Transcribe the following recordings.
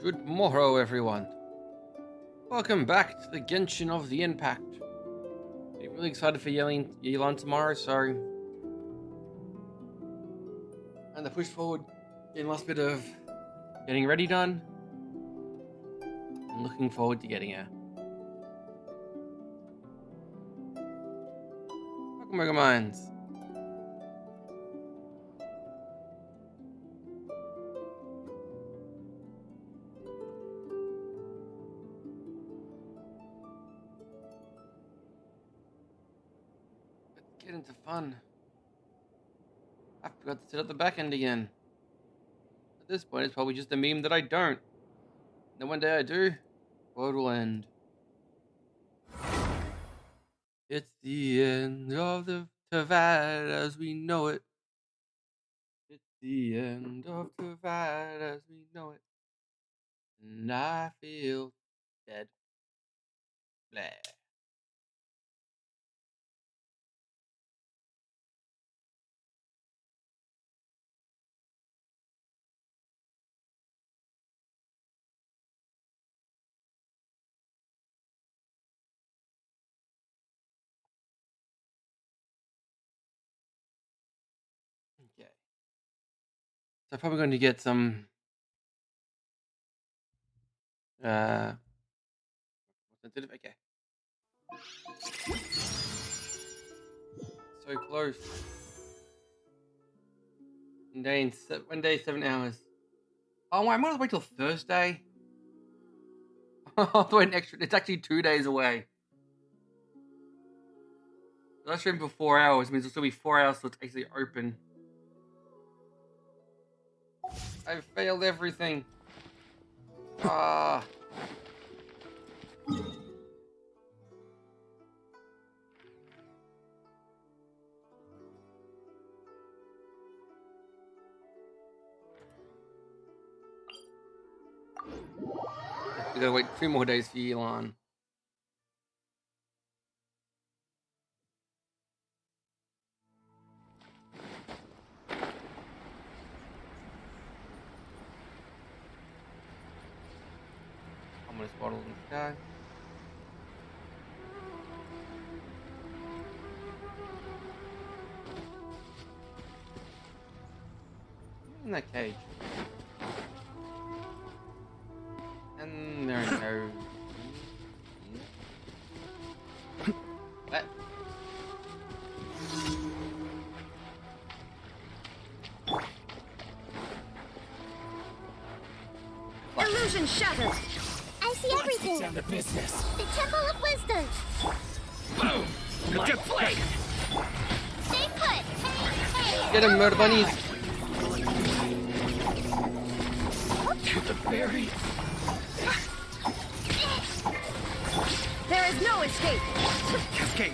Good morrow, everyone. Welcome back to the Genshin of the Impact. I'm really excited for Yelan tomorrow, so and the push forward, getting last bit of getting ready done. I'm looking forward to getting her. Welcome, Mega Minds. Let's get into fun. I forgot to set up the back end again. At this point, it's probably just a meme that I don't. And then one day I do, world will end. It's the end of the Tavad as we know it. It's the end of Tavad as we know it. And I feel dead. Blah. Okay. So I'm probably going to get some sensitive. Okay. So close. One day, 7 hours. Oh, I might as well wait till Thursday. I'll wait an extra. It's actually 2 days away. So that's stream for 4 hours. It means it'll still be 4 hours till it's actually open. I failed everything. Ah. We gotta wait 2 more days for Elon. I'm gonna bottle in the sky. In that cage. And there we go. What? Illusion shattered. I see everything. Down to business. The Temple of Wisdom. Boom! Like flake! Stay put. Hey. Get him, murder bunnies. To the berry. There is no escape. Cascade.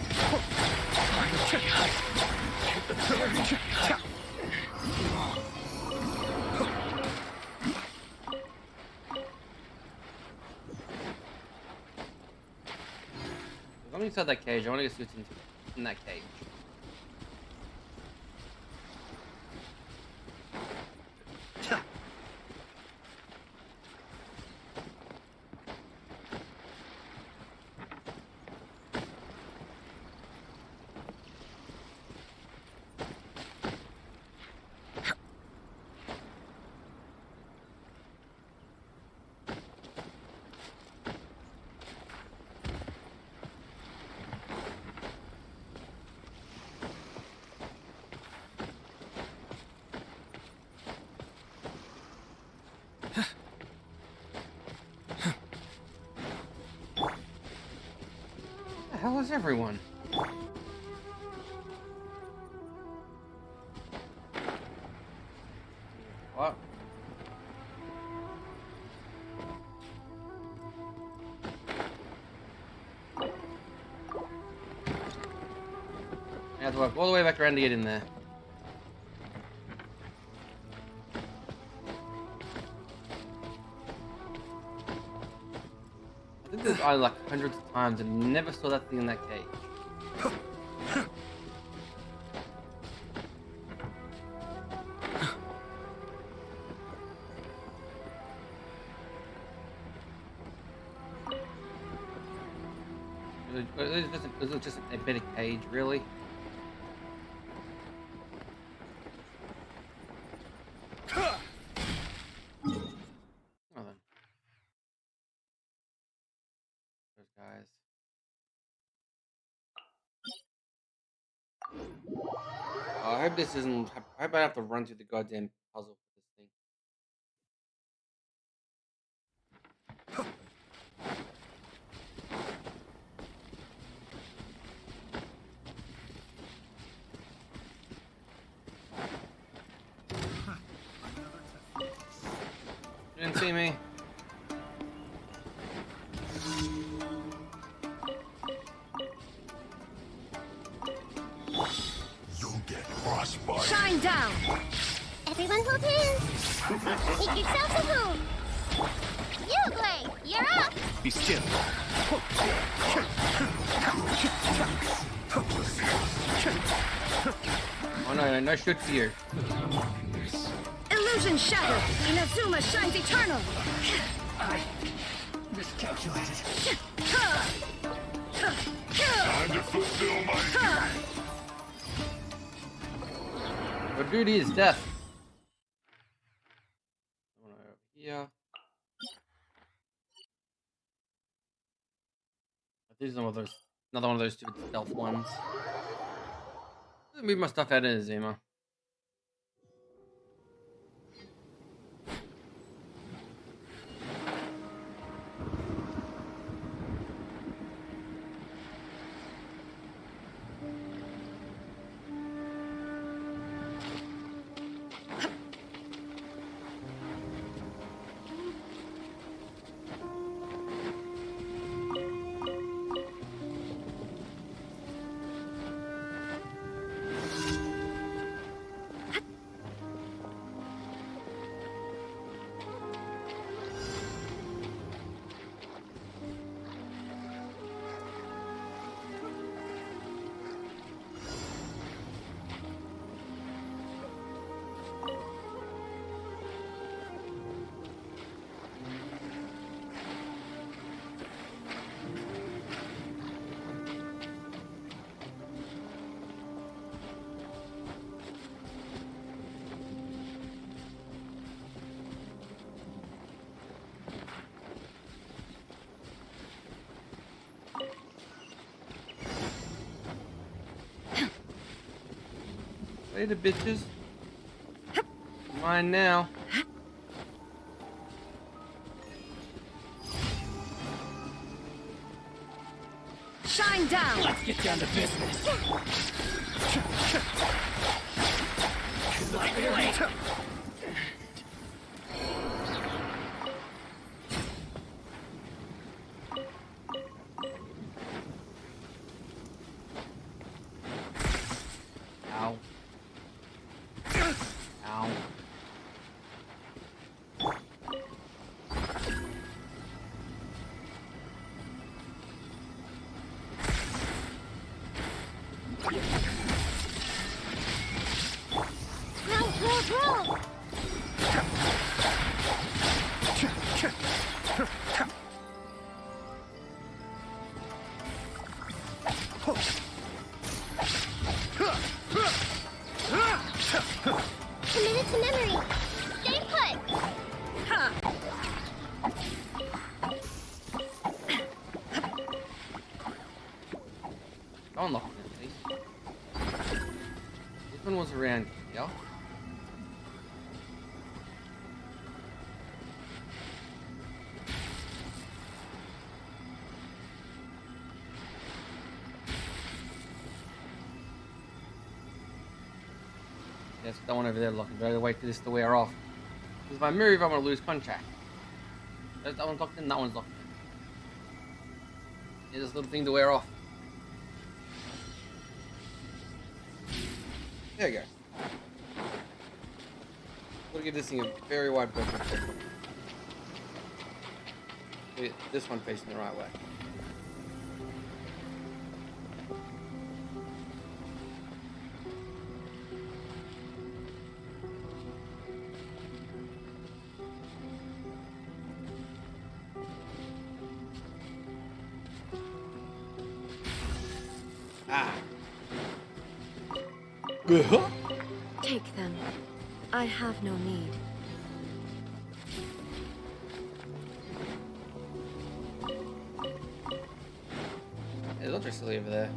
I'm inside that cage. I want to get switched in that cage. Where the hell is everyone? What? I have to walk all the way back around to get in there. I think there's like hundreds of times and never saw that thing in that cage. It was just a better cage, really. Oh, then. Those guys. Oh, I hope this isn't. I hope I have to run through the goddamn puzzle for this thing. You didn't see me. You'll get frostbite. Shine down. Everyone hold hands. Make yourselves at home. You, Glay, you're up. Be still. Oh no, no shoots here. Illusion shattered. Inazuma shines eternal. I miscalculated. Time to fulfill my Your duty is death. Someone over here. This is another one of those stupid stealth ones. Move my stuff out of Inazuma. Later, bitches. Mine now. Shine down. Let's get down to business. Like Blade. Ow. Ow. Roll. Committed to memory. Stay put. Don't unlock it, please. This one was around here. Yes, that one over there locking. Better wait for this to wear off. Because if I move, I'm gonna lose contract. That one's locked in, that one's locked in. Here's this little thing to wear off. There you go. We'll give this thing a very wide berth. This one facing the right way. Ah. Take them. I have no need. Hey, those are silly over there.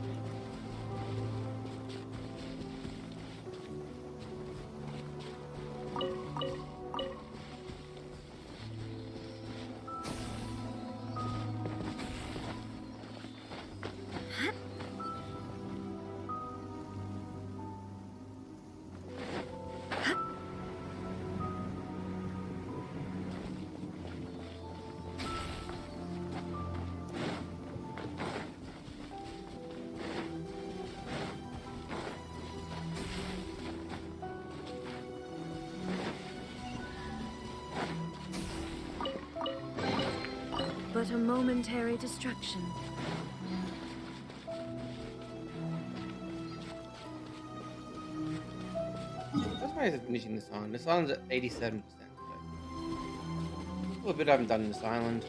But a momentary distraction. That's why I'm finishing this island. This island's at 87%. A little bit I haven't done in this island.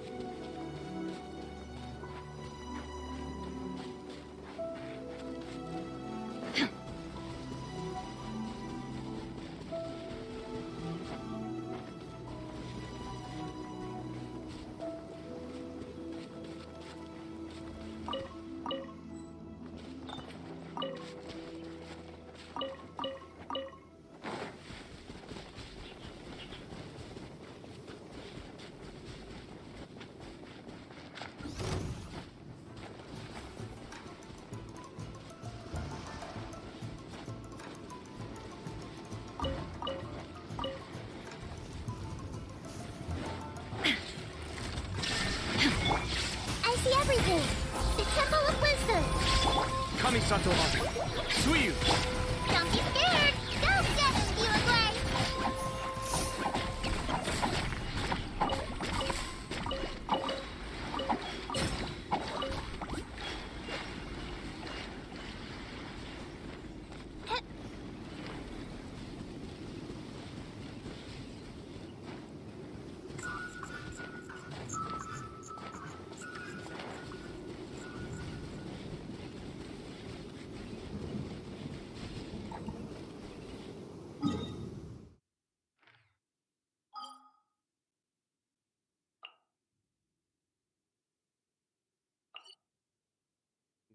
I see everything. The Temple of Wisdom. Kami-sato Suyu! Don't be scared. Go get him, Viewagway.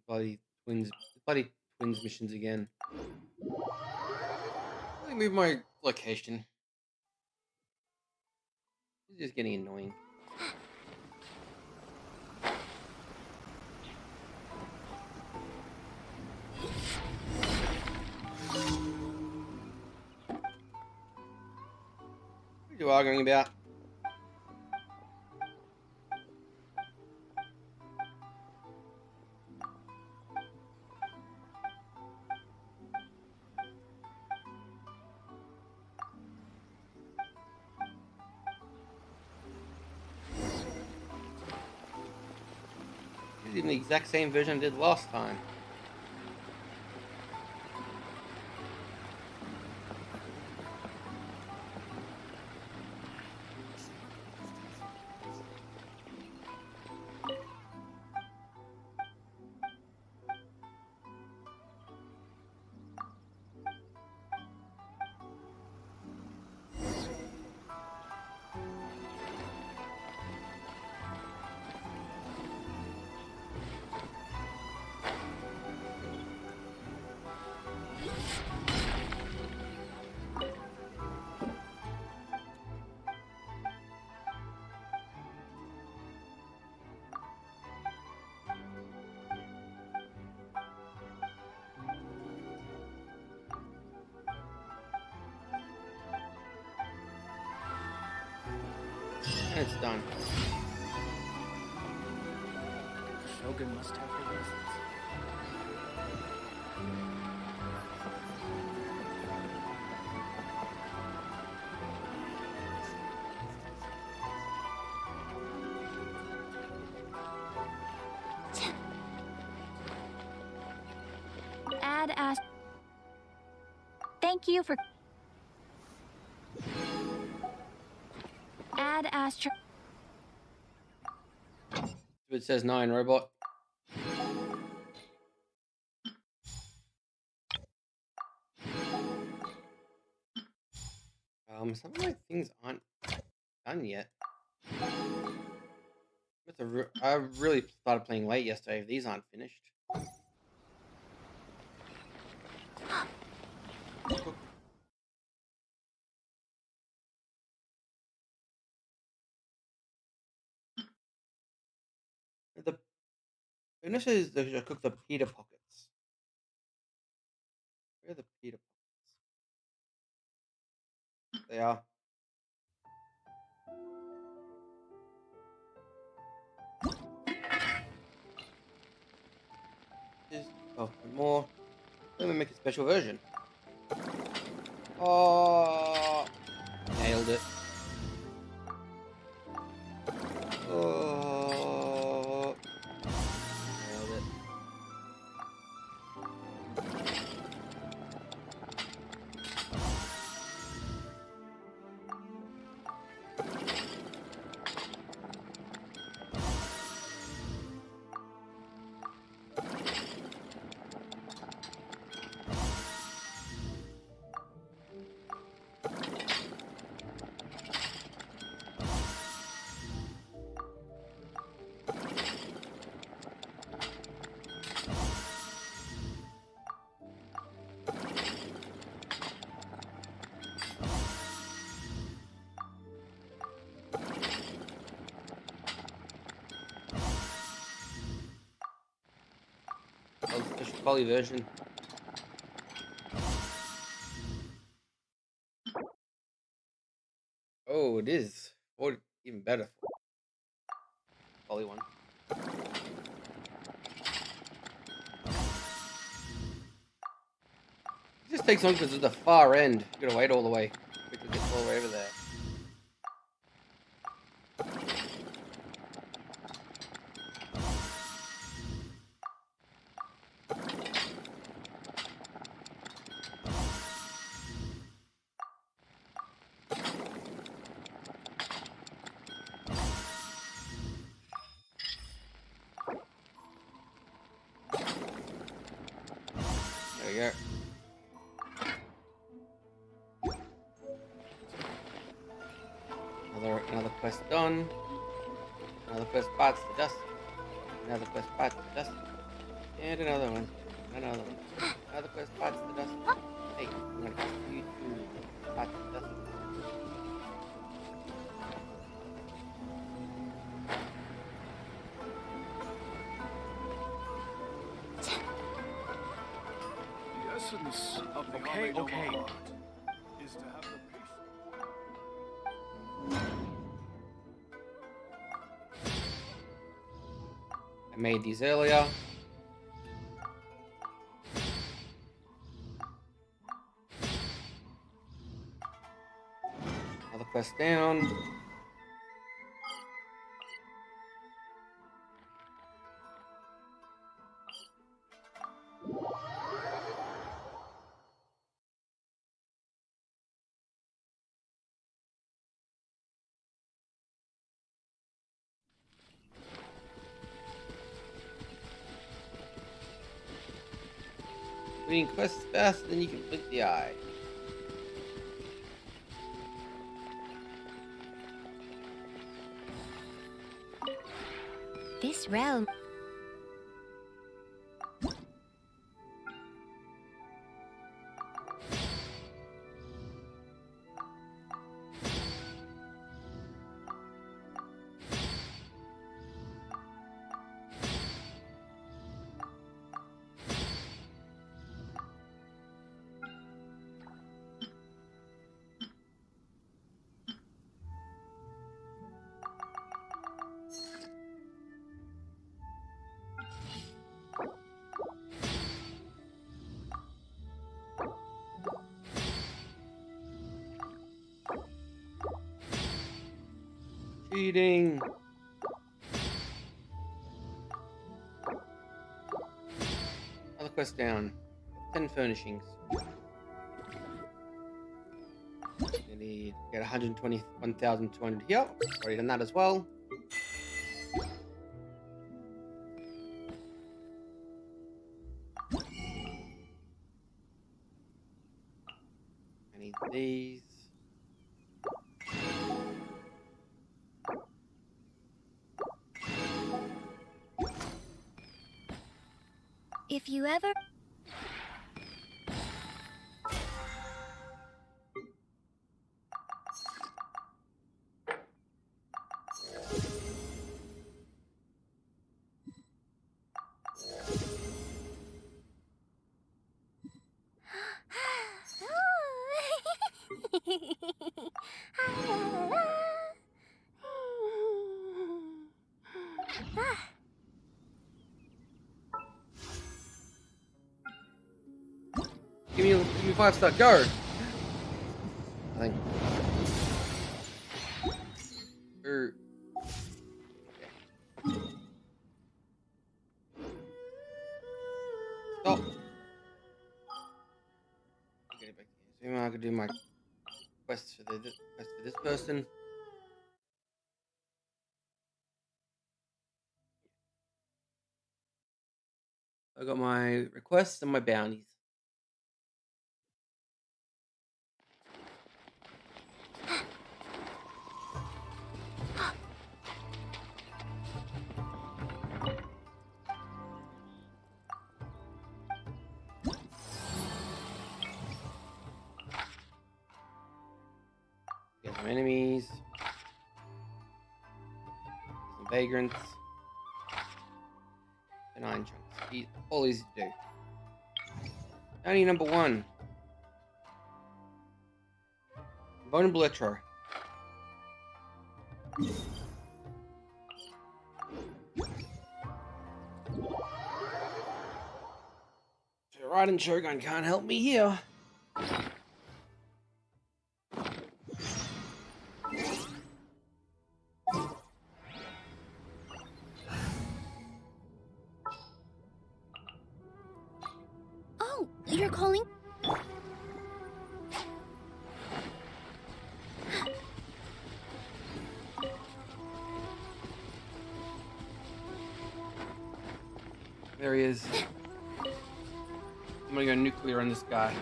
Bloody twins missions again. Let me move my location. This is getting annoying. What are you arguing about? This is even the exact same version I did last time. And it's done. Shogun must have her reasons. Ad Ast. Thank you for. Ad Astra. It says 9 robot. Some of my things aren't done yet. I really started playing late yesterday. If these aren't finished. The finish is to cook the pita pockets. Where are the pita pockets? They are. Oh, and more. Let me make a special version. Oh, nailed it. Oh, nailed it. Oh, special quality version. Oh, it is. Or even better. Quality one. It just takes on because it's the far end. You gotta wait all the way. Quickly get all the way over there. There we go. Another quest done. Another quest parts to dust. Another quest parts to dust. And another one. Another one. Another quest parts to dust. Hey, I'm gonna ask you to parts to dust. The essence of the okay. Is to have the I made these earlier. Another quest down. Reading quests faster than you can blink the eye. This realm. Cheating. Another quest down. 10 furnishings. You need get 121,200 here. Already done that as well. I need these. If you ever... Give me 5-star, go! I think. Stop! Get it back here. So I could do my quest for this person. I got my requests and my bounties. Get some enemies. Some vagrants. And iron chunks. All easy to do. Bounty number 1. Vulnerable Electro. Raiden Shogun can't help me here. Oh, you're calling? There he is. I'm gonna go nuclear on this guy.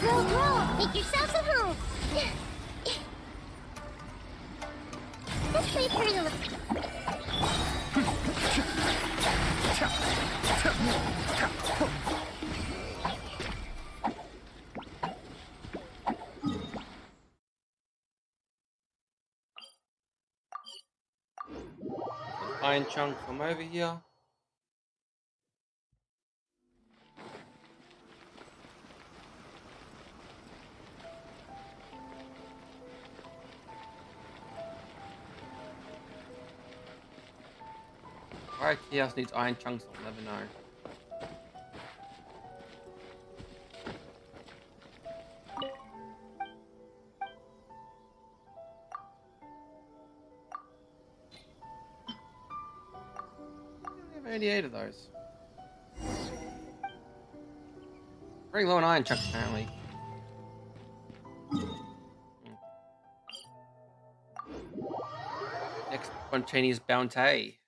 Roll. Make yourselves at home. Let's play for a little. Iron chunk from over here. Alright, Chaos needs iron chunks, I'll never know. I have 88 of those. Very low on iron chunks, apparently. Next spontaneous bounty.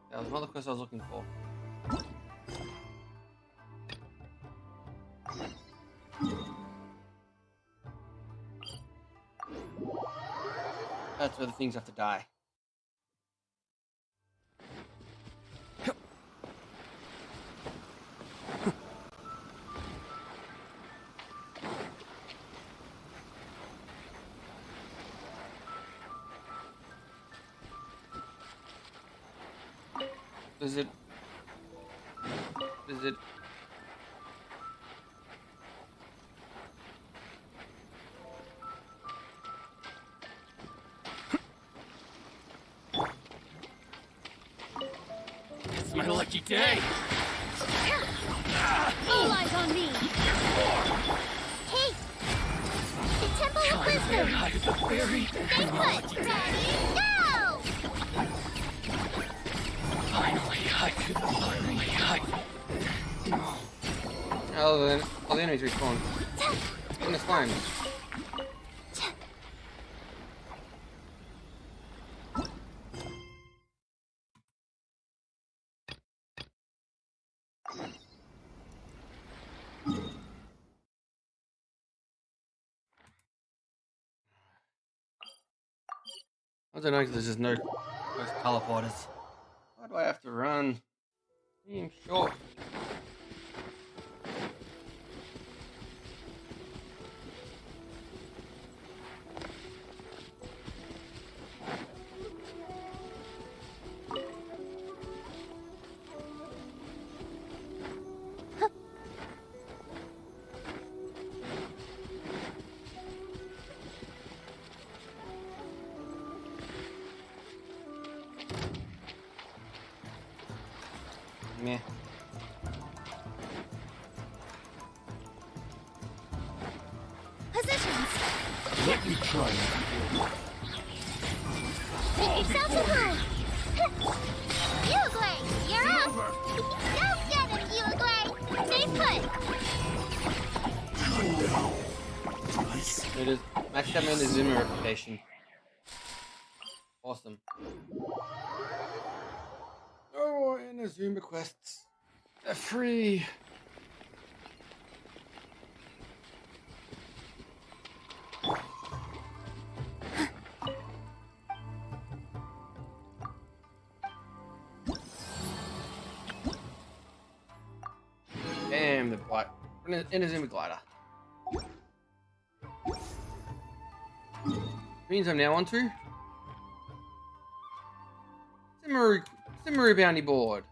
That was not the quest I was looking for. That's where the things have to die. Is it? been a lucky day. All eyes on me. Hey! The Temple of Wisdom! Hide the berry. Stay put! Ready, go! Finally, I could finally hide. Oh, the enemies respawn. In the slime. I don't know because there's just no those teleporters. Why do I have to run? I'm short. Meh. Positions! Let me try it. Make yourselves at home! Uglay, you're up! Go get him, Uglay! Stay put! It is max stamina and Zuma reputation. Awesome. Oh, and the Zuma quests. They're free. Damn, the bike. In a Zuma glider. Means I'm now on to Simmery bounty board.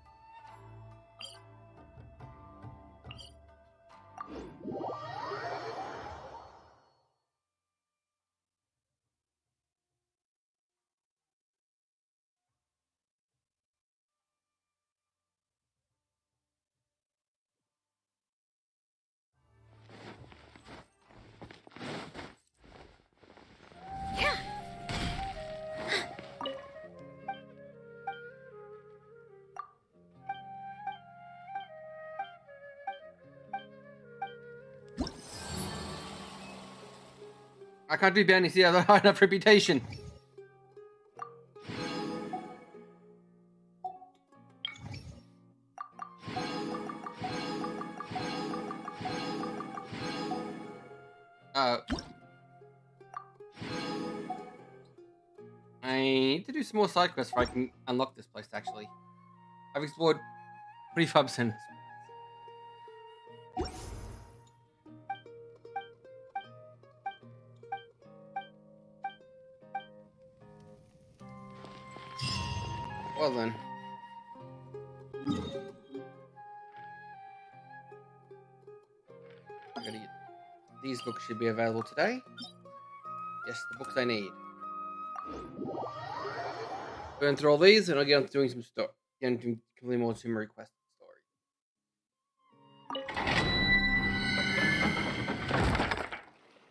I can't do bounties here, I don't have enough reputation. I need to do some more side quests before I can unlock this place, actually. I've explored 25%. Well then. I gotta get these books should be available today. Yes, the books I need. Burn through all these and I'll get on to doing some stuff. Get into completely more Sumer request story.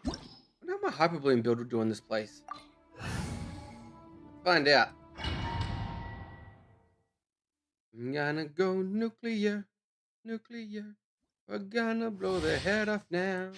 I wonder how my Hyperbloom build will do in this place. Find out. I'm gonna go nuclear. Nuclear. We're gonna blow their head off now.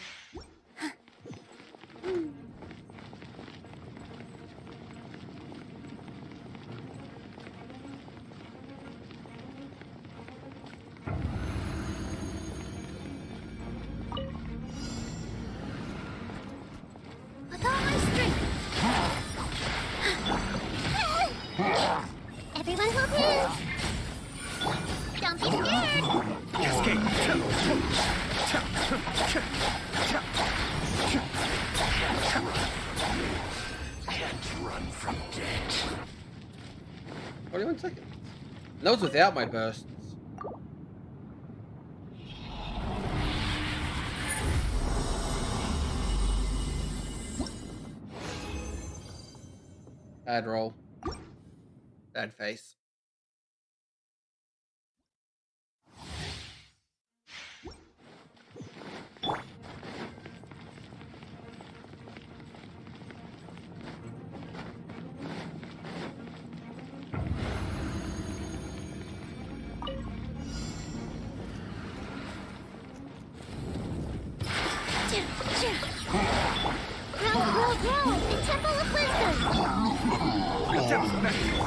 With all my strength! Everyone hold hands! Don't be scared! Can't run from death. 21 seconds. And that was without my bursts. Bad roll. Bad face.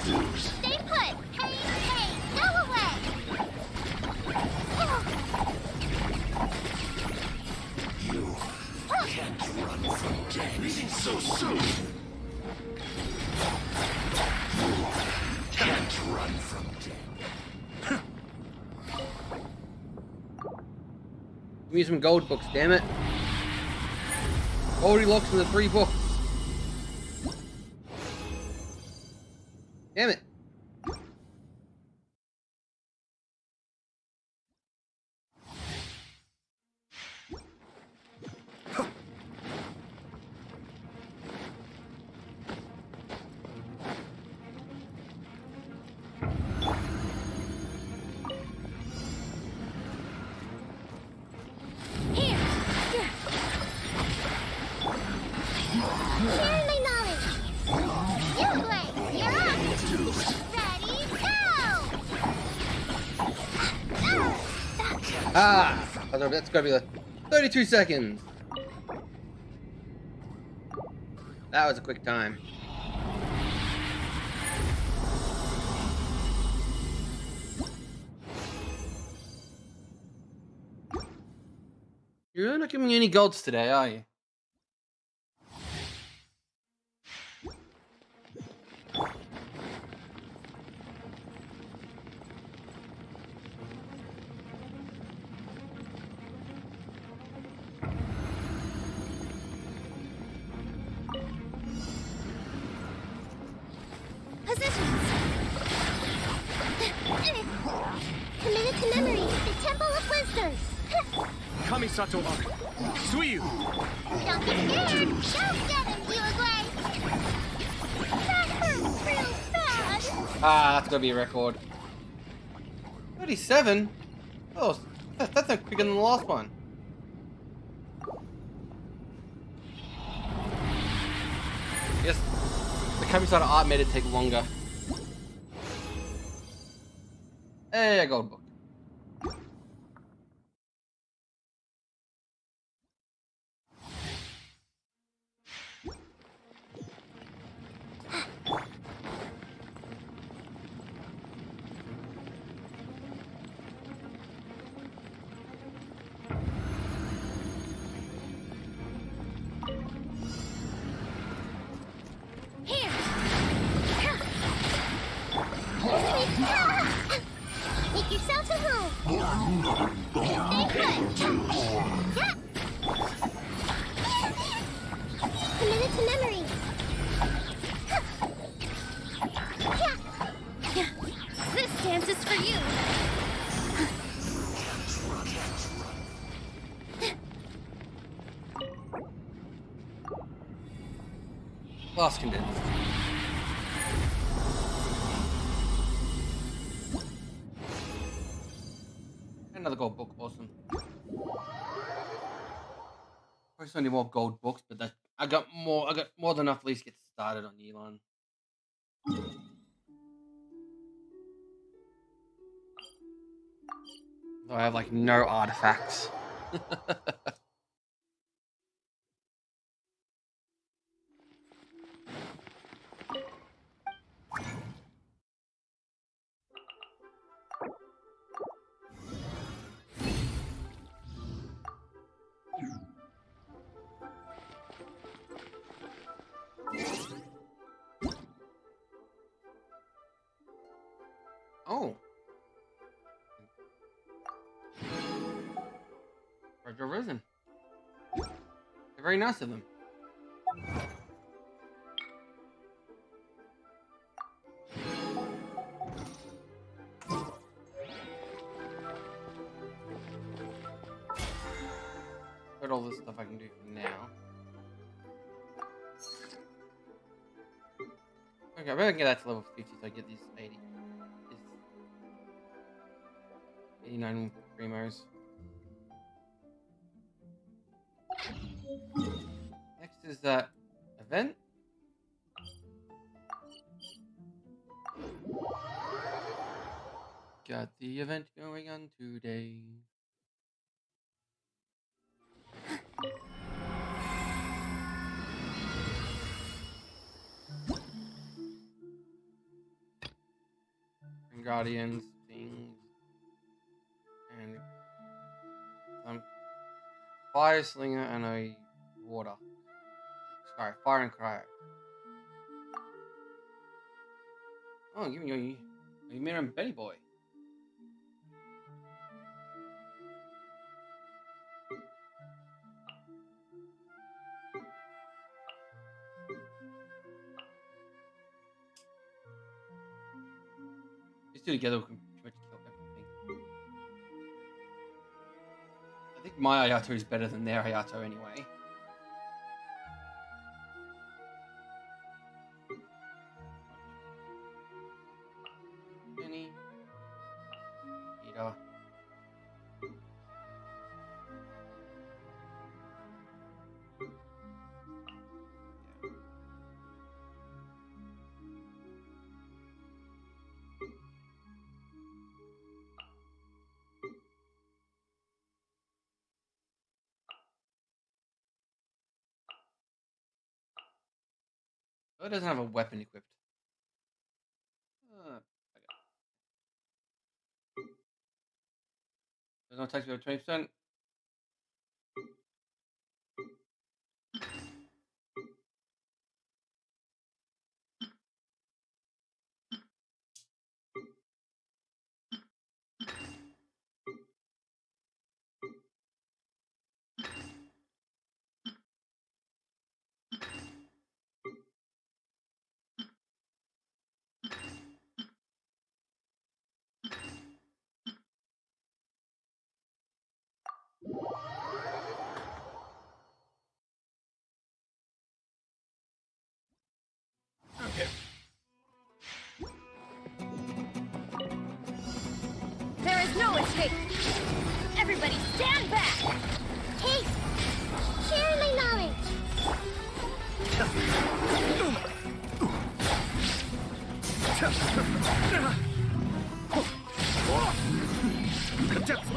Stay put! Hey, hey! Go away! Leaving so soon. Can't run from death. Give me some gold books, damn it. Already locked in the 3 books. Damn it. Here! Share my knowledge! You, Blake! You're up! Ready, go! Ah! That's gotta be the 32 seconds. That was a quick time. You're really not giving me any golds today, are you? Positions! Committed to memory, the Temple of Wisdom! Kamisato Arc. Suiyu. Don't be scared! Go get him, Uruguay! That hurts real bad! Ah, that's gonna be a record. 37? Oh, that's not quicker than the last one. Yes, the Kamisada art made it take longer. Hey, a gold book. Here! Make yourself at home! Stay put! Yeah. Committed to memory! Yeah. This dance is for you! Last condensed. Another gold book, awesome. Probably still need more gold books, but that I got more than enough at least to get started on Elon. Though I have like no artifacts. Oh. Roger Risen. They're very nice of them. Got all this stuff I can do for now. Okay, I better get that to level 50 so I get these 89 primos. Next is that event. Got the event going on today. Guardians, things, and some fire slinger and a water. Sorry, fire and cryo. Oh, give me your Ymir and Betty Boy. These two together can pretty much kill everything. I think my Hayato is better than their Hayato anyway. Penny. Peter. Oh, it doesn't have a weapon equipped. Okay. There's no attack below 20%. Okay. There is no escape! Everybody stand back! Hey! Share my knowledge!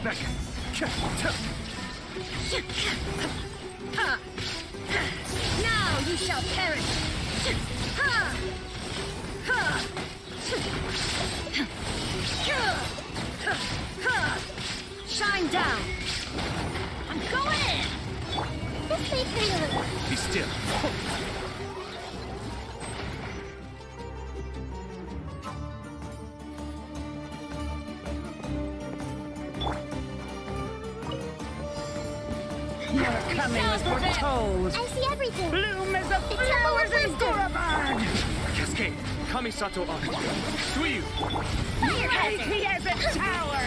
Back. Now you shall perish! Shine down! I'm going in! This way, Prelude! Be still. Your coming was foretold. I see everything! Bloom as the The flowers temple in of wisdom! Boulevard. Cascade. Kamisato on. Suiyu. Fire Mighty as a tower.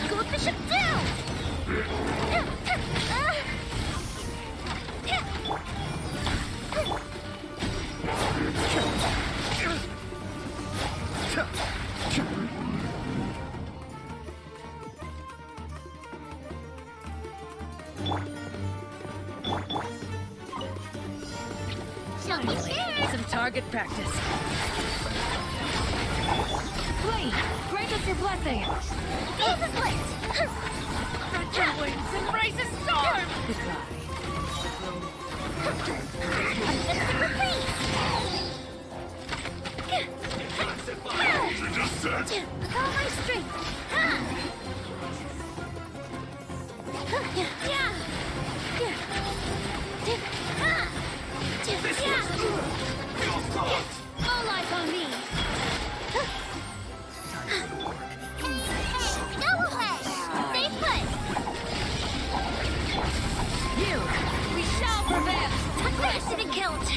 Go Bishop down! Don't be scared! Some target practice. Flame, grant us your blessing. Feel the split! Spread your wings, embrace a storm. Goodbye. Uplifting reprieve! All my strength! All eyes on me! Go away! Stay put! You, we shall prevail. Aggressive and killed!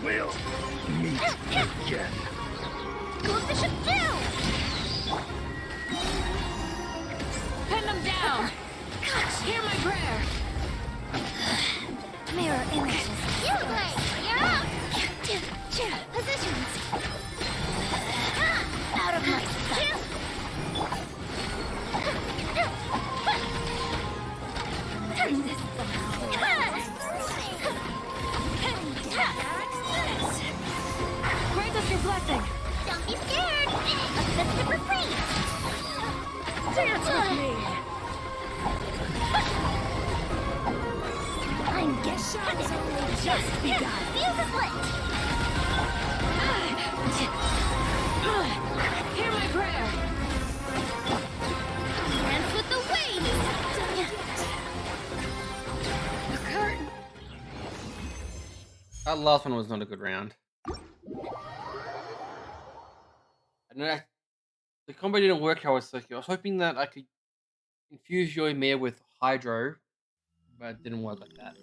We'll meet again. Go Bishop down! Pin them down. Hear my prayer. Mirror images. You play! You're up! Positions! Out of my sight! Grant us your blessing. Don't be scared! Uplifted reprieve! Dance with me. just begun. Fuse is lit. Hear my prayer. Dance with the waves. The curtain. That last one was not a good round. I know the combo didn't work how I was like. I was hoping that I could infuse Yoimiya with Hydro, but it didn't work like that.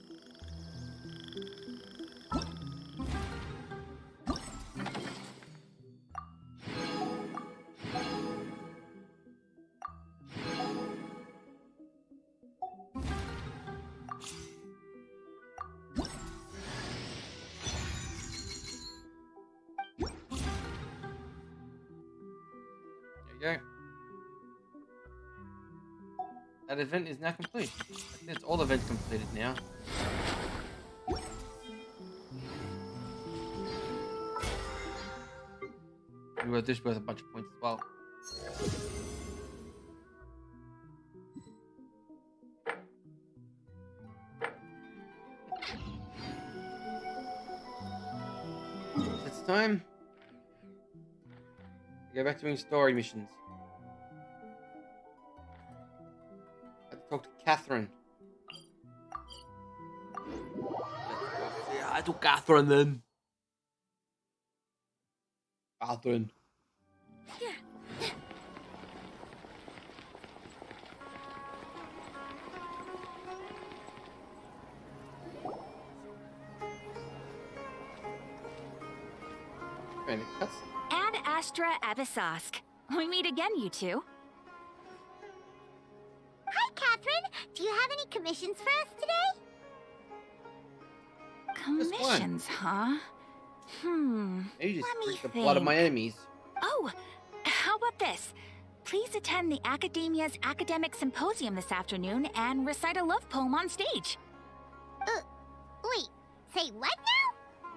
There you go. That event is now complete. It's all events completed now. We were this worth a bunch of points as well. It's time to go back to doing story missions. I have to talk to Catherine. I to Catherine then. Catherine. Ad Astra Abyssosque. We meet again, you two. Hi, Catherine. Do you have any commissions for us today? Commissions, huh? You just Let me drink the blood of my think. enemies. Oh, how about this? Please attend the Academia's Academic Symposium this afternoon and recite a love poem on stage. Wait, say what now?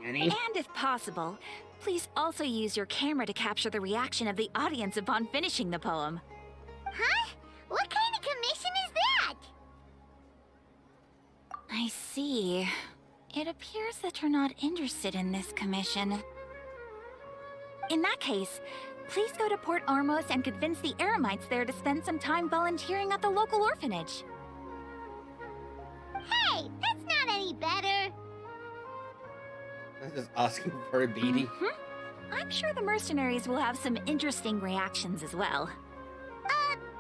Annie? And if possible, please also use your camera to capture the reaction of the audience upon finishing the poem. Huh? What kind of commission is that? I see. It appears that you're not interested in this commission. In that case, please go to Port Ormos and convince the Eremites there to spend some time volunteering at the local orphanage. Hey, that's not any better. I'm just asking for a beating. I'm sure the mercenaries will have some interesting reactions as well.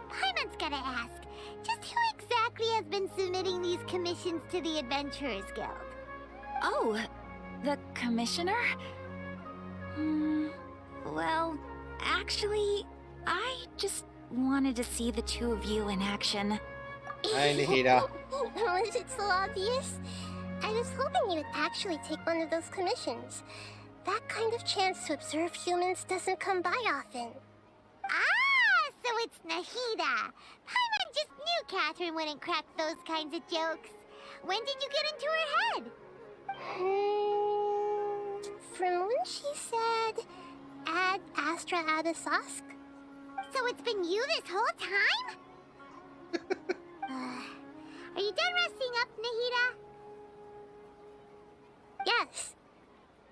Paimon's gotta ask, just who exactly has been submitting these commissions to the Adventurers Guild? Oh, the commissioner? Well, actually, I just wanted to see the two of you in action. Hi, Nahida. Was it so obvious? I was hoping you would actually take one of those commissions. That kind of chance to observe humans doesn't come by often. Ah, so it's Nahida. Paimon just knew Catherine wouldn't crack those kinds of jokes. When did you get into her head? From when she said, Ad Astra Abyssosque. So it's been you this whole time? Are you done resting up, Nahida? Yes.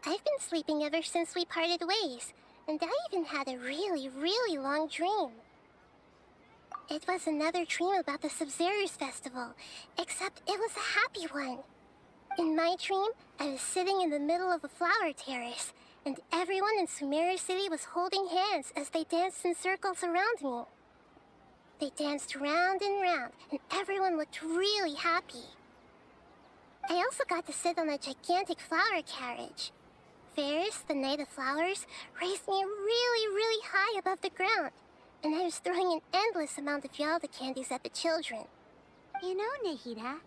I've been sleeping ever since we parted ways, and I even had a really, really long dream. It was another dream about the Sub-Zero's festival, except it was a happy one. In my dream, I was sitting in the middle of a flower terrace, and everyone in Sumeru City was holding hands as they danced in circles around me. They danced round and round, and everyone looked really happy. I also got to sit on a gigantic flower carriage. Ferris, the Knight of Flowers, raised me really, really high above the ground, and I was throwing an endless amount of Yalda candies at the children. You know, Nahida,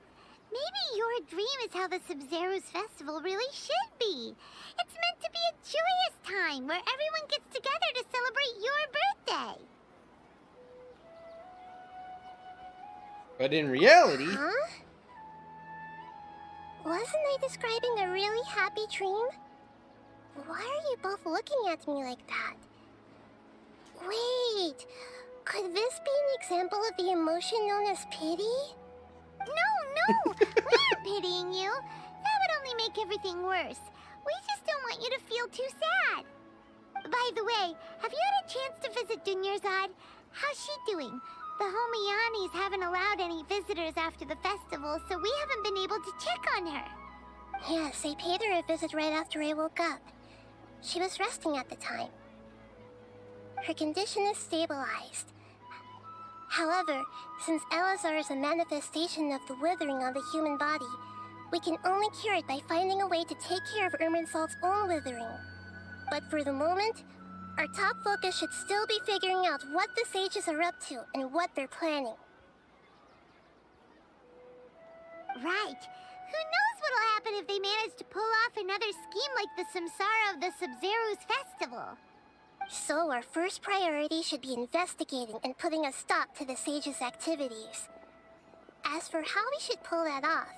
maybe your dream is how the Sub-Zero's festival really should be. It's meant to be a joyous time where everyone gets together to celebrate your birthday. But in reality... Huh? Wasn't I describing a really happy dream? Why are you both looking at me like that? Wait, could this be an example of the emotion known as pity? No, we aren't pitying you. That would only make make everything worse. We just don't want you to feel too sad. By the way, have you had a chance to visit Dunyarzad? How's she doing? The Homiyanis haven't allowed any visitors after the festival, so we haven't been able to check on her. Yes, I paid her a visit right after I woke up. She was resting at the time. Her condition is stabilized. However, since Elazar is a manifestation of the withering on the human body, we can only cure it by finding a way to take care of Irminsul's own withering. But for the moment, our top focus should still be figuring out what the sages are up to and what they're planning. Right. Who knows what'll happen if they manage to pull off another scheme like the Samsara of the Sub-Zero's festival? So our first priority should be investigating and putting a stop to the sages' activities. As for how we should pull that off,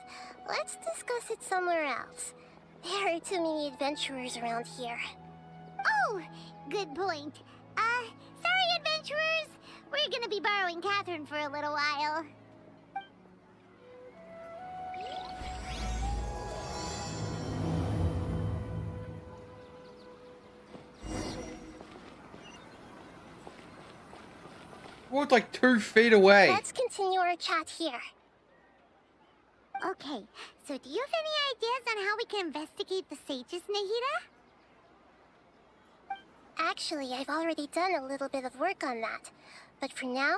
let's discuss it somewhere else. There are too many adventurers around here. Oh, good point. Sorry, adventurers. We're gonna be borrowing Catherine for a little while. Walked like 2 feet away. Let's continue our chat here. Okay, so do you have any ideas on how we can investigate the sages, Nahida? Actually, I've already done a little bit of work on that. But for now,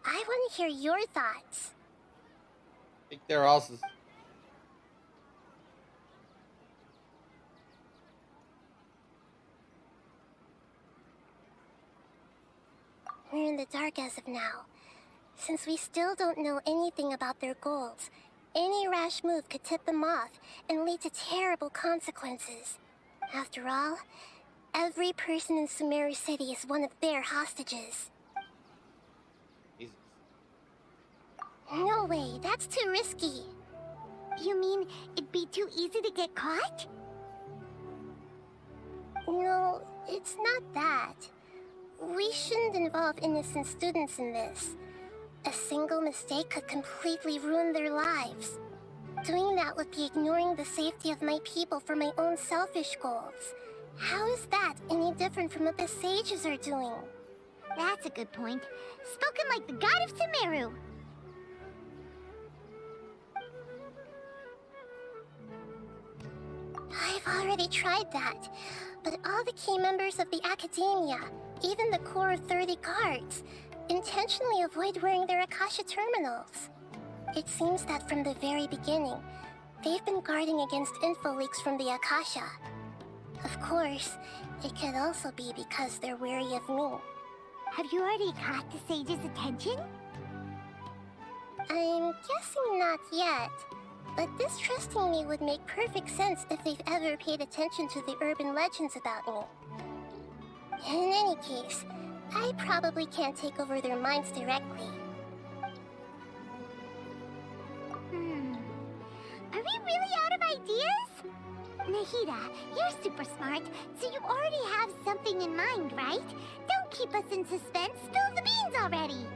I want to hear your thoughts. I think their asses. We're in the dark as of now. Since we still don't know anything about their goals, any rash move could tip them off and lead to terrible consequences. After all, every person in Sumeru City is one of their hostages. Jesus. No way, that's too risky. You mean it'd be too easy to get caught? No, it's not that. We shouldn't involve innocent students in this. A single mistake could completely ruin their lives. Doing that would be ignoring the safety of my people for my own selfish goals. How is that any different from what the sages are doing? That's a good point. Spoken like the god of Sumeru. I've already tried that, but all the key members of the Academia, even the core of 30 guards, intentionally avoid wearing their Akasha terminals. It seems that from the very beginning, they've been guarding against info leaks from the Akasha. Of course, it could also be because they're wary of me. Have you already caught the sage's attention? I'm guessing not yet, but distrusting me would make perfect sense if they've ever paid attention to the urban legends about me. In any case, I probably can't take over their minds directly. Are we really out of ideas? Nahida, you're super smart, so you already have something in mind, right? Don't keep us in suspense. Spill the beans already!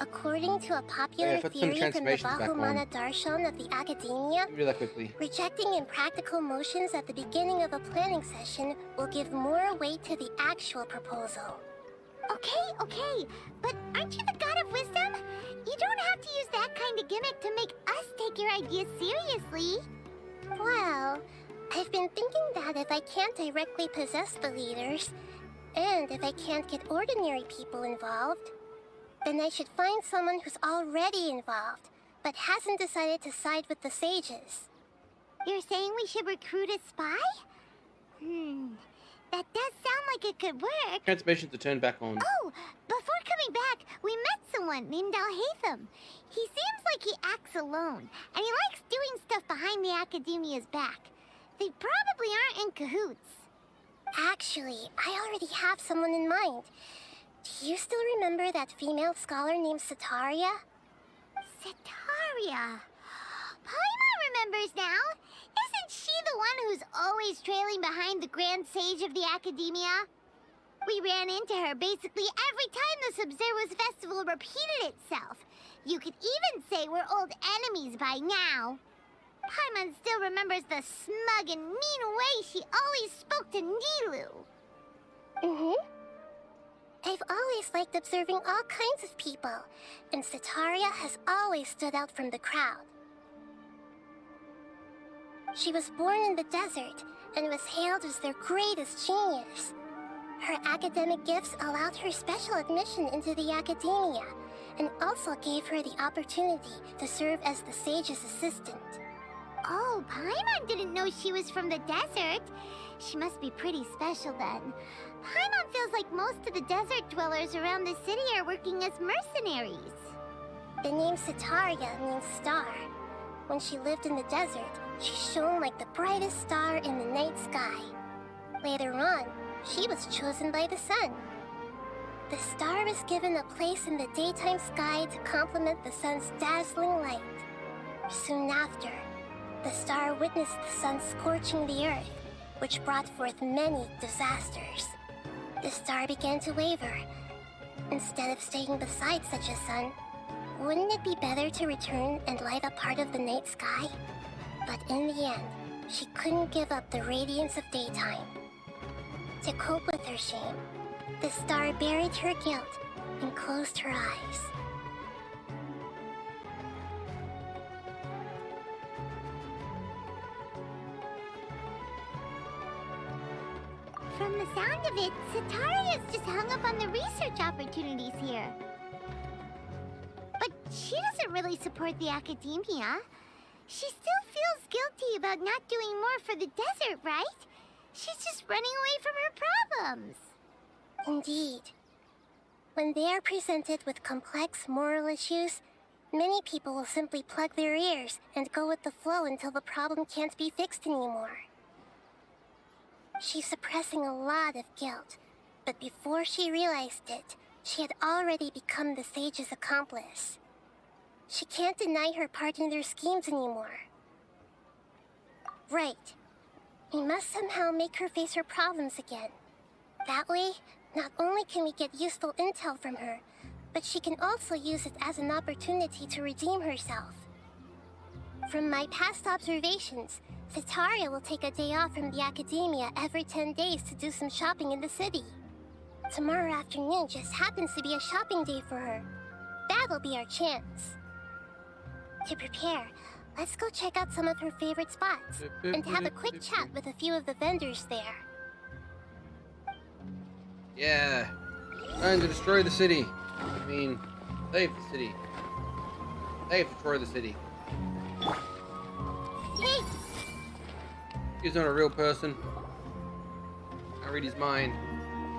According to a popular put some theory from the transformations back on. Bahumana Darshan of the Academia, Do that quickly. rejecting impractical motions at the beginning of a planning session will give more weight to the actual proposal. Okay, but aren't you the god of wisdom? You don't have to use that kind of gimmick to make us take your ideas seriously. Well, I've been thinking that if I can't directly possess the leaders, and if I can't get ordinary people involved, then I should find someone who's already involved, but hasn't decided to side with the sages. You're saying we should recruit a spy? That does sound like it could work. Transmissions to turn back on. Oh, before coming back, we met someone named Alhaitham. He seems like he acts alone, and he likes doing stuff behind the Academia's back. They probably aren't in cahoots. Actually, I already have someone in mind. Do you still remember that female scholar named Setaria? Setaria? Paimon remembers now. Isn't she the one who's always trailing behind the Grand Sage of the Academia? We ran into her basically every time the Sub-Zero's festival repeated itself. You could even say we're old enemies by now. Paimon still remembers the smug and mean way she always spoke to Nilou. I've always liked observing all kinds of people, and Setaria has always stood out from the crowd. She was born in the desert and was hailed as their greatest genius. Her academic gifts allowed her special admission into the academia, and also gave her the opportunity to serve as the sage's assistant. Oh, Paimon didn't know she was from the desert. She must be pretty special then. Paimon feels like most of the desert dwellers around the city are working as mercenaries. The name Setaria means star. When she lived in the desert, she shone like the brightest star in the night sky. Later on, she was chosen by the sun. The star was given a place in the daytime sky to complement the sun's dazzling light. Soon after, the star witnessed the sun scorching the earth, which brought forth many disasters. The star began to waver. Instead of staying beside such a sun, wouldn't it be better to return and light up part of the night sky? But in the end, she couldn't give up the radiance of daytime. To cope with her shame, the star buried her guilt and closed her eyes. From the sound of it, Setaria's just hung up on the research opportunities here. But she doesn't really support the academia. She still feels guilty about not doing more for the desert, right? She's just running away from her problems. Indeed. When they are presented with complex moral issues, many people will simply plug their ears and go with the flow until the problem can't be fixed anymore. She's suppressing a lot of guilt, but before she realized it, she had already become the sage's accomplice. She can't deny her part in their schemes anymore. Right. We must somehow make her face her problems again. That way, not only can we get useful intel from her, but she can also use it as an opportunity to redeem herself. From my past observations, Setaria will take a day off from the academia every 10 days to do some shopping in the city. Tomorrow afternoon just happens to be a shopping day for her. That'll be our chance. To prepare, let's go check out some of her favorite spots and have a quick chat with a few of the vendors there. Yeah. Trying to destroy the city. I mean, save the city. Destroy the city. Hey! He's not a real person. I read his mind.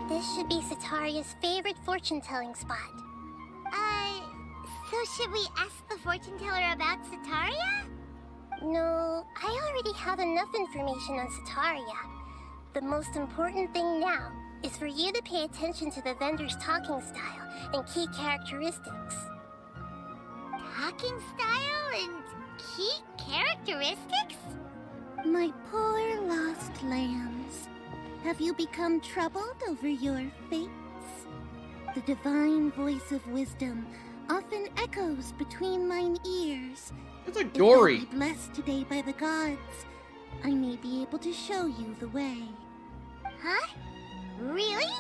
This should be Setaria's favorite fortune-telling spot. So should we ask the fortune teller about Setaria? No, I already have enough information on Setaria. The most important thing now is for you to pay attention to the vendor's talking style and key characteristics. Talking style and key characteristics? My poor lost lambs, have you become troubled over your fates? The divine voice of wisdom often echoes between mine ears. It's like If Dory. thou be blessed today by the gods, I may be able to show you the way. Huh? Really?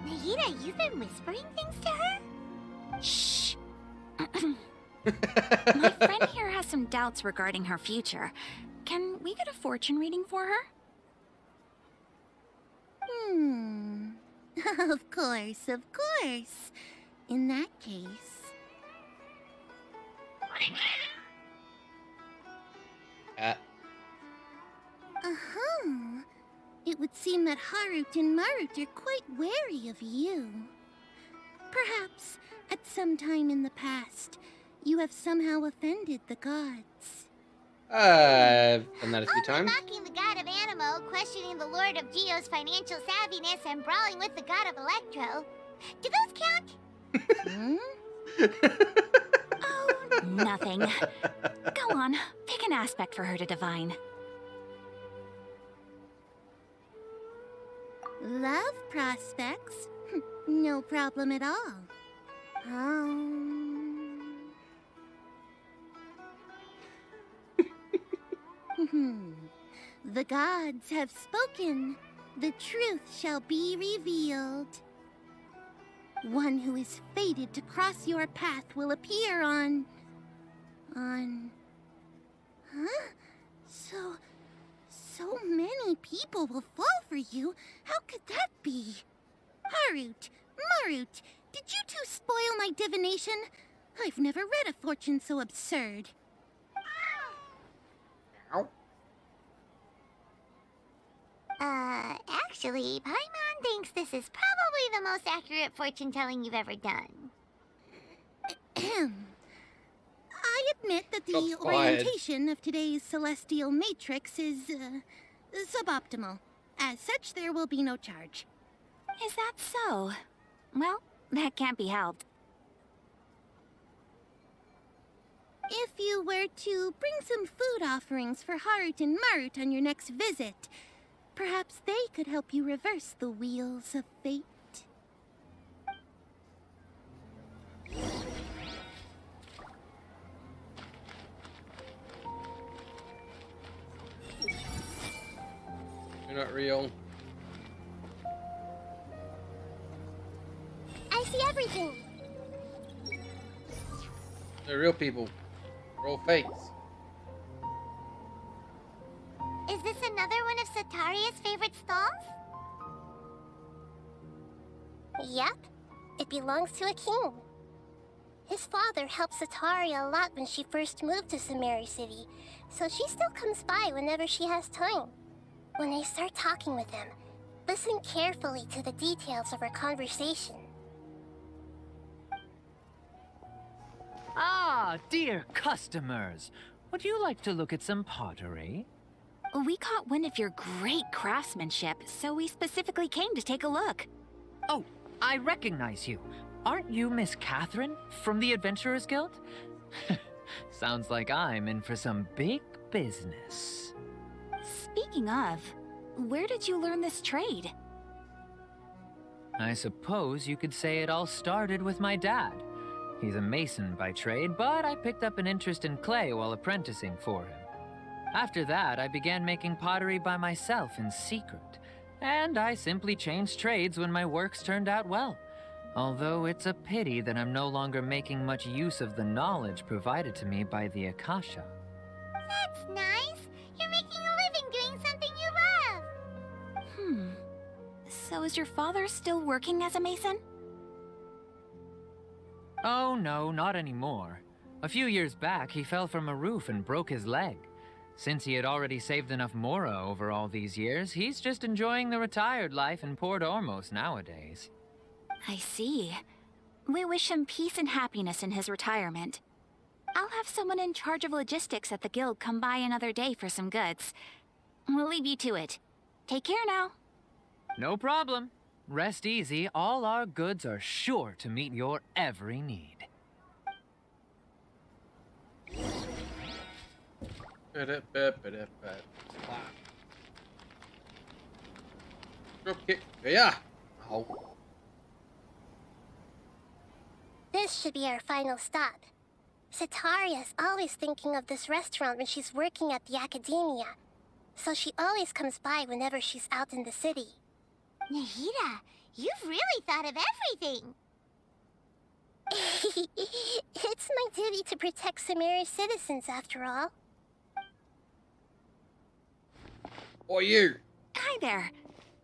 Nahida, you've been whispering things to her? Shh. My friend here has some doubts regarding her future. Can we get a fortune reading for her? Of course, of course. In that case... It would seem that Harut and Marut are quite wary of you. Perhaps, at some time in the past, you have somehow offended the gods. I've done that a few times. Mocking the god of Animo, questioning the lord of Geo's financial savviness, and brawling with the god of Electro. Do those count? Oh, nothing. Go on, pick an aspect for her to divine. Love prospects? No problem at all. The gods have spoken. The truth shall be revealed. One who is fated to cross your path will appear on... Huh? So many people will fall for you. How could that be? Harut, Marut, did you two spoil my divination? I've never read a fortune so absurd. Ow. Actually, Paimon thinks this is probably the most accurate fortune-telling you've ever done. I admit that the Shots fired. orientation of today's celestial matrix is, suboptimal. As such, there will be no charge. Is that so? Well, that can't be helped. If you were to bring some food offerings for Harut and Marut on your next visit, perhaps they could help you reverse the wheels of fate. You're not real. I see everything. They're real people. They're all fakes. Is this another one of Sataria's favorite stalls? Yep. It belongs to a king. His father helped Sataria a lot when she first moved to Samari City, so she still comes by whenever she has time. When I start talking with him, listen carefully to the details of our conversation. Ah, dear customers. Would you like to look at some pottery? We caught wind of your great craftsmanship, so we specifically came to take a look. Oh, I recognize you. Aren't you Miss Catherine from the Adventurers Guild? Sounds like I'm in for some big business. Speaking of, where did you learn this trade? I suppose you could say it all started with my dad. He's a mason by trade, but I picked up an interest in clay while apprenticing for him. After that, I began making pottery by myself in secret, and I simply changed trades when my works turned out well. Although it's a pity that I'm no longer making much use of the knowledge provided to me by the Akasha. That's nice. You're making a living doing something you love. So is your father still working as a mason? Oh no, not anymore. A few years back, he fell from a roof and broke his leg. Since he had already saved enough Mora over all these years, he's just enjoying the retired life in Port Ormos nowadays. I see. We wish him peace and happiness in his retirement. I'll have someone in charge of logistics at the guild come by another day for some goods. We'll leave you to it. Take care now. No problem. Rest easy, all our goods are sure to meet your every need. Drop kick. Yeah. Oh. This should be our final stop. Sataria's always thinking of this restaurant when she's working at the academia, so she always comes by whenever she's out in the city. Nahida, you've really thought of everything. It's my duty to protect Samari's citizens, after all. Oh, you. Hi there.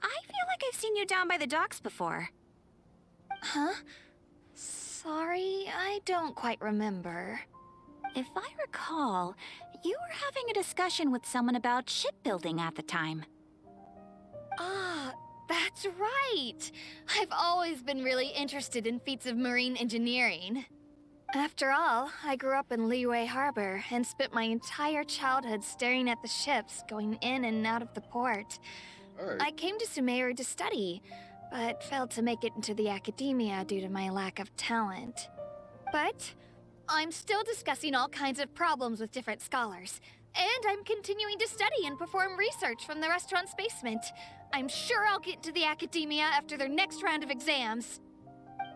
I feel like I've seen you down by the docks before. Huh? Sorry, I don't quite remember. If I recall, you were having a discussion with someone about shipbuilding at the time. Ah, that's right! I've always been really interested in feats of marine engineering. After all, I grew up in Liyue Harbor and spent my entire childhood staring at the ships going in and out of the port. Oh. I came to Sumeru to study, but failed to make it into the academia due to my lack of talent. But I'm still discussing all kinds of problems with different scholars, and I'm continuing to study and perform research from the restaurant's basement. I'm sure I'll get into the academia after their next round of exams.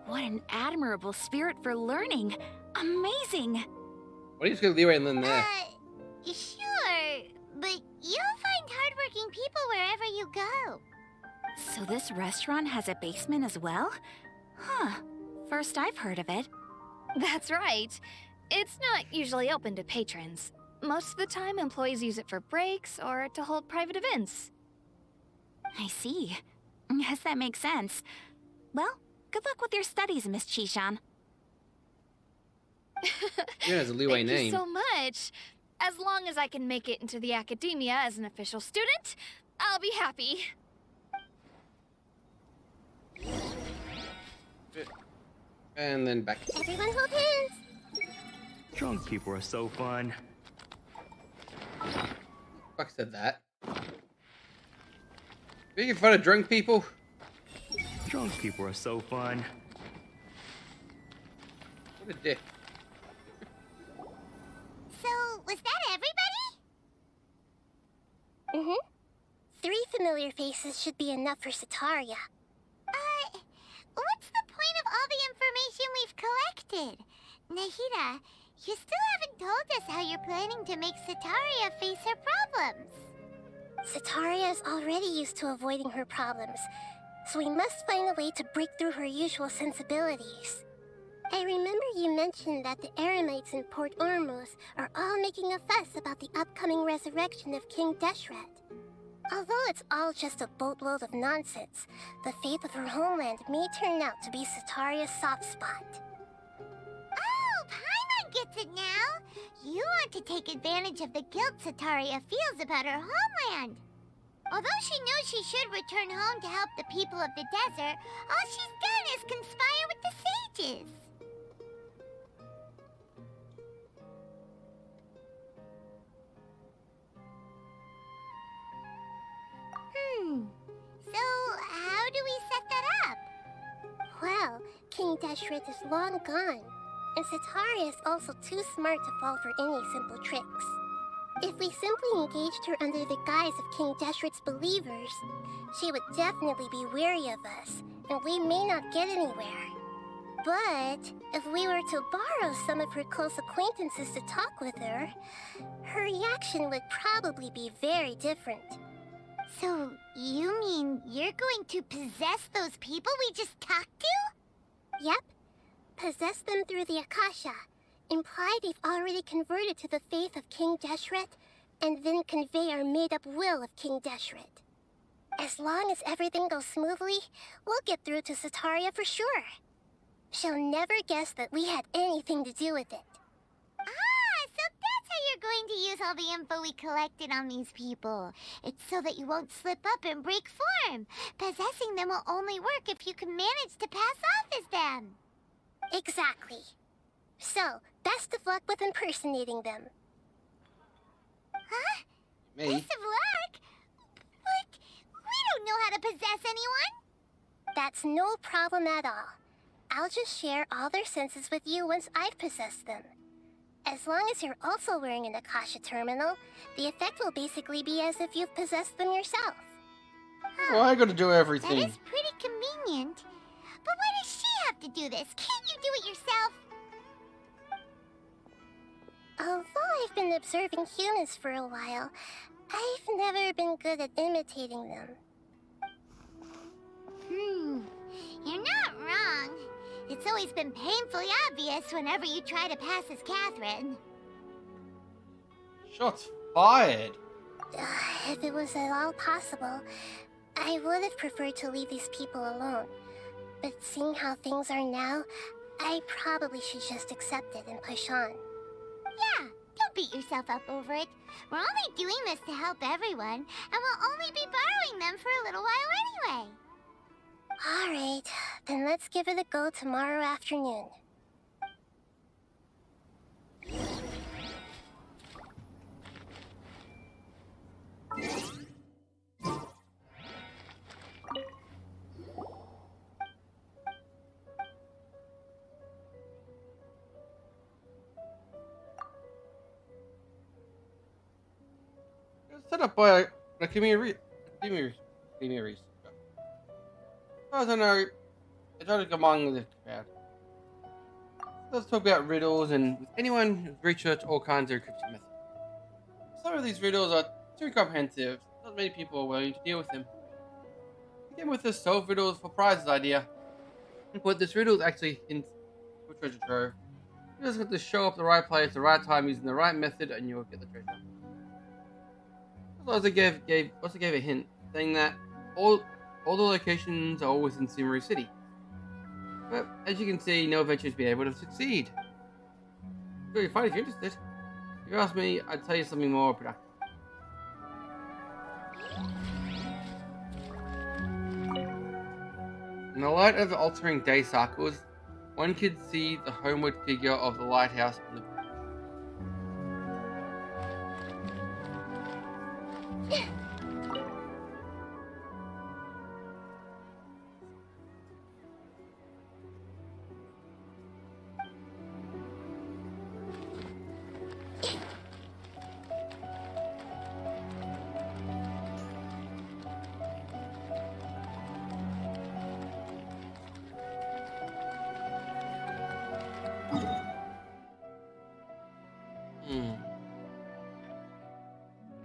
What an admirable spirit for learning. Amazing. What are you just gonna leave right in there? Sure, but wherever you go. So this restaurant has a basement as well? Huh. First I've heard of it. That's right. It's not usually open to patrons. Most of the time, employees use it for breaks or to hold private events. I see. Yes, that makes sense. Well, good luck with your studies, Miss Chishan. Yeah, it's a leeway Thank name. you so much. As long as I can make it into the academia as an official student, I'll be happy. And then back. Everyone hold hands. Drunk people are so fun. Fuck said that. Making fun of drunk people? Drunk people are so fun. What a dick. So, was that everybody? Mm-hmm. 3 familiar faces should be enough for Sataria. What's the point of all the information we've collected? Nahida, you still haven't told us how you're planning to make Sataria face her problems. Sataria is already used to avoiding her problems, so we must find a way to break through her usual sensibilities. I remember you mentioned that the Eremites in Port Ormuz are all making a fuss about the upcoming resurrection of King Deshret. Although it's all just a boatload of nonsense, the fate of her homeland may turn out to be Sataria's soft spot. Oh, Paimon gets it now! You want to take advantage of the guilt Sataria feels about her homeland. Although she knows she should return home to help the people of the desert, all she's done is conspire with the sages. So, how do we set that up? Well, King Deshret is long gone, and Sataria is also too smart to fall for any simple tricks. If we simply engaged her under the guise of King Deshret's believers, she would definitely be wary of us, and we may not get anywhere. But if we were to borrow some of her close acquaintances to talk with her, her reaction would probably be very different. So, you mean you're going to possess those people we just talked to? Yep. Possess them through the Akasha. Imply they've already converted to the faith of King Deshret, and then convey our made-up will of King Deshret. As long as everything goes smoothly, we'll get through to Sataria for sure. She'll never guess that we had anything to do with it. Ah, so that's how you're going to use all the info we collected on these people. It's so that you won't slip up and break form. Possessing them will only work if you can manage to pass off as them. Exactly. So, best of luck with impersonating them. Huh? Me? Best of luck? But we don't know how to possess anyone. That's no problem at all. I'll just share all their senses with you once I've possessed them. As long as you're also wearing an Akasha terminal, the effect will basically be as if you've possessed them yourself. Huh. Well, I gotta do everything. That is pretty convenient. But why does she have to do this? Can't you do it yourself? Although I've been observing humans for a while, I've never been good at imitating them. You're not wrong. It's always been painfully obvious whenever you try to pass as Catherine. Shots fired. If it was at all possible, I would have preferred to leave these people alone. But seeing how things are now, I probably should just accept it and push on. Yeah, don't beat yourself up over it. We're only doing this to help everyone, and we'll only be borrowing them for a little while anyway. Alright, then let's give it a go tomorrow afternoon. Set up by give me a reason. I don't know. I try to come along with the crowd. Let's talk about riddles and with anyone who's researched all kinds of encryption methods. Some of these riddles are too comprehensive, Not many people are willing to deal with him. He came with this solve riddles for prizes idea. But this riddle actually hints to a treasure trove. You just have to show up the right place at the right time using the right method and you'll get the treasure. Also gave a hint, saying that all the locations are all within Simmery City. But as you can see, no adventure has been able to succeed. It's really fun if you're interested. If you ask me, I'd tell you something more productive. In the light of the altering day cycles, one could see the homeward figure of the lighthouse in the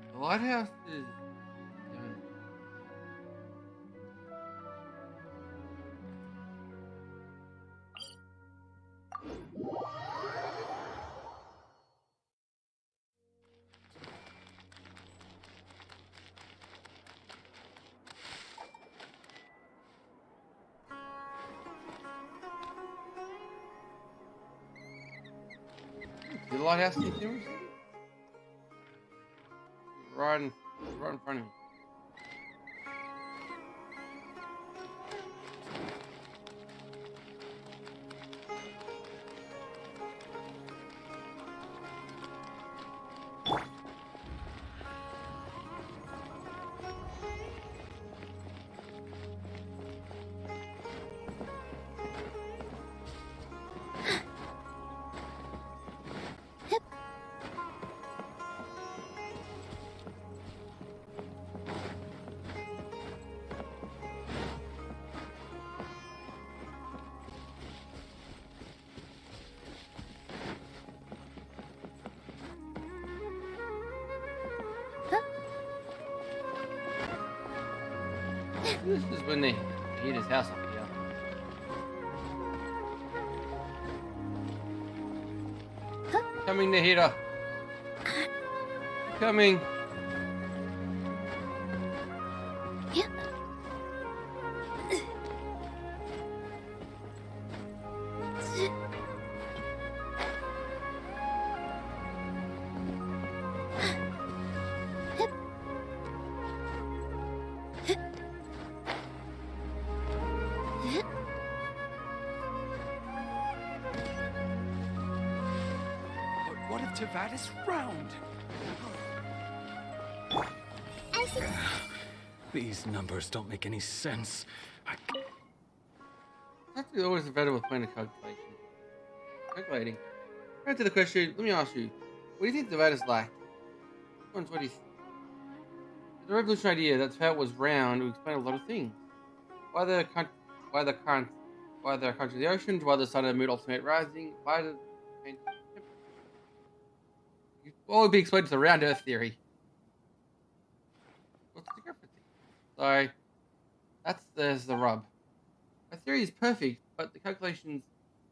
The lighthouse is... The lighthouse in Simmery City? Right in front of me. This is when they heat his house up here. Coming, Nahida. Coming. But what if Tavadis round? These numbers don't make any sense. That's always better with playing a calculating. Right to the question, let me ask you, what do you think the vat is like? What do you think? The revolutionary idea that Tvat was round would explain a lot of things. Why the country of the oceans, why the sun and moon alternate rising, why the it all would be explained to the round Earth theory. What's the discrepancy? So there's the rub. My theory is perfect, but the calculations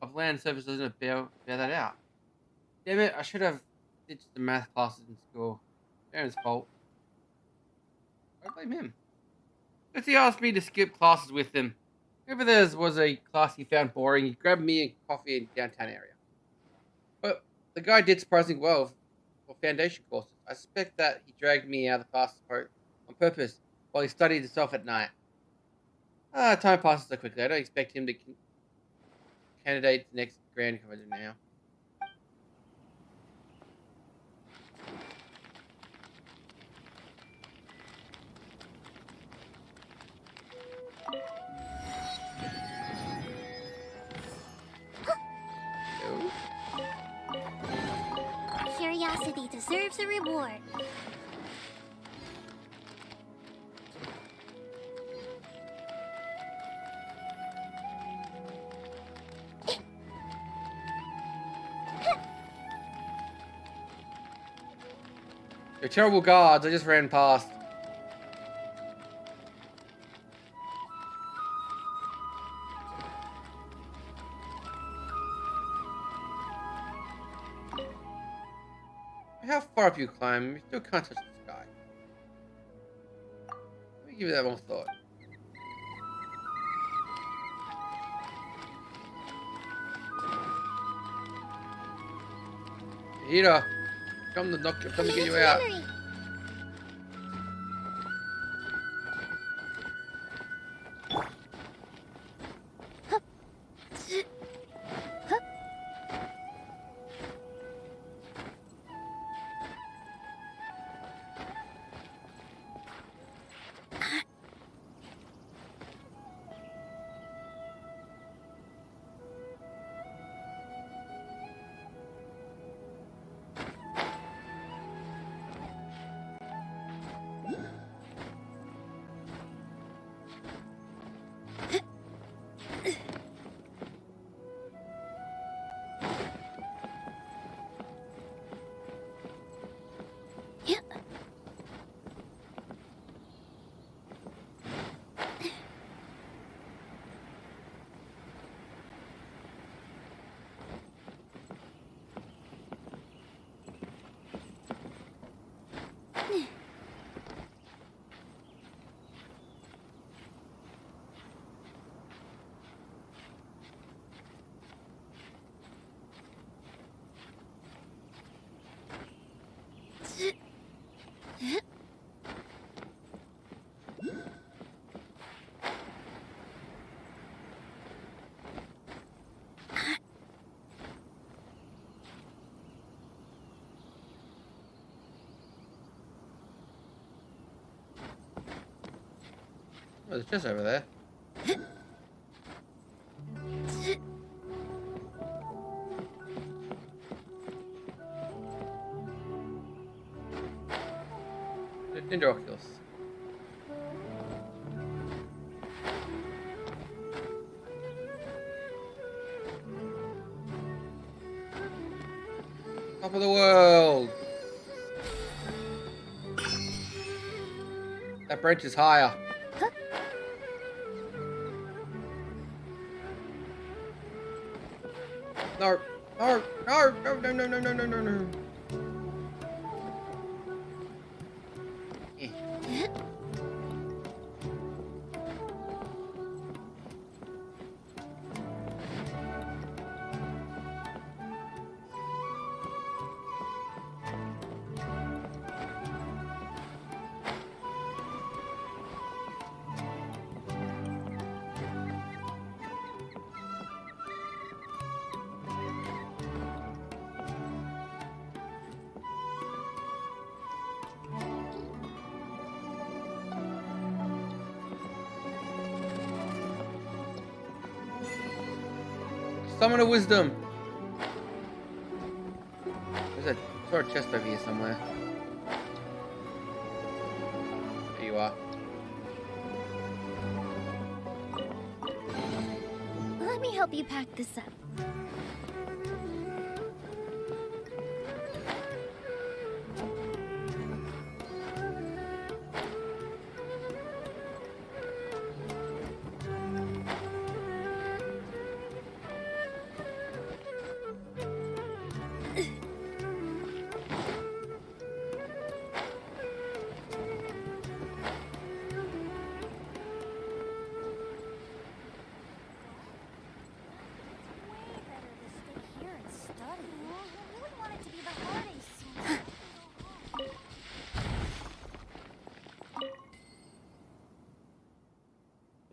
of land surface doesn't bear that out. Damn it, I should have ditched the math classes in school. Aaron's fault. I blame him. Because he asked me to skip classes with him. Whoever there was a class he found boring, he grabbed me a coffee in downtown area. But the guy did surprisingly well for foundation courses. I suspect that he dragged me out of the class on purpose while he studied himself at night. Time passes so quickly. I don't expect him to candidate the next grand commander now. Curiosity deserves a reward. Your terrible guards, I just ran past. How far up you climb, you still can't touch the sky. Let me give you that one thought. Hira, come to knock, come to get you out. Memory. Oh, there's just over there. The Ninja Oculus. Top of the world. That branch is higher. No, no, no, no, no, no, no, no, no, no, no. Summon of wisdom. There's a sort of chest over here somewhere. There you are. Let me help you pack this up.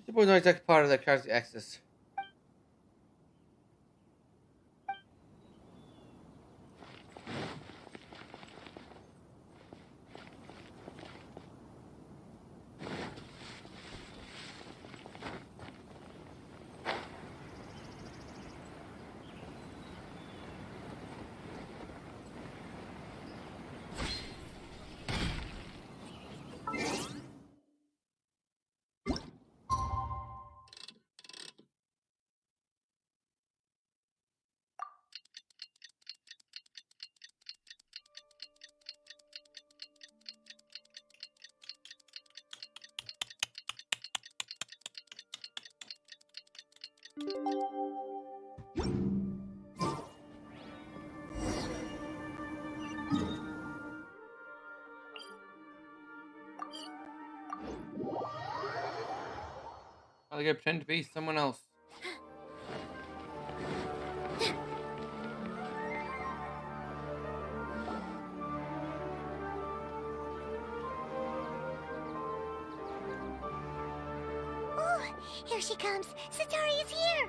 This was not exactly part of the character access. I gotta pretend to be someone else. Oh, here she comes. Satori is here.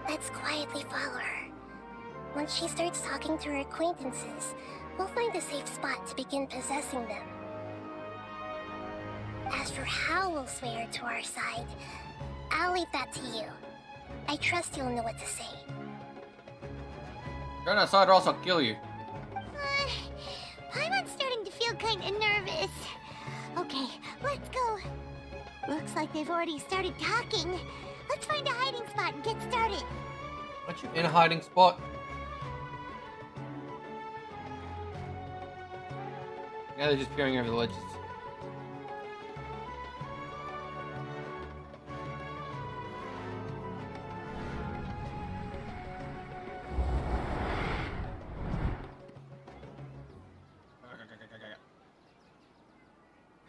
Let's quietly follow her. Once she starts talking to her acquaintances, we'll find a safe spot to begin possessing them. As for how we'll sway her to our side, I'll leave that to you. I trust you'll know what to say. Turn outside or else I'll kill you. Paimon's starting to feel kind of nervous. Okay, let's go. Looks like they've already started talking. Let's find a hiding spot and get started. Aren't you in a hiding spot? Yeah, they're just peering over the ledges.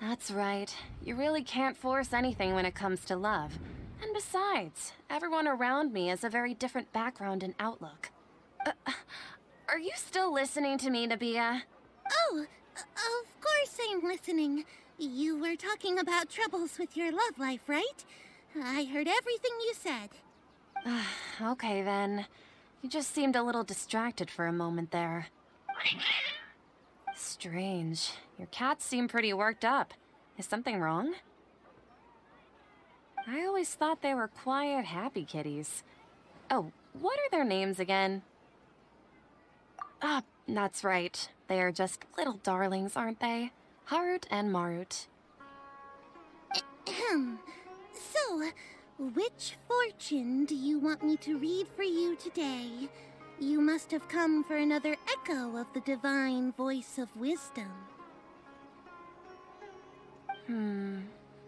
That's right. You really can't force anything when it comes to love. And besides, everyone around me has a very different background and outlook. Are you still listening to me, Nabia? Oh, of course I'm listening. You were talking about troubles with your love life, right? I heard everything you said. Okay then. You just seemed a little distracted for a moment there. Strange. Your cats seem pretty worked up. Is something wrong? I always thought they were quiet, happy kitties. Oh, what are their names again? Ah, that's right. They are just little darlings, aren't they? Harut and Marut. Ahem. So, which fortune do you want me to read for you today? You must have come for another echo of the divine voice of wisdom.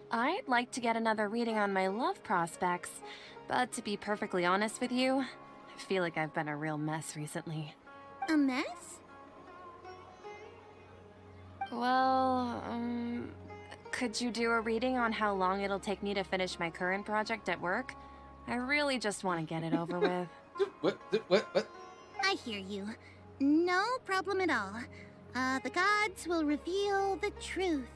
I'd like to get another reading on my love prospects, but to be perfectly honest with you, I feel like I've been a real mess recently. A mess? Well, could you do a reading on how long it'll take me to finish my current project at work? I really just want to get it over with. What? I hear you. No problem at all. The gods will reveal the truth.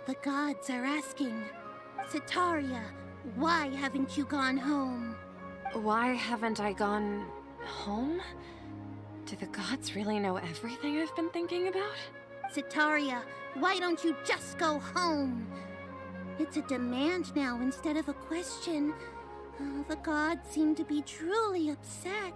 The gods are asking, Sitaria, why haven't you gone home? Why haven't I gone home? Do the gods really know everything I've been thinking about? Sitaria, why don't you just go home? It's a demand now instead of a question. The gods seem to be truly upset.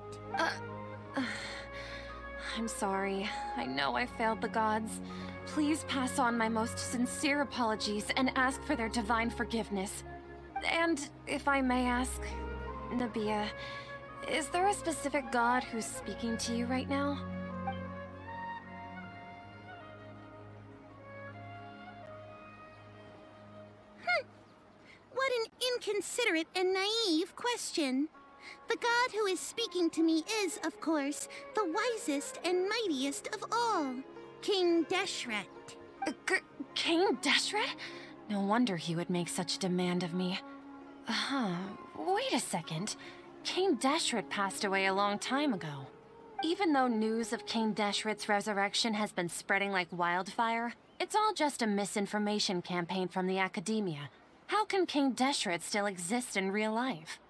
I'm sorry. I know I failed the gods. Please pass on my most sincere apologies and ask for their divine forgiveness. And if I may ask, Nabia, is there a specific god who's speaking to you right now? What an inconsiderate and naive question. The god who is speaking to me is, of course, the wisest and mightiest of all, King Deshret. King Deshret? No wonder he would make such a demand of me. Wait a second. King Deshret passed away a long time ago. Even though news of King Deshret's resurrection has been spreading like wildfire, it's all just a misinformation campaign from the academia. How can King Deshret still exist in real life?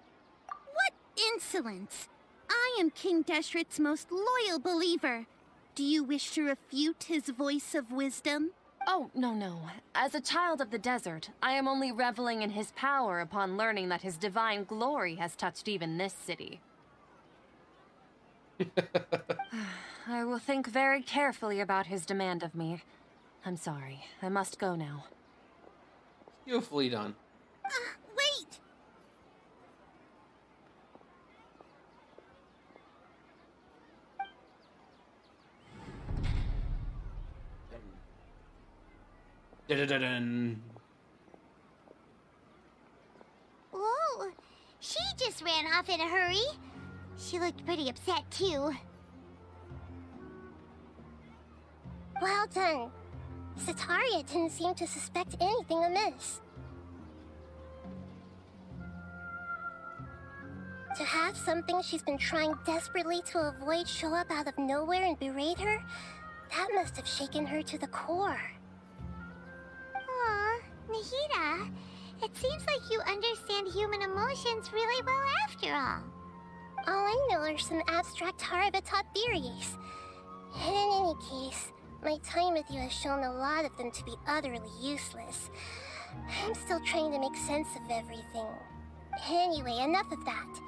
What insolence! I am King Deshret's most loyal believer. Do you wish to refute his voice of wisdom? Oh, no. As a child of the desert, I am only reveling in his power upon learning that his divine glory has touched even this city. I will think very carefully about his demand of me. I'm sorry. I must go now. Skillfully done. Wait! Dun-dun-dun-dun. Whoa, she just ran off in a hurry. She looked pretty upset too. Well done. Sataria didn't seem to suspect anything amiss. To have something she's been trying desperately to avoid show up out of nowhere and berate her, that must have shaken her to the core. Aw, Nahida, it seems like you understand human emotions really well after all. All I know are some abstract Harava-taught theories. And in any case, my time with you has shown a lot of them to be utterly useless. I'm still trying to make sense of everything. Anyway, enough of that.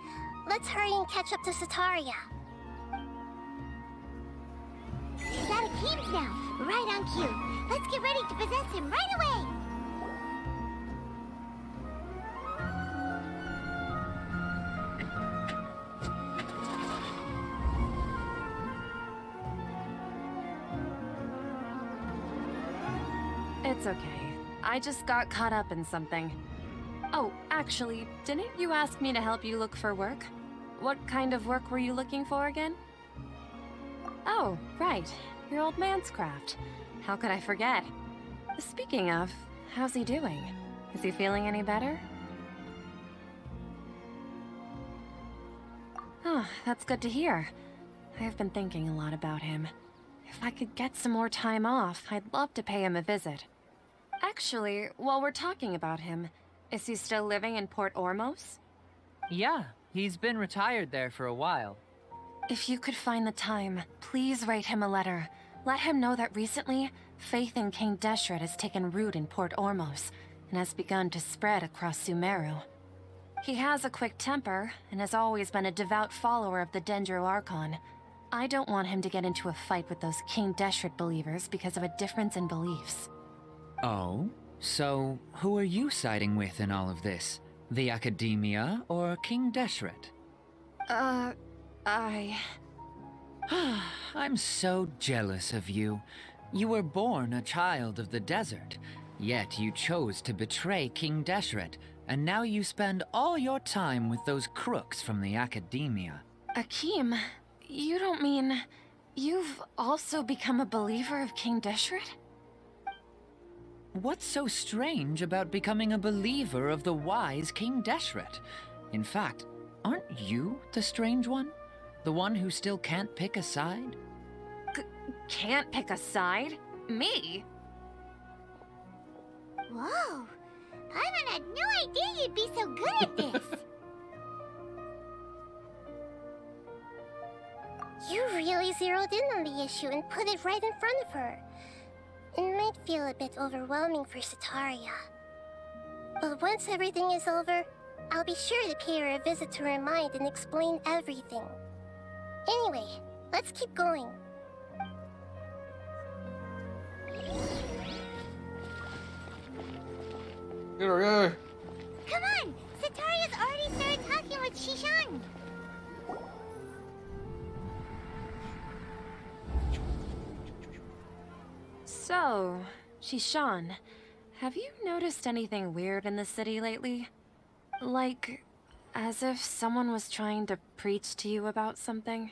Let's hurry and catch up to Sataria. He's out of teams now, right on cue. Let's get ready to possess him right away. It's okay. I just got caught up in something. Oh, actually, didn't you ask me to help you look for work? What kind of work were you looking for again? Oh, right. Your old man's craft. How could I forget? Speaking of, how's he doing? Is he feeling any better? Oh, that's good to hear. I've been thinking a lot about him. If I could get some more time off, I'd love to pay him a visit. Actually, while we're talking about him, is he still living in Port Ormos? Yeah, he's been retired there for a while. If you could find the time, please write him a letter. Let him know that recently, faith in King Deshret has taken root in Port Ormos and has begun to spread across Sumeru. He has a quick temper and has always been a devout follower of the Dendro Archon. I don't want him to get into a fight with those King Deshret believers because of a difference in beliefs. Oh? So, who are you siding with in all of this? The Academia or King Deshret? I'm so jealous of you. You were born a child of the desert, yet you chose to betray King Deshret, and now you spend all your time with those crooks from the Academia. Akeem, you don't mean... you've also become a believer of King Deshret? What's so strange about becoming a believer of the wise King Deshret? In fact, aren't you the strange one? The one who still can't pick a side? Can't pick a side? Me? Whoa, Paimon had no idea you'd be so good at this. You really zeroed in on the issue and put it right in front of her. It might feel a bit overwhelming for Sataria. But once everything is over, I'll be sure to pay her a visit to her mind and explain everything. Anyway, let's keep going. Get her, yeah. Come on, Sataria's already started talking with Shishan. So, Shishan, have you noticed anything weird in the city lately? Like, as if someone was trying to preach to you about something?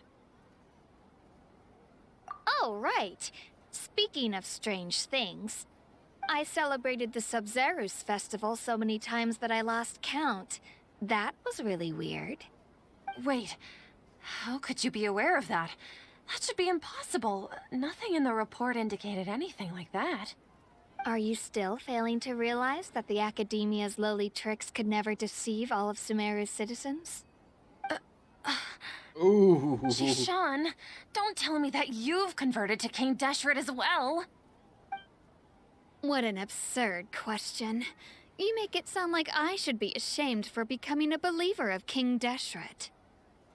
Oh, right. Speaking of strange things, I celebrated the Sub-Zerus festival so many times that I lost count. That was really weird. Wait, how could you be aware of that? That should be impossible. Nothing in the report indicated anything like that. Are you still failing to realize that the Academia's lowly tricks could never deceive all of Sumeru's citizens? Ooh. Shishan, don't tell me that you've converted to King Deshret as well. What an absurd question. You make it sound like I should be ashamed for becoming a believer of King Deshret.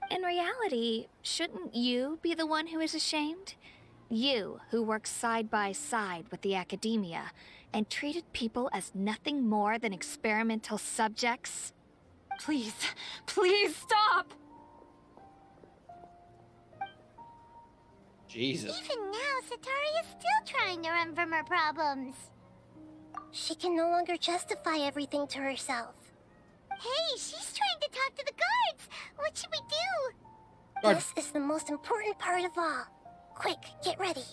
In reality, shouldn't you be the one who is ashamed? You, who works side by side with the Academia, and treated people as nothing more than experimental subjects? Please, please stop! Jesus. Even now, Sataria's still trying to run from her problems. She can no longer justify everything to herself. Hey, she's trying to talk to the guards! What should we do? Guards. This is the most important part of all. Quick, get ready.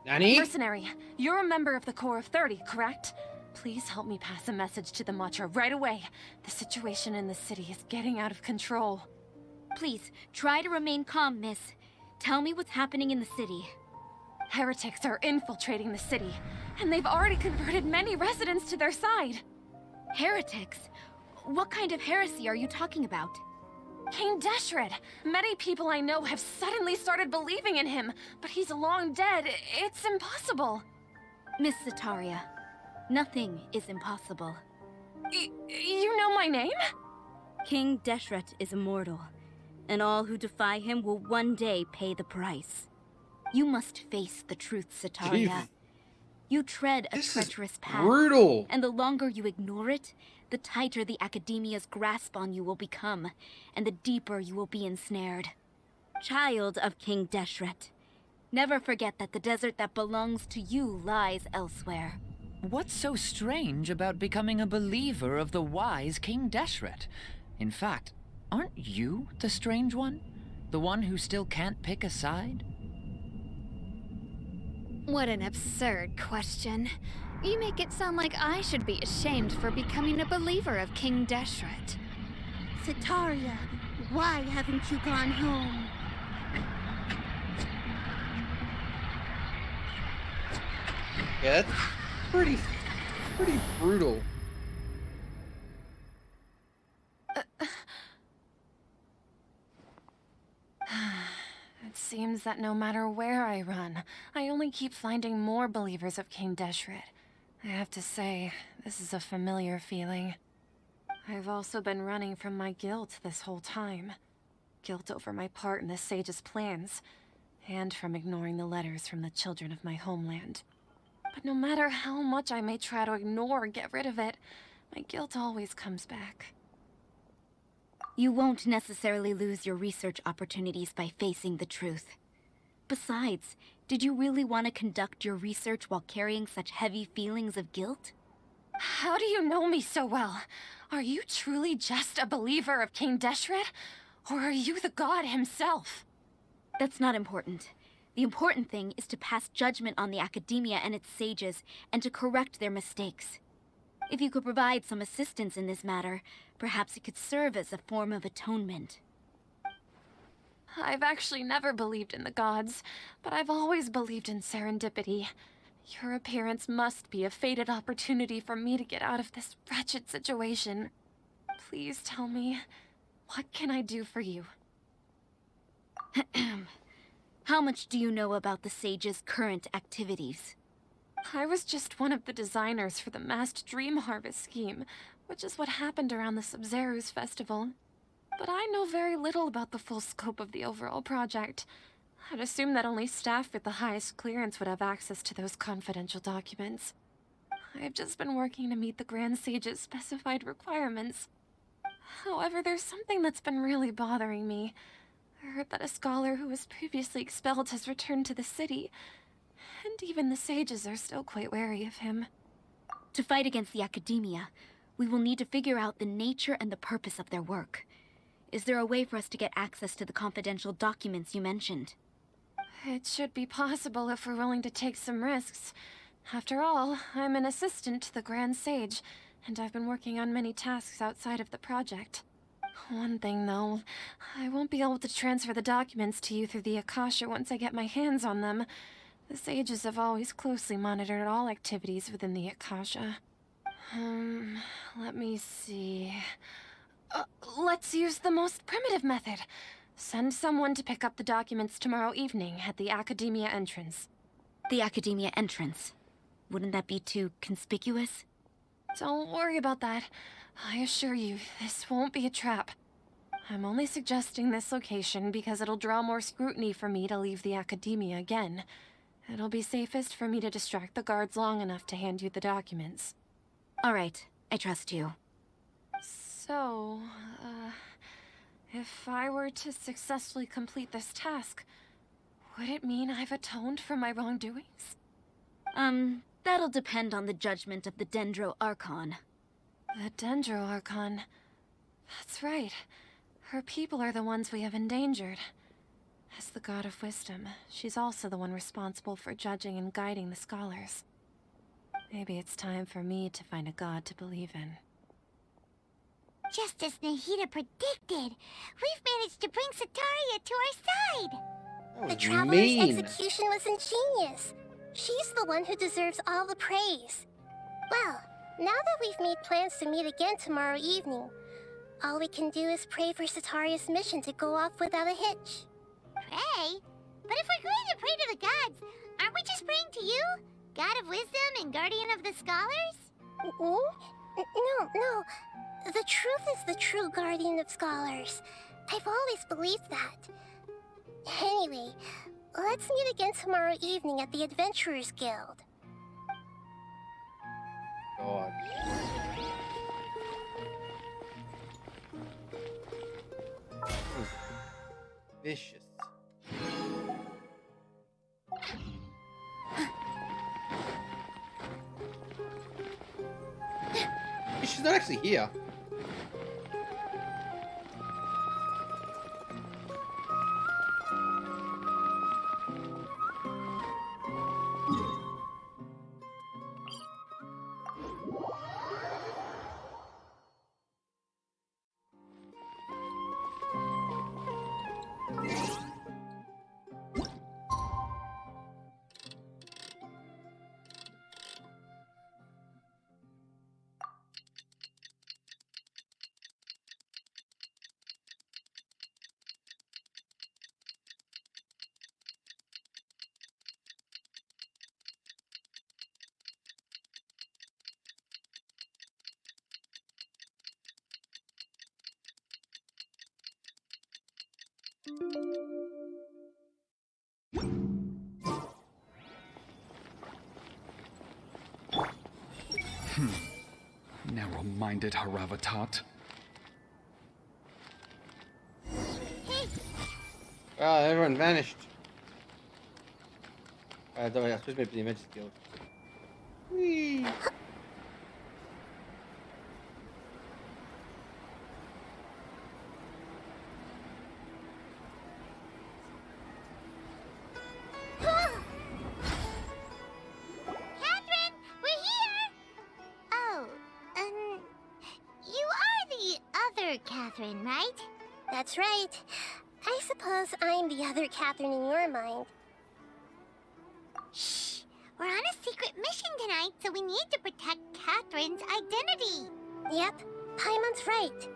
Nani? Mercenary, you're a member of the Corps of 30, correct? Please help me pass a message to the Watcher right away. The situation in the city is getting out of control. Please, try to remain calm, miss. Tell me what's happening in the city. Heretics are infiltrating the city, and they've already converted many residents to their side. Heretics? What kind of heresy are you talking about? King Deshret! Many people I know have suddenly started believing in him, but he's long dead. It's impossible. Miss Sataria, nothing is impossible. You know my name? King Deshret is immortal, and all who defy him will one day pay the price. You must face the truth, Sataria. Jeez. You tread a This treacherous is path. brutal. And the longer you ignore it, the tighter the Academia's grasp on you will become, and the deeper you will be ensnared. Child of King Deshret, never forget that the desert that belongs to you lies elsewhere. What's so strange about becoming a believer of the wise King Deshret? In fact, aren't you the strange one? The one who still can't pick a side? What an absurd question. You make it sound like I should be ashamed for becoming a believer of King Deshret. Sataria, why haven't you gone home? Yeah, that's pretty brutal. It seems that no matter where I run, I only keep finding more believers of King Deshret. I have to say, this is a familiar feeling. I've also been running from my guilt this whole time. Guilt over my part in the Sage's plans, and from ignoring the letters from the children of my homeland. But no matter how much I may try to ignore or get rid of it, my guilt always comes back. You won't necessarily lose your research opportunities by facing the truth. Besides, did you really want to conduct your research while carrying such heavy feelings of guilt? How do you know me so well? Are you truly just a believer of King Deshret? Or are you the god himself? That's not important. The important thing is to pass judgment on the Academia and its sages, and to correct their mistakes. If you could provide some assistance in this matter, perhaps it could serve as a form of atonement. I've actually never believed in the gods, but I've always believed in serendipity. Your appearance must be a fated opportunity for me to get out of this wretched situation. Please tell me, what can I do for you? How much do you know about the sage's current activities? I was just one of the designers for the masked dream harvest scheme, which is what happened around the Sub-Zeru's festival. But I know very little about the full scope of the overall project. I'd assume that only staff with the highest clearance would have access to those confidential documents. I've just been working to meet the Grand Sage's specified requirements. However, there's something that's been really bothering me. I heard that a scholar who was previously expelled has returned to the city, and even the sages are still quite wary of him. To fight against the Academia, we will need to figure out the nature and the purpose of their work. Is there a way for us to get access to the confidential documents you mentioned? It should be possible if we're willing to take some risks. After all, I'm an assistant to the Grand Sage, and I've been working on many tasks outside of the project. One thing, though, I won't be able to transfer the documents to you through the Akasha once I get my hands on them. The sages have always closely monitored all activities within the Akasha. Let me see... let's use the most primitive method. Send someone to pick up the documents tomorrow evening at the Academia entrance. The Academia entrance? Wouldn't that be too conspicuous? Don't worry about that. I assure you, this won't be a trap. I'm only suggesting this location because it'll draw more scrutiny for me to leave the Academia again. It'll be safest for me to distract the guards long enough to hand you the documents. All right, I trust you. So, if I were to successfully complete this task, would it mean I've atoned for my wrongdoings? That'll depend on the judgment of the Dendro Archon. The Dendro Archon. That's right. Her people are the ones we have endangered. As the God of Wisdom, she's also the one responsible for judging and guiding the scholars. Maybe it's time for me to find a god to believe in. Just as Nahida predicted, we've managed to bring Sataria to our side! The Traveler's execution was ingenious. She's the one who deserves all the praise. Well, now that we've made plans to meet again tomorrow evening, all we can do is pray for Sataria's mission to go off without a hitch. Pray? But if we're going to pray to the gods, aren't we just praying to you? God of Wisdom and Guardian of the Scholars? No. The truth is the true Guardian of Scholars. I've always believed that. Anyway, let's meet again tomorrow evening at the Adventurers Guild. God. Vicious. She's not actually here. Narrow-minded Haravatat. Ah, everyone vanished. Though I suppose maybe the Adventurers Guild. Whee! Catherine, we're here! Oh, you are the other Catherine, right? That's right. I suppose I'm the other Catherine in your mind. Shh! We're on a secret mission tonight, so we need to protect Catherine's identity. Yep, Paimon's right.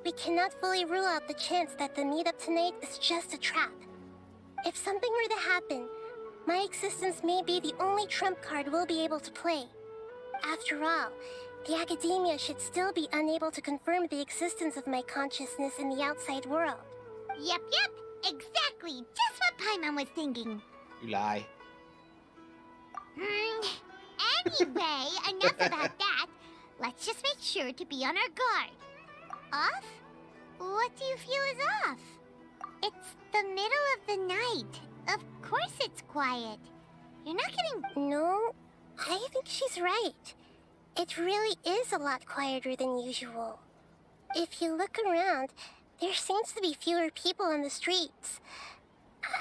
We cannot fully rule out the chance that the meetup tonight is just a trap. If something were to happen, my existence may be the only trump card we'll be able to play. After all, the Academia should still be unable to confirm the existence of my consciousness in the outside world. Yep, exactly. Just what Paimon was thinking. You lie. Anyway, enough about that. Let's just make sure to be on our guard. Off? What do you feel is off? It's the middle of the night. Of course it's quiet. You're not getting... No, I think she's right. It really is a lot quieter than usual. If you look around, there seems to be fewer people on the streets.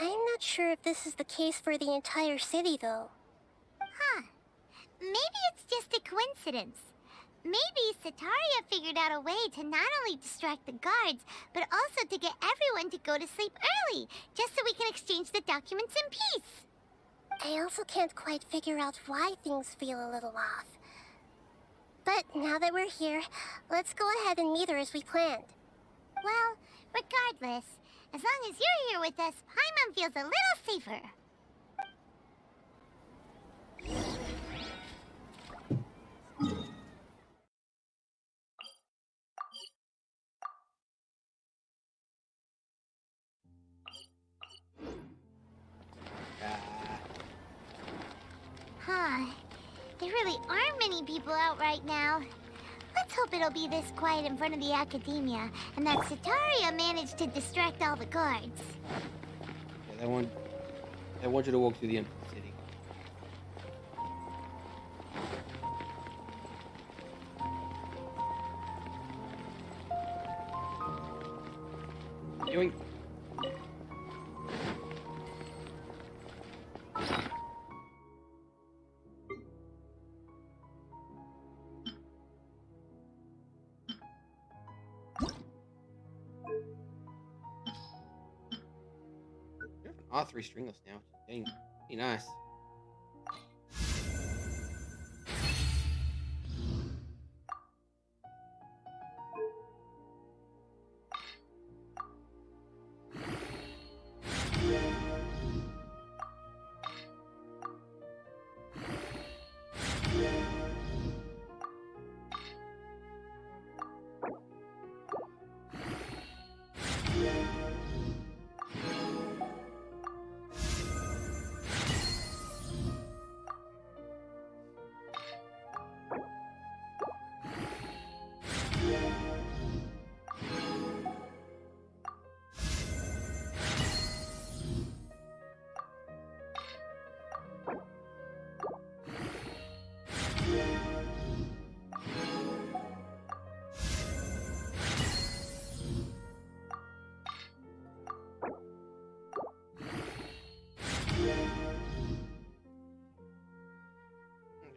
I'm not sure if this is the case for the entire city, though. Huh. Maybe it's just a coincidence. Maybe Sataria figured out a way to not only distract the guards, but also to get everyone to go to sleep early, just so we can exchange the documents in peace. I also can't quite figure out why things feel a little off. But now that we're here, let's go ahead and meet her as we planned. Well, regardless, as long as you're here with us, Paimon feels a little safer. Huh. There really aren't many people out right now. Let's hope it'll be this quiet in front of the Academia, and that Sataria managed to distract all the guards. Yeah, I want you to walk through the empty city. Yoink. You have an R3 stringless now. Dang, be nice.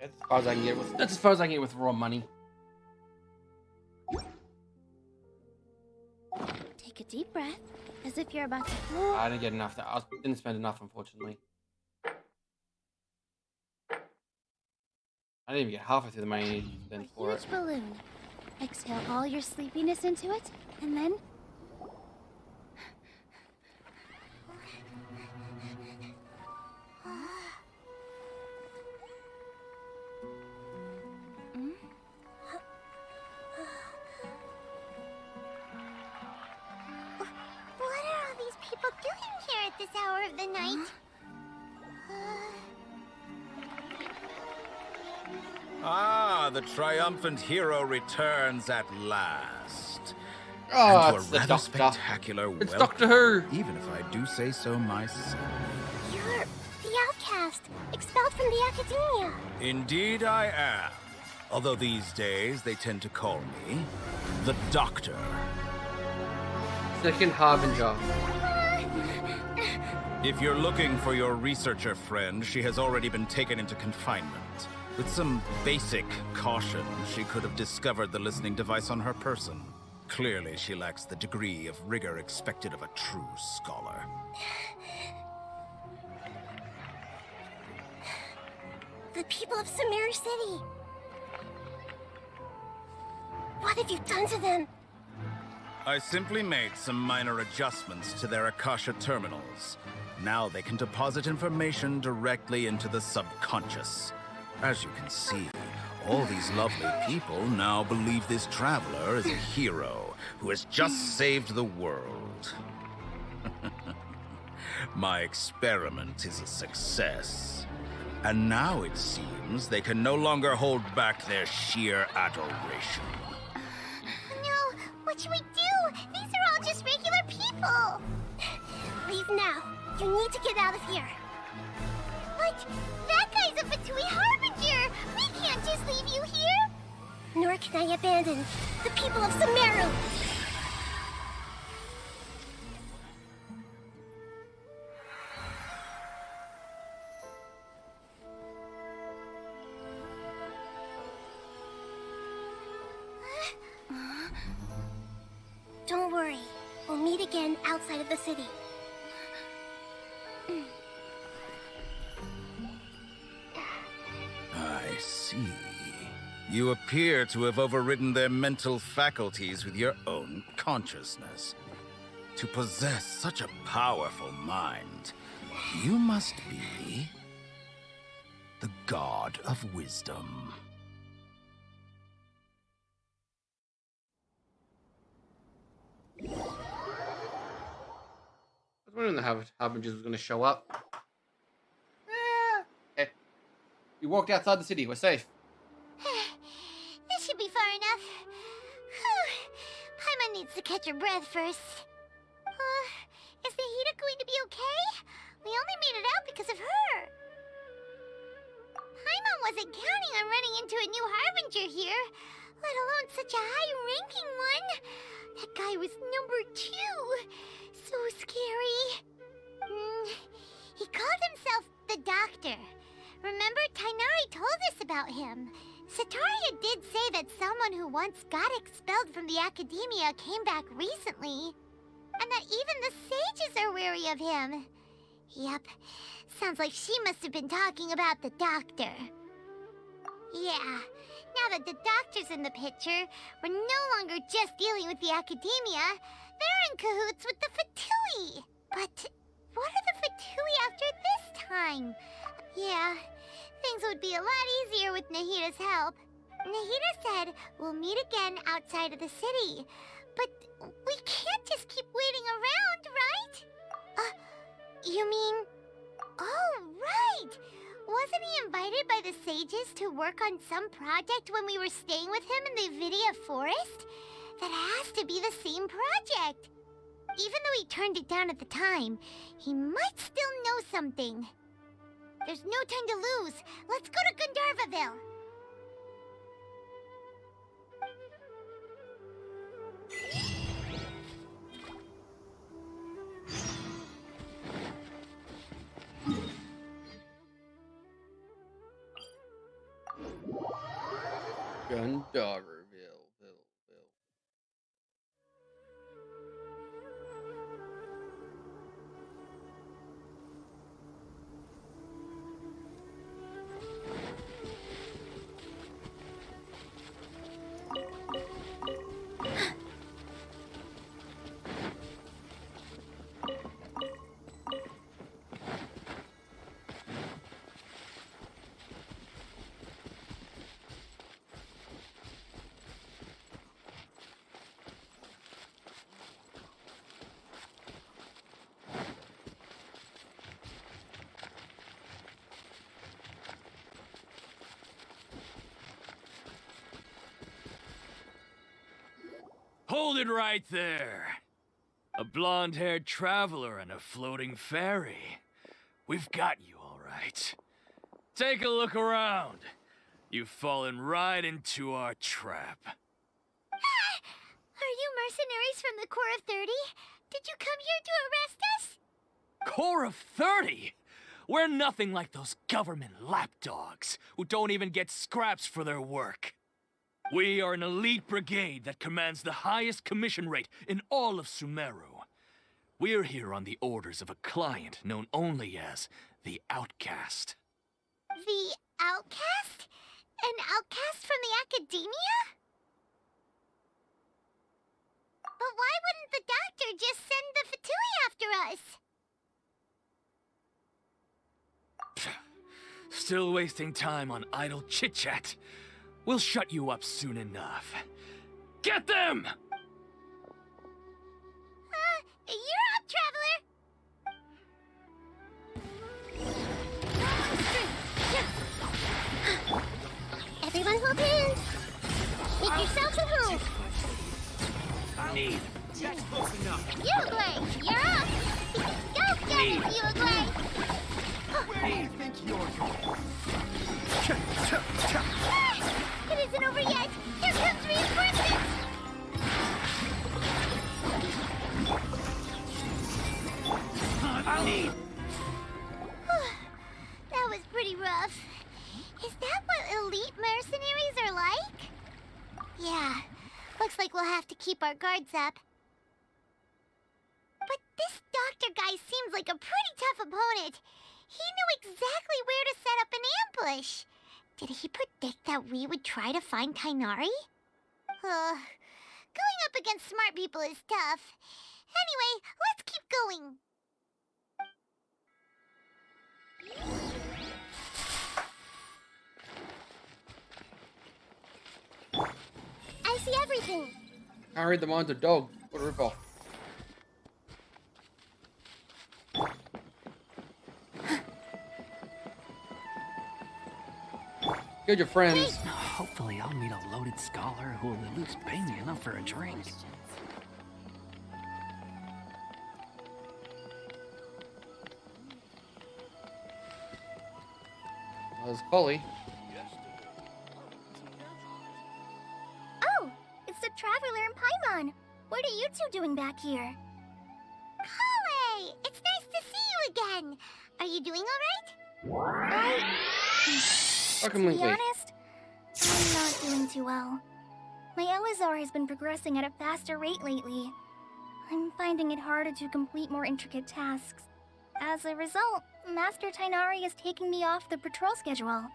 That's as far as I can get with. That's as far as I can get with raw money. Take a deep breath, as if you're about to. I didn't get enough. I didn't spend enough, unfortunately. I didn't even get halfway through the money I needed to spend for Huge it. balloon. Exhale all your sleepiness into it, and then. What are all these people doing here at this hour of the night? Ah, the triumphant hero returns at last. Oh, and it's to the a rather Doctor. spectacular It's welcome, Doctor Who. even if I do say so myself. You're the outcast, expelled from the academia. Indeed I am. Although these days they tend to call me the Doctor. Second Harbinger. If you're looking for your researcher friend, she has already been taken into confinement. With some basic caution, she could have discovered the listening device on her person. Clearly, she lacks the degree of rigor expected of a true scholar. The people of Sumeru City. What have you done to them? I simply made some minor adjustments to their Akasha terminals. Now they can deposit information directly into the subconscious. As you can see, all these lovely people now believe this traveler is a hero who has just saved the world. My experiment is a success. And now it seems they can no longer hold back their sheer adoration. No, what should we do? These are all just regular people. Leave now. You need to get out of here. But that guy's a Fatui Harbinger. We can't just leave you here. Nor can I abandon the people of Sumeru. Don't worry. We'll meet again outside of the city. I see. You appear to have overridden their mental faculties with your own consciousness. To possess such a powerful mind, you must be the god of wisdom. I was wondering the Harbingers was going to show up. Okay. We walked outside the city. We're safe. This should be far enough. Paimon needs to catch her breath first. Is the heater going to be okay? We only made it out because of her. Paimon wasn't counting on running into a new Harbinger here, let alone such a high-ranking one. That guy was number 2. So scary. He called himself the Doctor. Remember, Tainari told us about him. Sataria did say that someone who once got expelled from the Academia came back recently. And that even the sages are wary of him. Yep, sounds like she must have been talking about the Doctor. Yeah, now that the Doctor's in the picture, we're no longer just dealing with the Academia. They're in cahoots with the Fatui. But what are the Fatui after this time? Yeah, things would be a lot easier with Nahida's help. Nahida said we'll meet again outside of the city. But we can't just keep waiting around, right? You mean... Oh, right! Wasn't he invited by the sages to work on some project when we were staying with him in the Vidia Forest? That has to be the same project. Even though he turned it down at the time, he might still know something. There's no time to lose. Let's go to Gandharvaville. Gandharvaville. Hold it right there. A blonde-haired traveler and a floating fairy. We've got you all right. Take a look around. You've fallen right into our trap. Are you mercenaries from the Corps of 30? Did you come here to arrest us? Corps of 30? We're nothing like those government lapdogs who don't even get scraps for their work. We are an elite brigade that commands the highest commission rate in all of Sumeru. We're here on the orders of a client known only as the Outcast. The Outcast? An outcast from the Academia? But why wouldn't the Doctor just send the Fatui after us? Still wasting time on idle chit-chat. We'll shut you up soon enough. Get them! You're up, Traveler! Everyone hold hands! Make yourselves at home! Need. That's close enough. Uglay, you're up! Go get it, Uglay! Where do you think you're going? It isn't over yet! Here comes reinforcements! Need. That was pretty rough. Is that what elite mercenaries are like? Yeah, looks like we'll have to keep our guards up. But this doctor guy seems like a pretty tough opponent. He knew exactly where to set up an ambush. Did he predict that we would try to find Tainari? Going up against smart people is tough. Anyway, let's keep going. I see everything. I read the monster dog. What a ripoff. Get your friends. Hopefully I'll meet a loaded scholar who will at least pay me enough for a drink. That was Cully. Oh, it's the Traveler and Paimon. What are you two doing back here? you doing alright? Fucking To be Winkley. honest, I'm not doing too well. My Elazar has been progressing at a faster rate lately. I'm finding it harder to complete more intricate tasks. As a result, Master Tainari is taking me off the patrol schedule.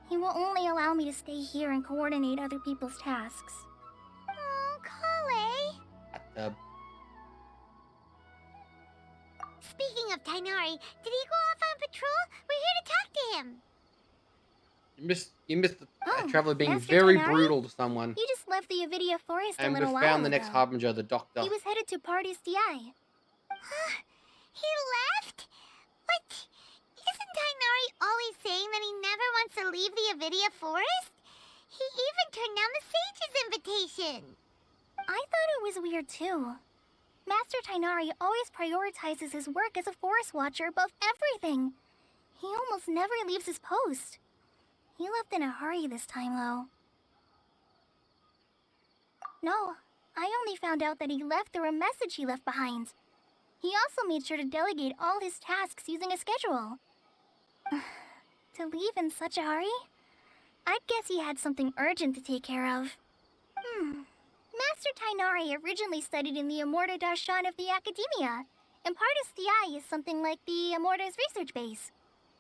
He will only allow me to stay here and coordinate other people's tasks. Oh, Kale. Speaking of Tainari, did he go off on patrol? We're here to talk to him. You missed the traveler being Master very Tainari? brutal to someone. He just left the Avidia Forest a And we little while found the next ago. harbinger, the doctor. He was headed to Party's DI. He left? What? Isn't Tainari always saying that he never wants to leave the Avidia Forest? He even turned down the Sage's invitation. I thought it was weird too. Master Tainari always prioritizes his work as a forest watcher above everything. He almost never leaves his post. He left in a hurry this time, though. No, I only found out that he left through a message he left behind. He also made sure to delegate all his tasks using a schedule. To leave in such a hurry? I'd guess he had something urgent to take care of. Master Tainari originally studied in the Amorta Darshan of the Academia, and Partis DI is something like the Amorta's research base.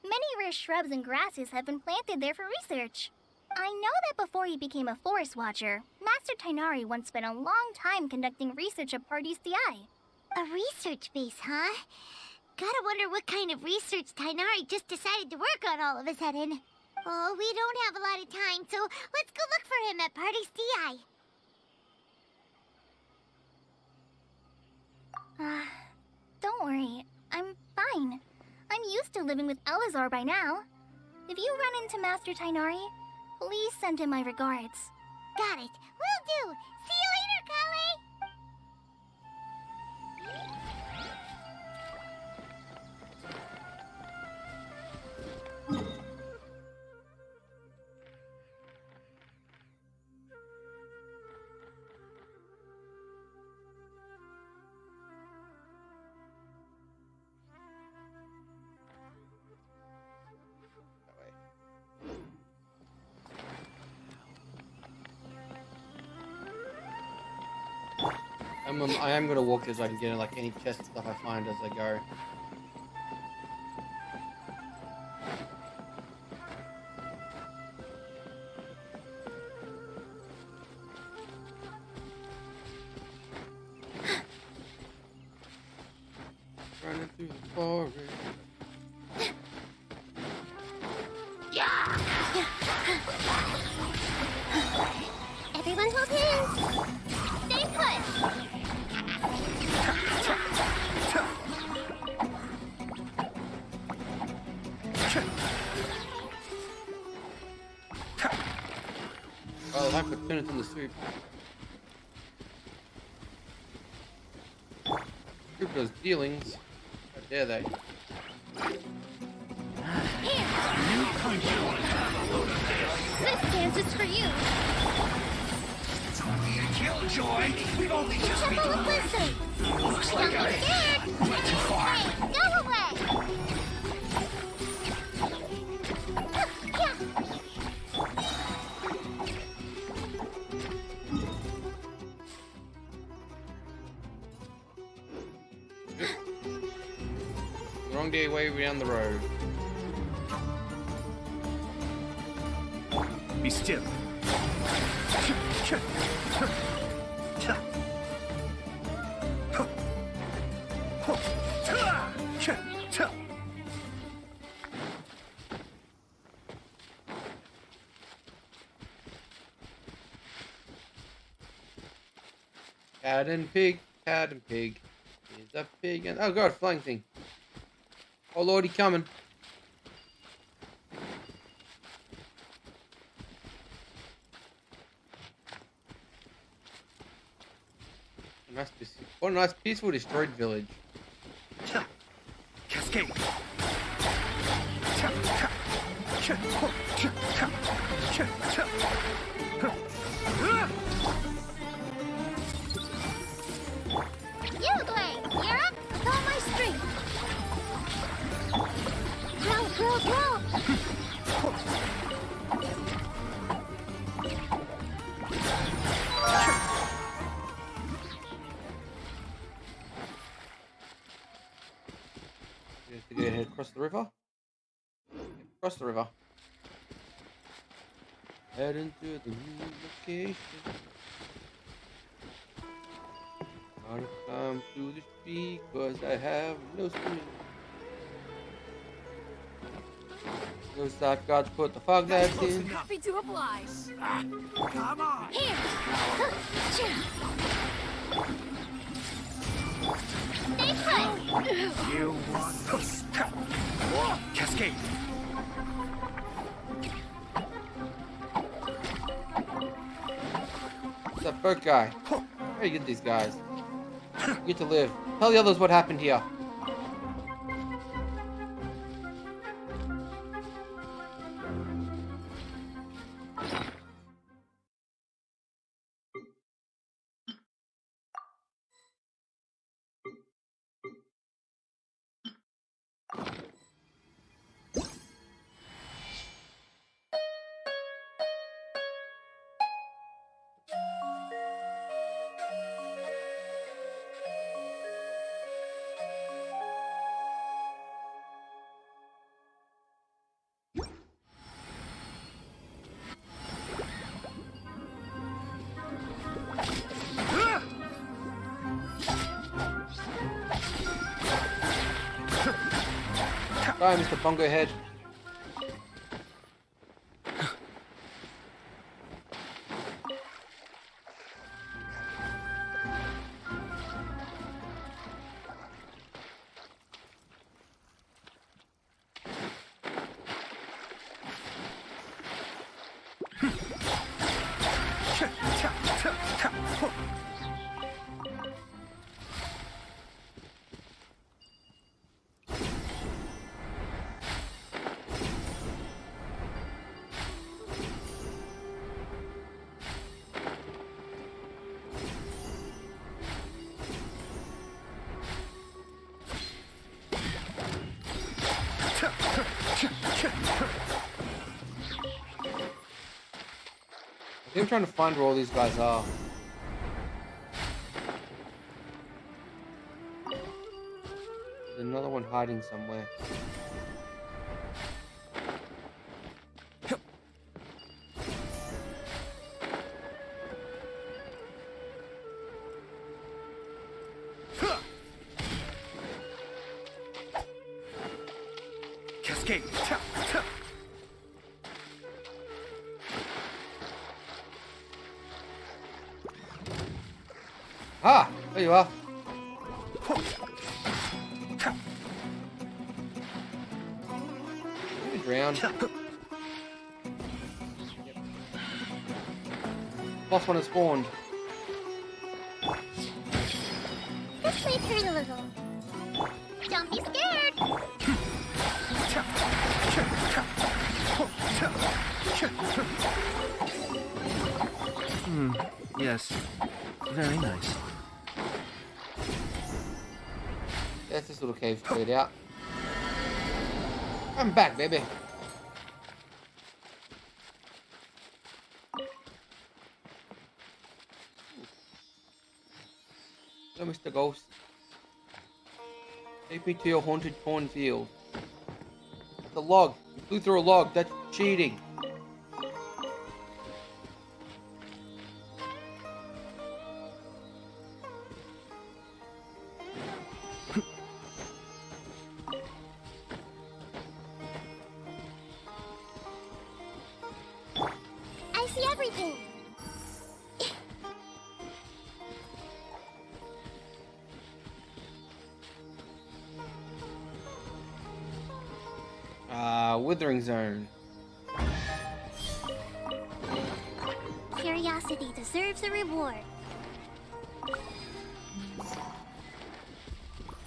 Many rare shrubs and grasses have been planted there for research. I know that before he became a forest watcher, Master Tainari once spent a long time conducting research at Partis DI. A research base, huh? Gotta wonder what kind of research Tainari just decided to work on all of a sudden. Oh, we don't have a lot of time, so let's go look for him at Party's DI. Don't worry. I'm fine. I'm used to living with Elazar by now. If you run into Master Tainari, please send him my regards. Got it. Will do. See you later, Kale. I am gonna walk this so I can get like any chest stuff I find as I go. Running through the forest. Everyone hold hands. Stay put. Oh, I could turn it in the soup. Group those dealings. How dare they? This dance is for you. It's only a killjoy. We've only just Careful with begun. Blizzard. Looks Don't like be I scared. went too far. Hey, go away. Yeah. Wrong way down the road. Be still. Cat and pig, cat and pig. Here's a pig and... Oh god, flying thing. Oh lord, he coming. What a nice peaceful destroyed village. Cascade. You, Glade. You're up with all my strength. You have to go ahead across the river. Across the river. Head into the new location. Gotta climb through this tree cause I have no stamina. No safeguards, put the fog lights in. Happy to oblige. Come on! Here. Stay put! You want this? Cascade! What's that bird guy? How do you get these guys? You get to live. Tell the others what happened here. Bye, Mr. Bongo Head. I think I'm trying to find where all these guys are. There's another one hiding somewhere. Cascade! Ah! There you are. You drowned. Yep. Boss one has spawned. This might hurt a little. Don't be scared! Yes. Very nice. That's this little cave cleared out. I'm back, baby. Hello, Mr. Ghost. Take me to your haunted cornfield. The log. You flew through a log. That's cheating. I see everything! Withering zone. Curiosity deserves a reward.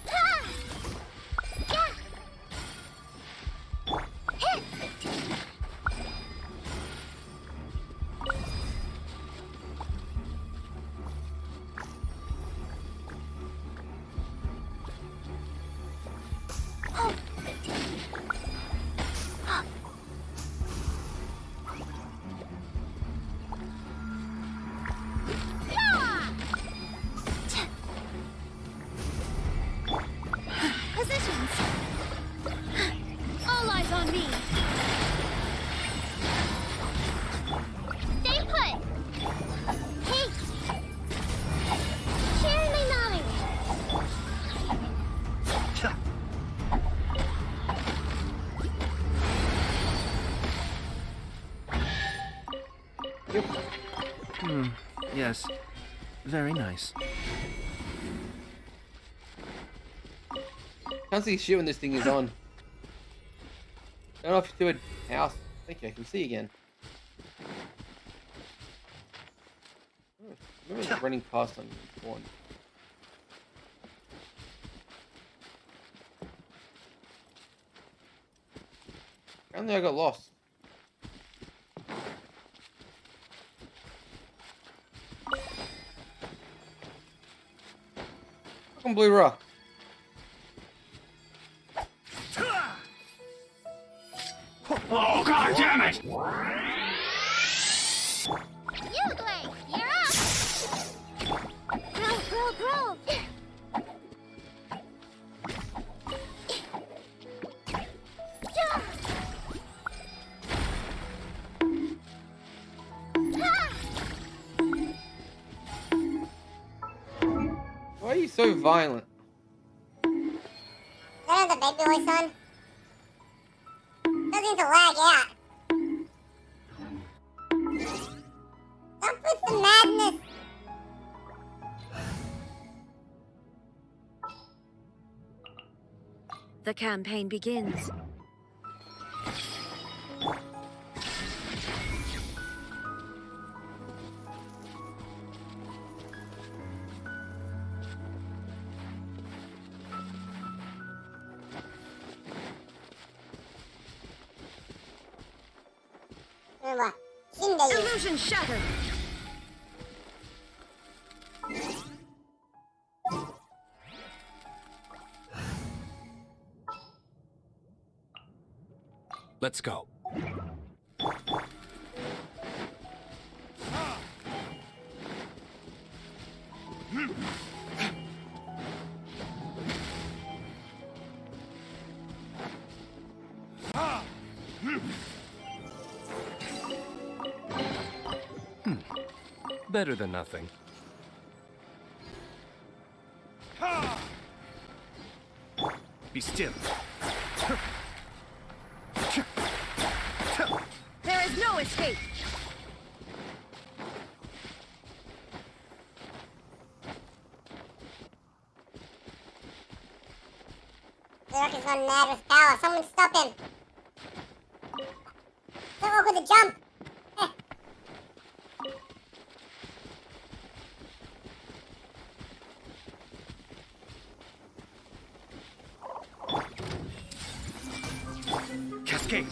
Ah! Yeah! Hit! Oh. Yes. Very nice. Can't see shit when this thing is on. Turn off to a house. Thank you, I can see again. Oh, remember it's running past on spawn. Apparently I got lost. Fucking blue rock. Oh, god damn it! Yoodler, you're up! Grow! Why are you so violent? Is that the big boy, son? Doesn't to lag out. Stop with the madness. The campaign begins. Illusion shattered. Let's go. Better than nothing. Be still. There is no escape. Zerk is gone mad with power. Someone stop him. Zerk with the jump. Cascade.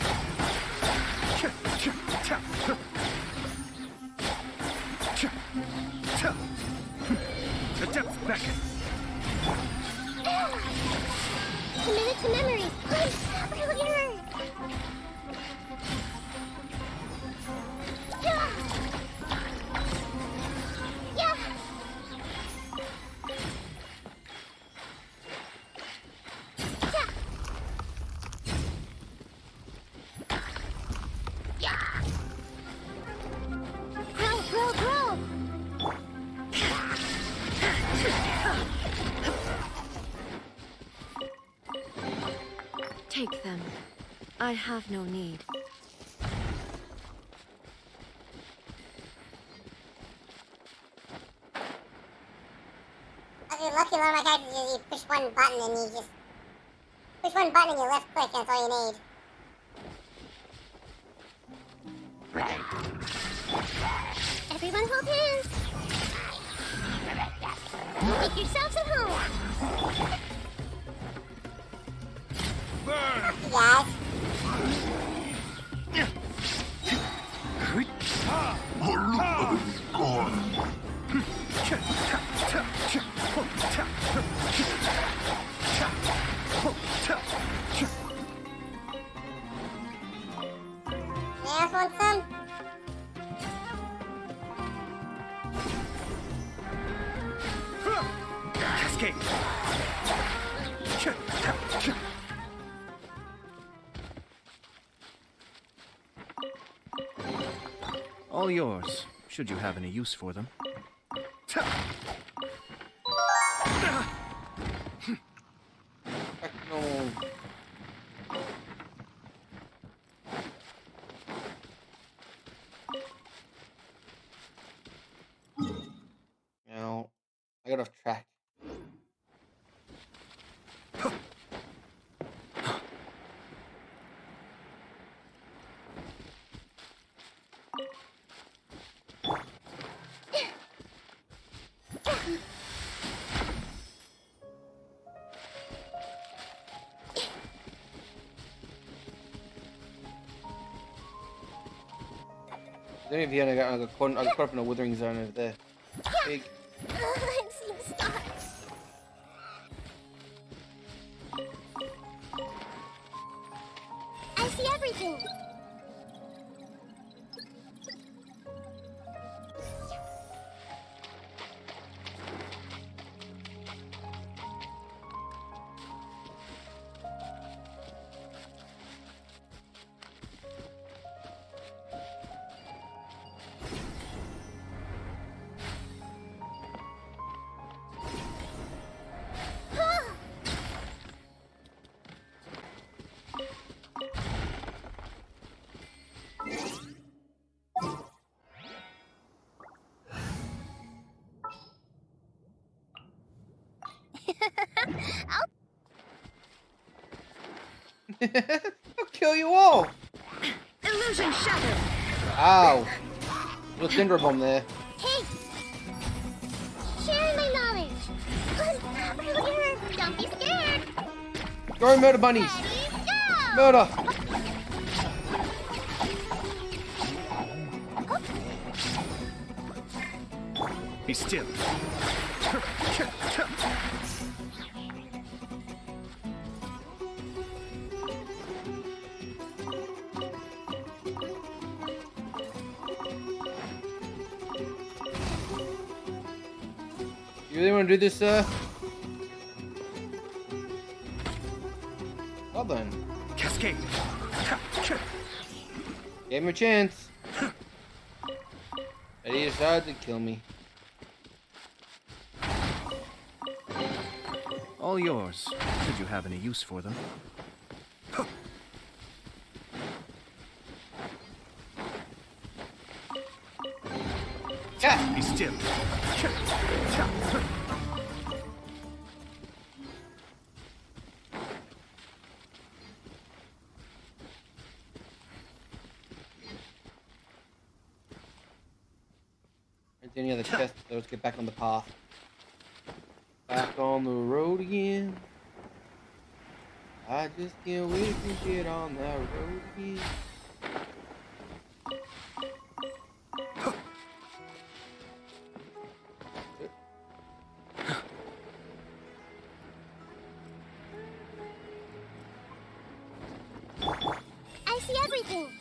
The depths beckon. Committed to memory. Please stop earlier. Yeah. Grow. Take them. I have no need. You're lucky one of my characters you push one button and you just push one button and you left click and that's all you need. Everyone hold hands. Make yourselves at home. You guys. Anyone else want some? Cascade. All yours, should you have any use for them. No. Then if you had I got caught up in a withering zone over there. Big. I'm seeing stars. I see everything. I'll kill you all. Illusion shattered. Ow. Little Cinder Bomb there. Hey! Sharing my knowledge. Don't be scared. Go, murder bunnies. Go! Murder. Be still. You really want to do this, sir? Well then. Cascade. Gave him a chance. But he decided to kill me. All yours, should you have any use for them. Yeah. Be still. Any other chests? Let's get back on the path. Back on the road again. I just can't wait to get on that road again. I see everything.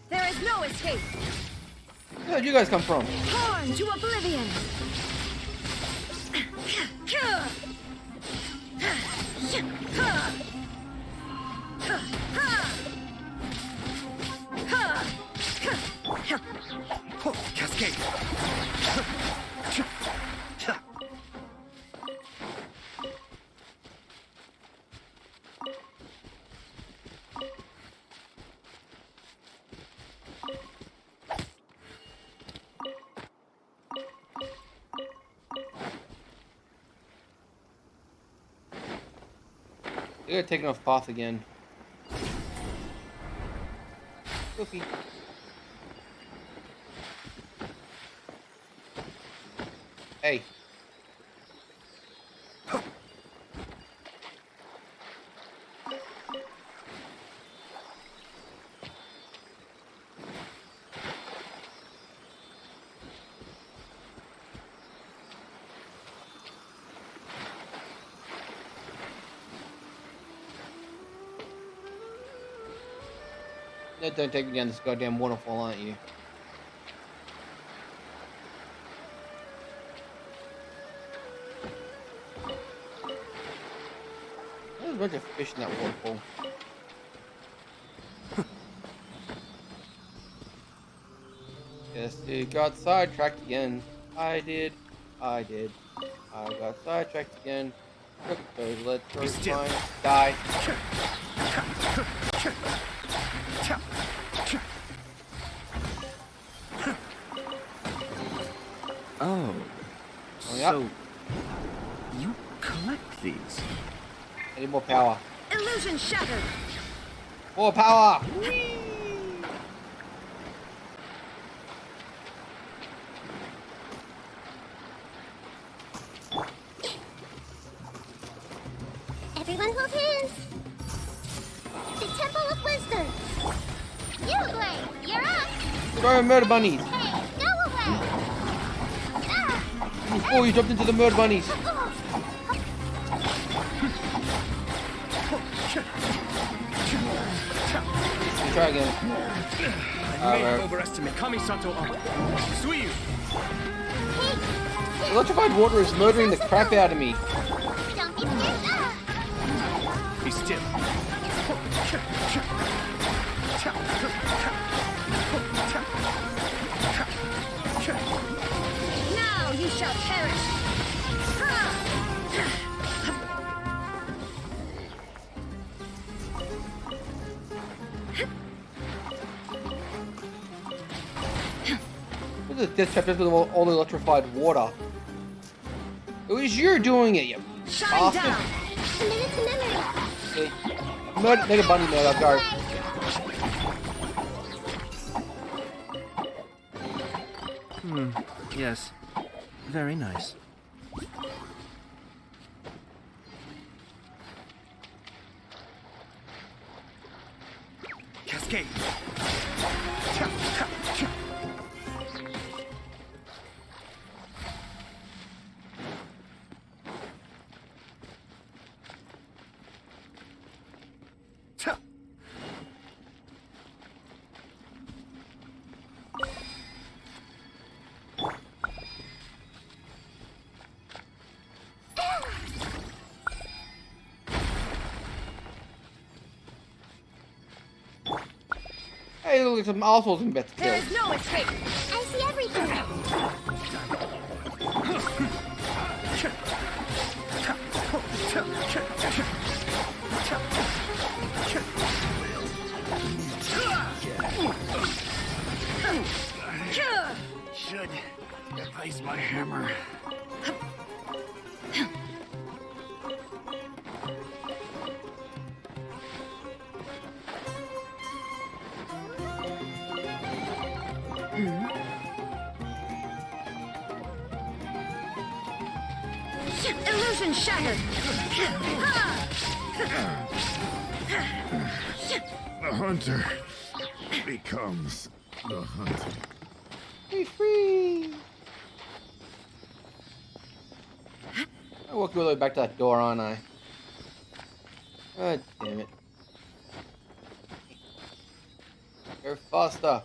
There is no escape. Where'd you guys come from? Torn to oblivion. Cascade. They're taking off path again. Goofy. Hey. Don't take me down this goddamn waterfall, aren't you? There's a bunch of fish in that waterfall. Yes, you got sidetracked again. I did. I got sidetracked again. So let's go find. Die. Oh, Yep. so you collect these? I need more power. Illusion shattered. More power! Throw murder bunnies. Hey, go away! Oh, you jumped into the murder bunnies. Try again. I may overestimate Kamisato armor. Suiyu! Electrified water is murdering the crap out of me. Don't be scared. Be still. Now you shall perish. Look at the death trap with all the electrified water. It was you doing it, you Shine bastard. down. Minute to memory. Okay. Murder bunny murder, go. Yes. Very nice. Cascade. Hey, look at some assholes in bed to kill. There is no escape. I see everything. Should replace my hammer. Illusion shattered. The hunter becomes the hunted. Be free. I walk all the way back to that door, aren't I? God damn it. Go faster.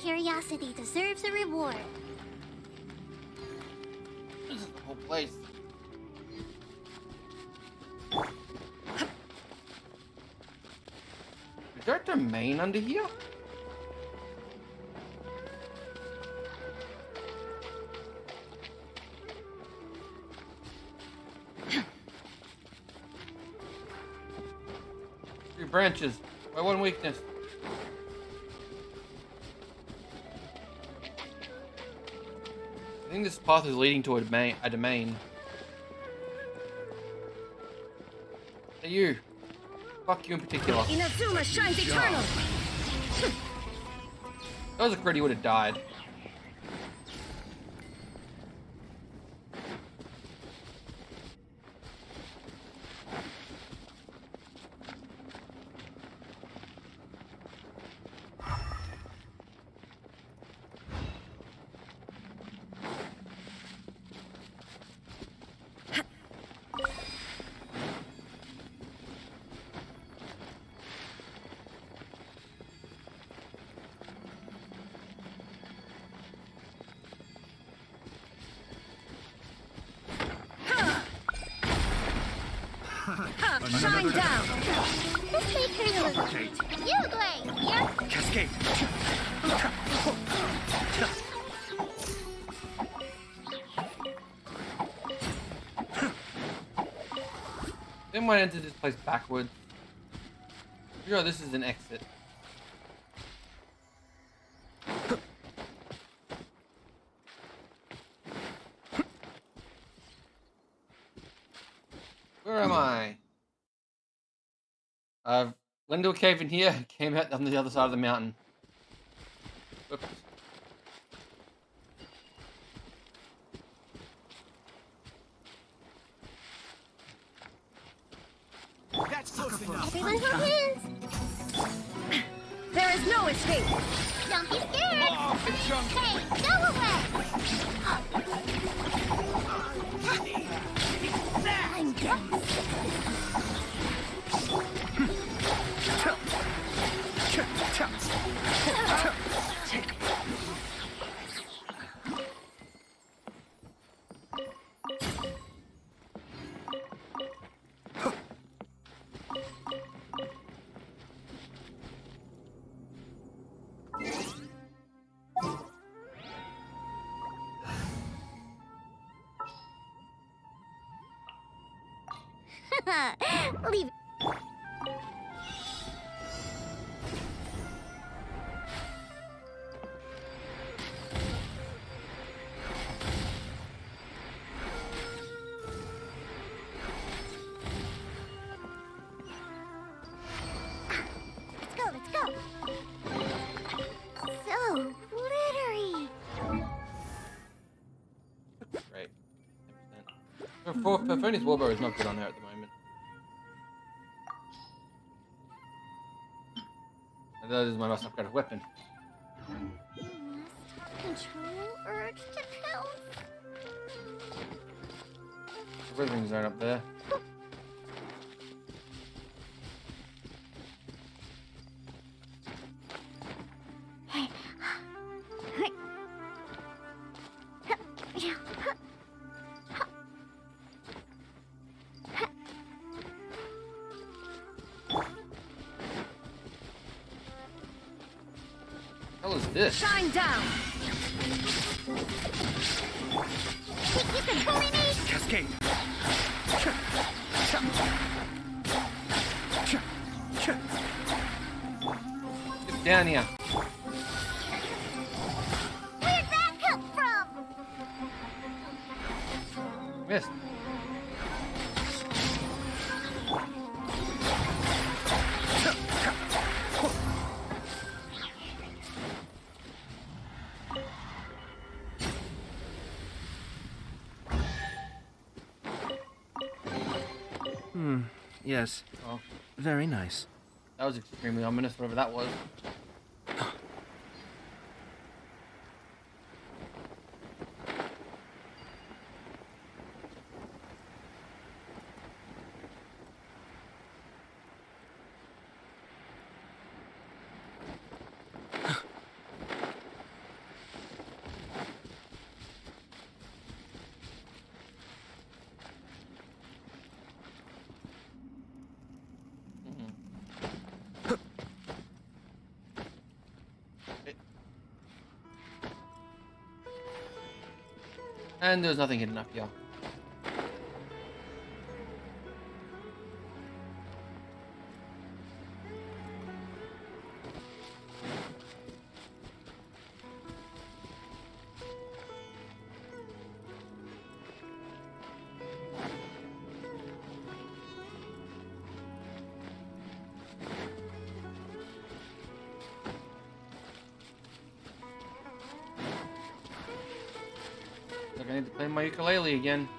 Curiosity deserves a reward. This is the whole place. Is there a domain under here? Three branches. My one weakness. I think this path is leading to a domain. Hey, you. Fuck you in particular. Inazuma shines eternal. That was a crit, he would have died. Shine down. Let's make her look. You, Gray. Here. Cascade. They might enter this place backwards. Sure, this is an exit. I've went into a cave in here, came out on the other side of the mountain. Oops. That's close enough. Everyone hold hands. There is no escape. Don't be scared. Off the junk. Hey, go away. I'm getting leave. Let's go. So glittery. Great. 10%. Perfoni's Warbow is not good on her at the moment. And that is my most upgraded weapon. Control urge to pounce. The red rings aren't up there. What the hell is this? Shine down. You can bully me. Cascade. Get down here. Where'd that come from? Missed. Yes. Oh, Very nice. that was extremely ominous, whatever that was. And there's nothing hidden up here. Like I need to play my ukulele again.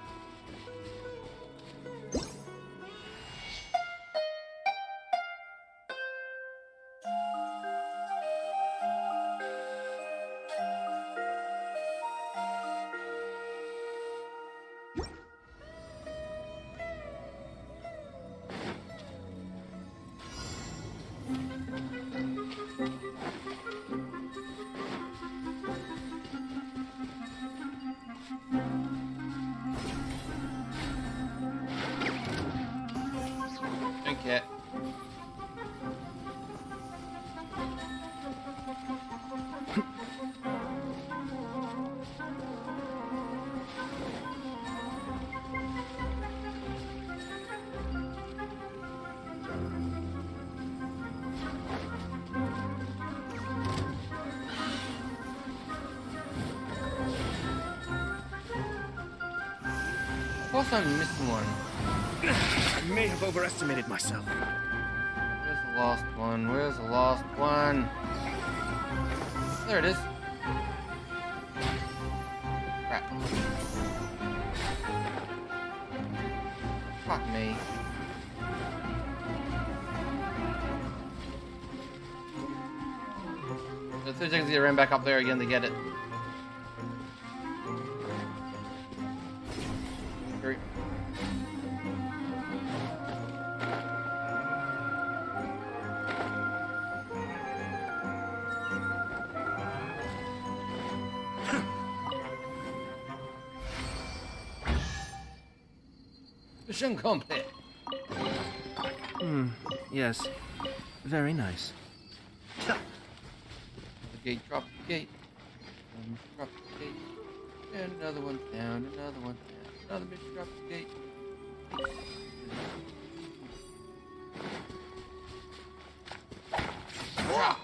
Cat. Of course I'm missing one. I may have overestimated myself. last one? Where's the last one? There it is. Crap. Fuck me. The 2 seconds I ran back up there again to get it. Great. Mission complete. Yes. Very nice. The gate, drop the gate. Drop the gate. And another one down, another one down. Another mission, drop the gate. Ah.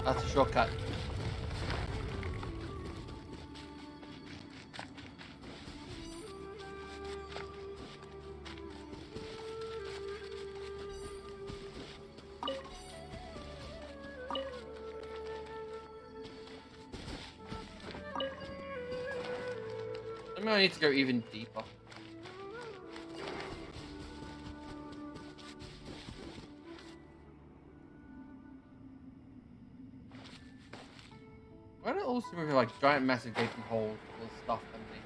That's a shortcut. I need to go even deeper. Why do all seem to be like giant massive gaping holes with stuff underneath them?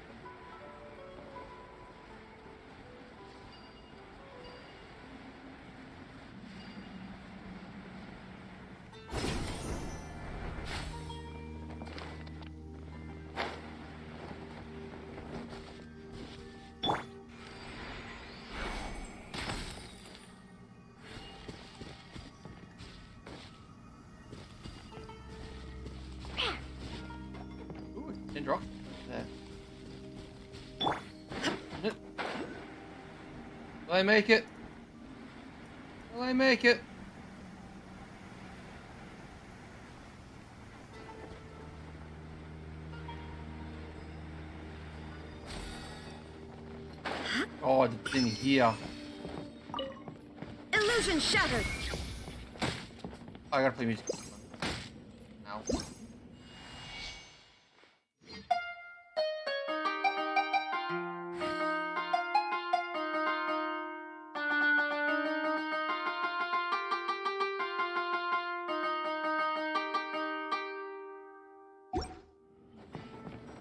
Rock there. Will I make it? Will I make it? Oh, it's in here. Illusion shattered. Oh, I gotta play music. Now.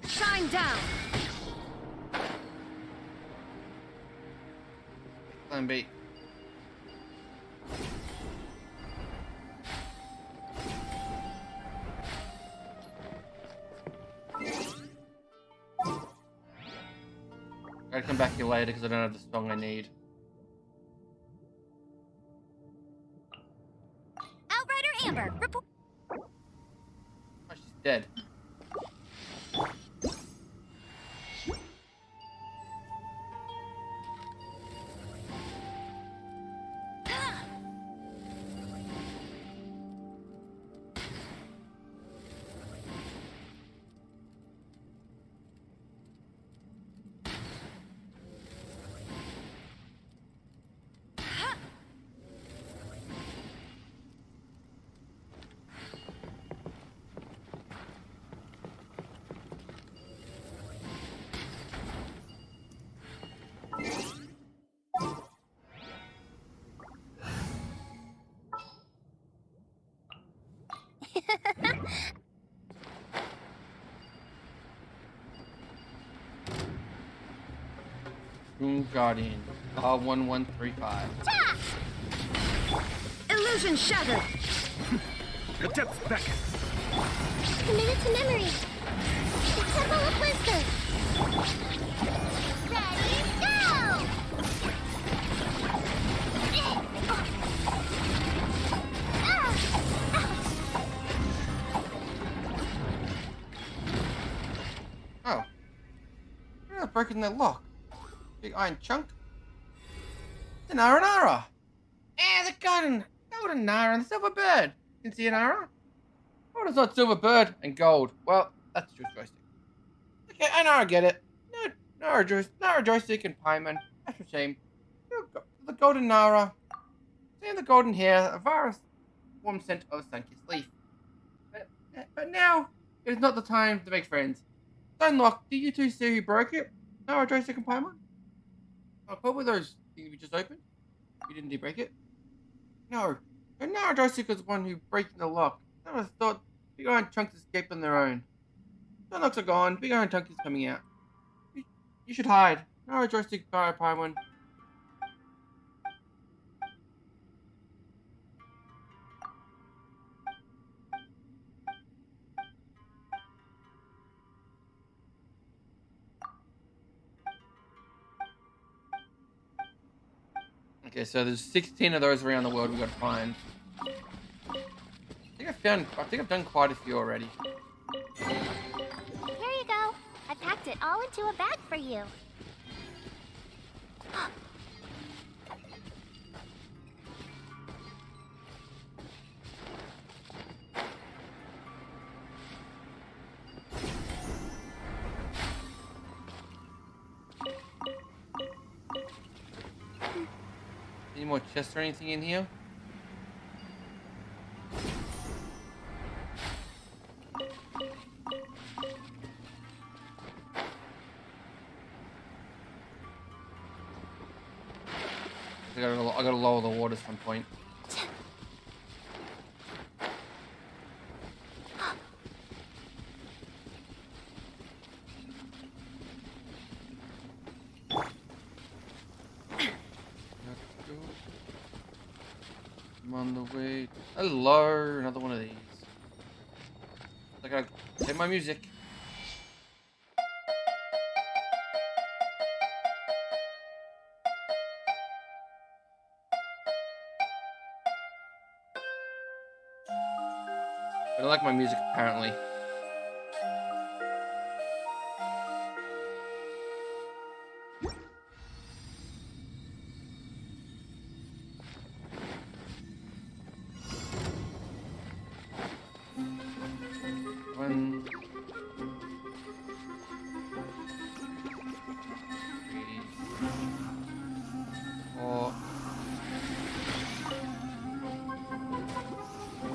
Shine down. Plan B. I'll come back here later because I don't have the song I need. Outrider Amber, report. Oh, she's dead. Doom Guardian, R1135. Illusion shattered. The depths beckon. Committed to memory. The Temple of Wisdom. Ready, go! Oh. You're not breaking that lock. Big iron chunk. It's an Aranara. And the golden Nara and the silver bird. You can see an Nara? Oh, it's not silver bird and gold. Well, that's just joystick. Okay, I know I get it. Nara joystick and Paimon. That's a shame. The golden Nara. Seeing the golden hair, a virus warm scent of Sunkiss leaf. But now, it is not the time to make friends. Stonlock, did you two see who broke it? Nara joystick and Paimon? Oh, what were those things we just opened? You didn't break it? No. And Nara joystick was the one who breaking the lock. I was thought Big Iron Chunks escaped on their own. Stonlocks are gone, Big Iron Chunks is coming out. You should hide. Nara joystick, Paimon. Okay, so there's 16 of those around the world we gotta find. I think I've done quite a few already. Here you go. I packed it all into a bag for you. Any more chests or anything in here? I gotta lower the water at some point. I'm on the way. Hello, another one of these. I gotta play my music. I don't like my music apparently. One, three, four.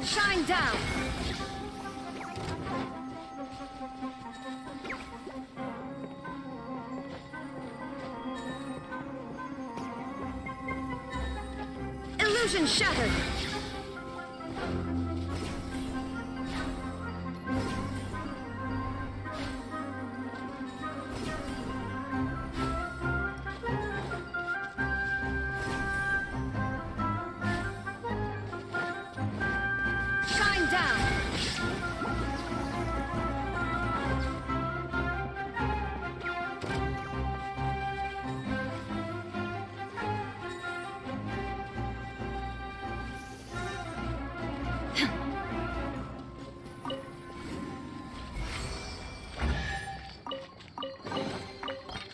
Shine down! Illusion shattered! Shine down!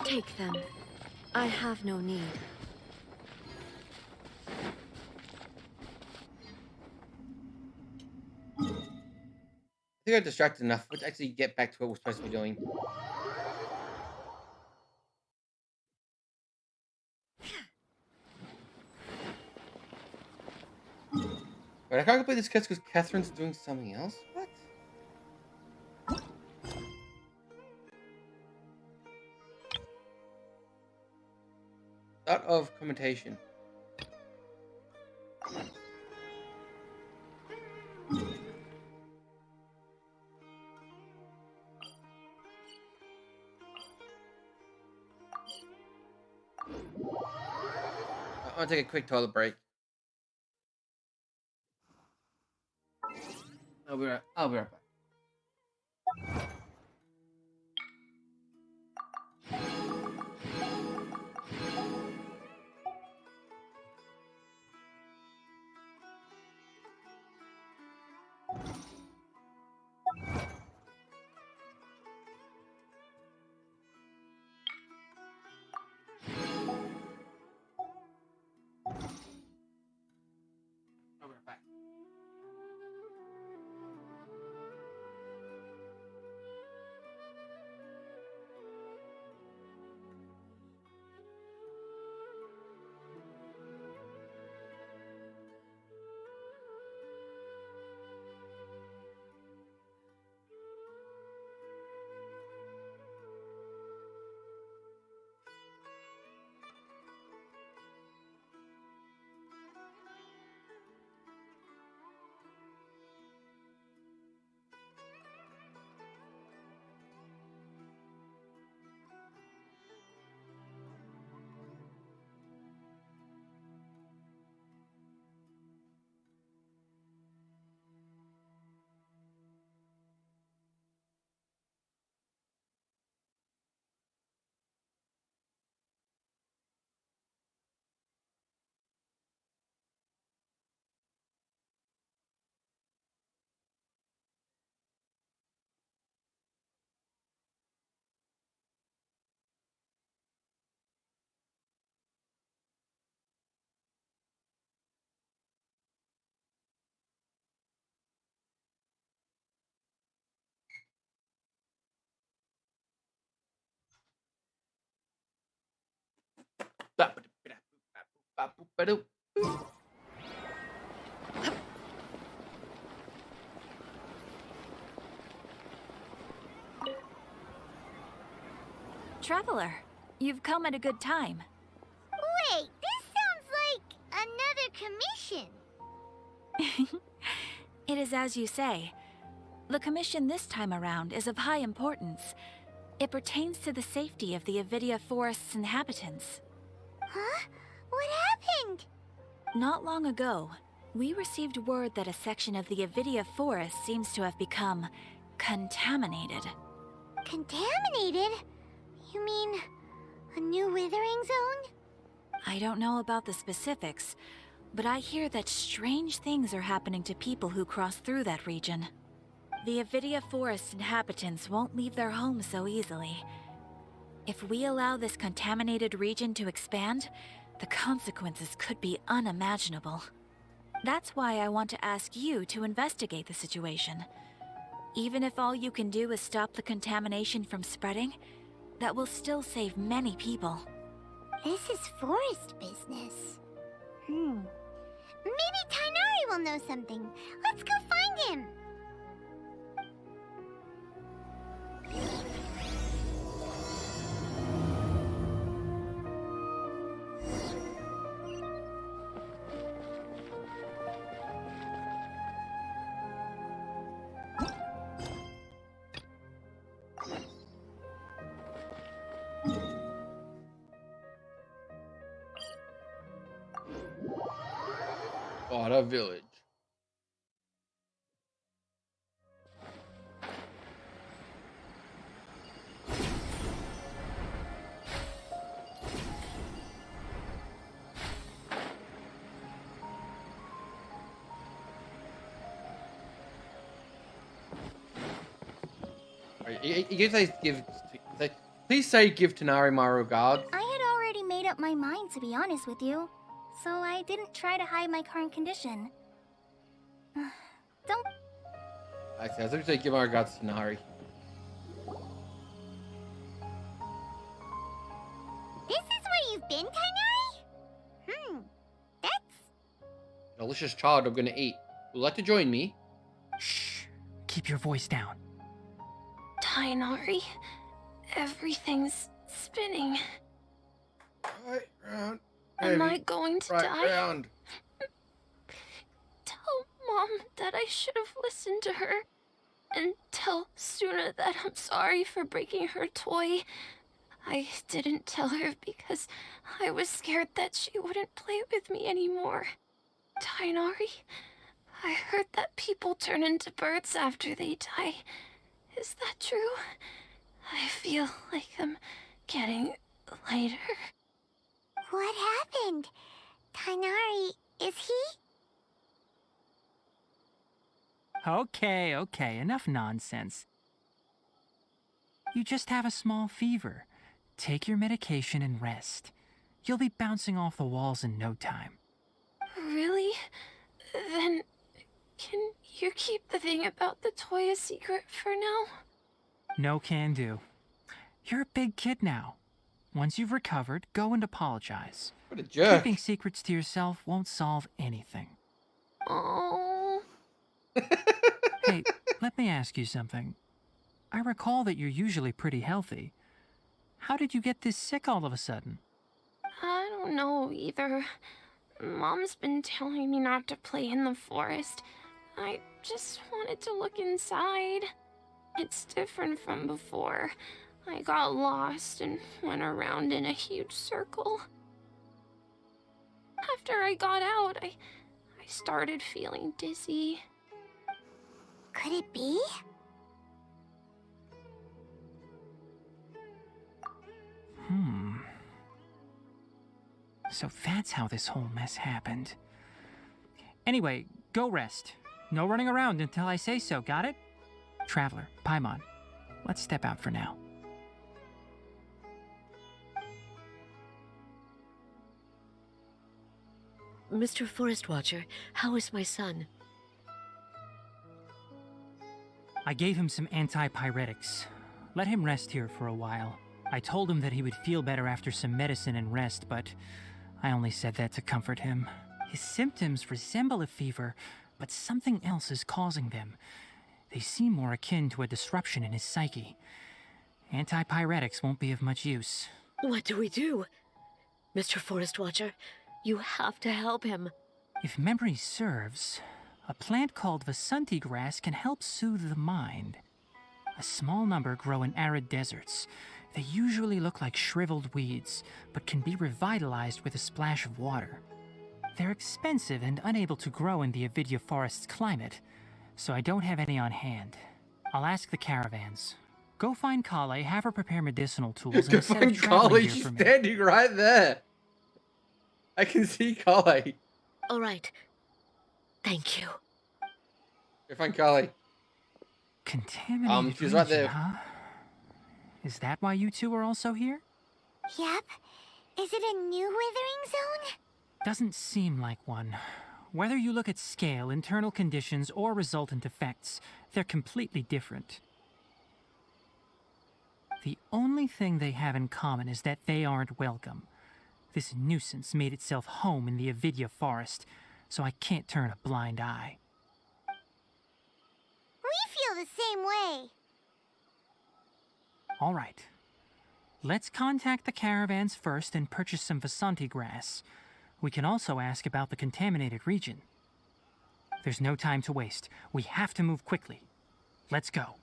Take them. I have no need. I think I'm distracted enough. Let's actually get back to what we're supposed to be doing. But I can't complete this quest because Catherine's doing something else? What? Start of commentation. I'm gonna take a quick toilet break. I'll be right back. I'll be right back. Ba-doop. Traveler, you've come at a good time. Wait, this sounds like another commission. It is as you say. The commission this time around is of high importance. It pertains to the safety of the Avidia Forest's inhabitants. Huh? What happened? Not long ago, we received word that a section of the Avidia Forest seems to have become contaminated. Contaminated? You mean a new withering zone? I don't know about the specifics, but I hear that strange things are happening to people who cross through that region. The Avidia Forest inhabitants won't leave their homes so easily. If we allow this contaminated region to expand, the consequences could be unimaginable. That's why I want to ask you to investigate the situation. Even if all you can do is stop the contamination from spreading, that will still save many people. This is forest business. Maybe Tainari will know something. Let's go find him. Bought village. You guys give. Please say give Tanari my regards. I had already made up my mind, to be honest with you, so I didn't try to hide my current condition. Don't. I was going to say give my regards to Tanari. This is where you've been, Tainari? That's... Delicious child I'm going to eat. Would you like to join me? Shh. Keep your voice down. Tainari, everything's spinning. Right round. Am I going to die? Round. Tell Mom that I should have listened to her. And tell Suna that I'm sorry for breaking her toy. I didn't tell her because I was scared that she wouldn't play with me anymore. Tainari, I heard that people turn into birds after they die. Is that true? I feel like I'm getting lighter. What happened? Tainari, is he? Okay, enough nonsense. You just have a small fever. Take your medication and rest. You'll be bouncing off the walls in no time. Really? Then, can you keep the thing about the toy a secret for now? No can do. You're a big kid now. Once you've recovered, go and apologize. What a jerk. Keeping secrets to yourself won't solve anything. Oh. Hey, let me ask you something. I recall that you're usually pretty healthy. How did you get this sick all of a sudden? I don't know either. Mom's been telling me not to play in the forest. I just wanted to look inside. It's different from before. I got lost and went around in a huge circle. After I got out, I started feeling dizzy. Could it be? So that's how this whole mess happened. Anyway, go rest. No running around until I say so, got it? Traveler, Paimon, let's step out for now. Mr. Forest Watcher, how is my son? I gave him some antipyretics. Let him rest here for a while. I told him that he would feel better after some medicine and rest, but I only said that to comfort him. His symptoms resemble a fever, but something else is causing them. They seem more akin to a disruption in his psyche. Antipyretics won't be of much use. What do we do? Mr. Forest Watcher, you have to help him. If memory serves, a plant called Vasanti grass can help soothe the mind. A small number grow in arid deserts. They usually look like shriveled weeds, but can be revitalized with a splash of water. They're expensive and unable to grow in the Avidya forest's climate, so I don't have any on hand. I'll ask the caravans. Go find Kale, have her prepare medicinal tools, and a set of traveling gear She's for me. standing right there. I can see Kale. All right. Thank you. Go find Kale. Contaminated she's right region, there. huh? Is that why you two are also here? Yep. Is it a new withering zone? Doesn't seem like one. Whether you look at scale, internal conditions, or resultant effects, they're completely different. The only thing they have in common is that they aren't welcome. This nuisance made itself home in the Avidya forest, so I can't turn a blind eye. We feel the same way. All right. Let's contact the caravans first and purchase some Vasanti grass. We can also ask about the contaminated region. There's no time to waste. We have to move quickly. Let's go.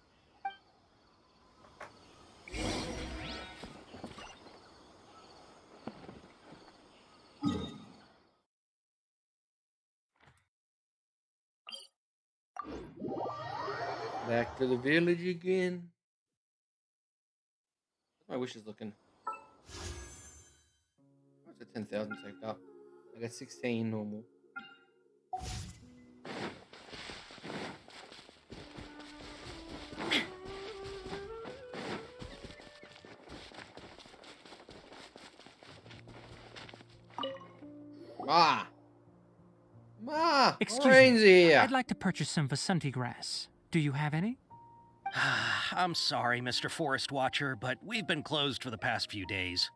Back to the village again. My wish is looking. What's the 10,000 saved up? I got 16 normal. Ma! Excuse Orange me. here. I'd like to purchase some Vasanti grass. Do you have any? I'm sorry, Mr. Forest Watcher, but we've been closed for the past few days.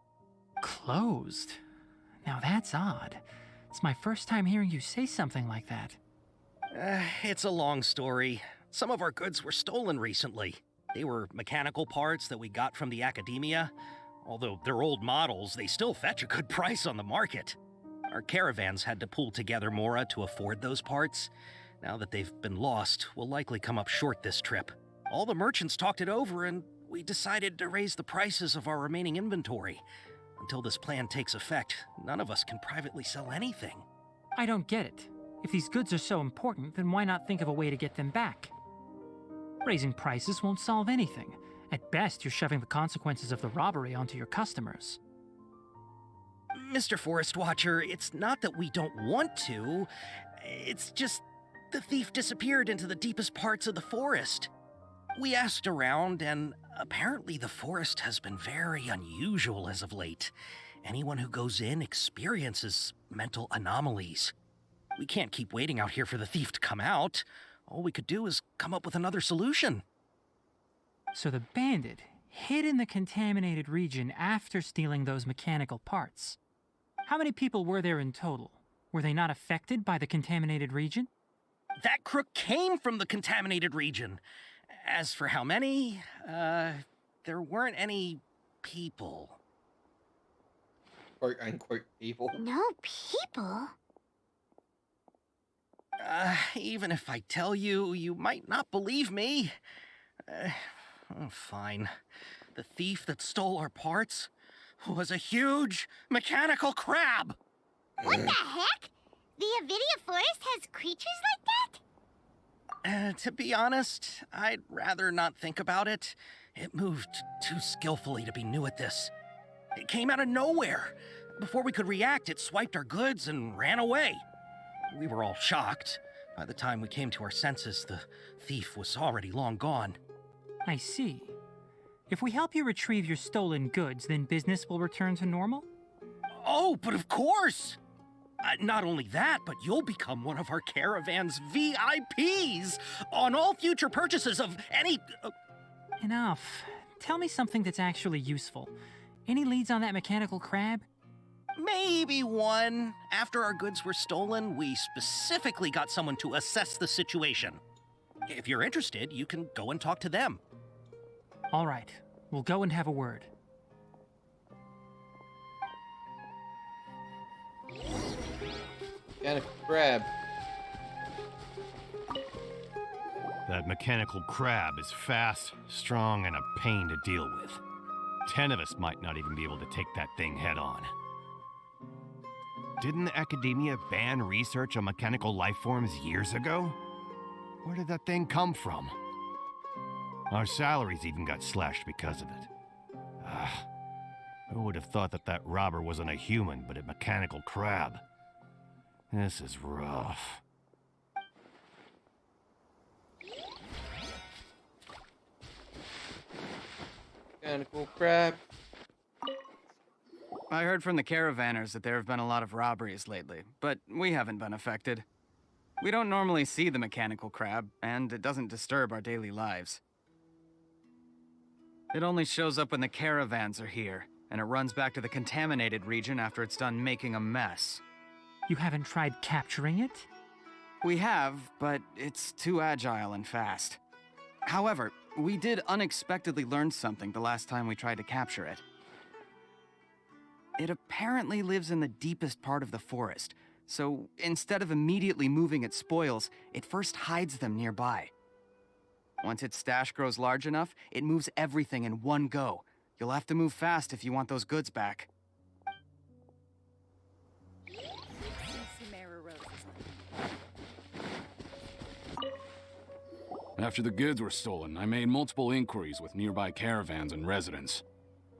Closed? Now that's odd. It's my first time hearing you say something like that. It's a long story. Some of our goods were stolen recently. They were mechanical parts that we got from the academia. Although they're old models, they still fetch a good price on the market. Our caravans had to pool together Mora to afford those parts. Now that they've been lost, we'll likely come up short this trip. All the merchants talked it over, and we decided to raise the prices of our remaining inventory. Until this plan takes effect, none of us can privately sell anything. I don't get it. If these goods are so important, then why not think of a way to get them back? Raising prices won't solve anything. At best, you're shoving the consequences of the robbery onto your customers. Mr. Forest Watcher, it's not that we don't want to. It's just the thief disappeared into the deepest parts of the forest. We asked around, and apparently the forest has been very unusual as of late. Anyone who goes in experiences mental anomalies. We can't keep waiting out here for the thief to come out. All we could do is come up with another solution. So the bandit hid in the contaminated region after stealing those mechanical parts. How many people were there in total? Were they not affected by the contaminated region? That crook came from the contaminated region. As for how many, there weren't any people. Quote unquote people. No people? Even if I tell you, you might not believe me. Fine. The thief that stole our parts was a huge mechanical crab. What the heck? The Avidya forest has creatures like that? To be honest, I'd rather not think about it. It moved too skillfully to be new at this. It came out of nowhere. Before we could react, it swiped our goods and ran away. We were all shocked. By the time we came to our senses, the thief was already long gone. I see. If we help you retrieve your stolen goods, then business will return to normal? Oh, but of course! Not only that, but you'll become one of our caravan's VIPs on all future purchases of any... Enough. Tell me something that's actually useful. Any leads on that mechanical crab? Maybe one. After our goods were stolen, we specifically got someone to assess the situation. If you're interested, you can go and talk to them. All right, we'll go and have a word. Got a crab. That mechanical crab is fast, strong, and a pain to deal with. 10 of us might not even be able to take that thing head on. Didn't the Academia ban research on mechanical life forms years ago? Where did that thing come from? Our salaries even got slashed because of it. Who would have thought that that robber wasn't a human, but a mechanical crab? This is rough. Mechanical crab. I heard from the caravanners that there have been a lot of robberies lately, but we haven't been affected. We don't normally see the mechanical crab, and it doesn't disturb our daily lives. It only shows up when the caravans are here, and it runs back to the contaminated region after it's done making a mess. You haven't tried capturing it? We have, but it's too agile and fast. However, we did unexpectedly learn something the last time we tried to capture it. It apparently lives in the deepest part of the forest, so instead of immediately moving its spoils, it first hides them nearby. Once its stash grows large enough, it moves everything in one go. You'll have to move fast if you want those goods back. After the goods were stolen, I made multiple inquiries with nearby caravans and residents.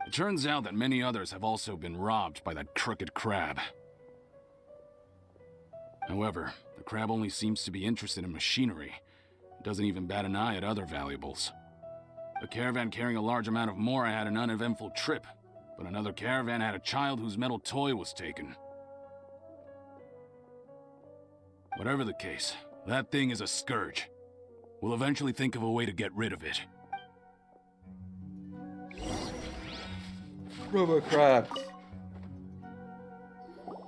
It turns out that many others have also been robbed by that crooked crab. However, the crab only seems to be interested in machinery. It doesn't even bat an eye at other valuables. A caravan carrying a large amount of Mora had an uneventful trip, but another caravan had a child whose metal toy was taken. Whatever the case, that thing is a scourge. We'll eventually think of a way to get rid of it. Robo crabs.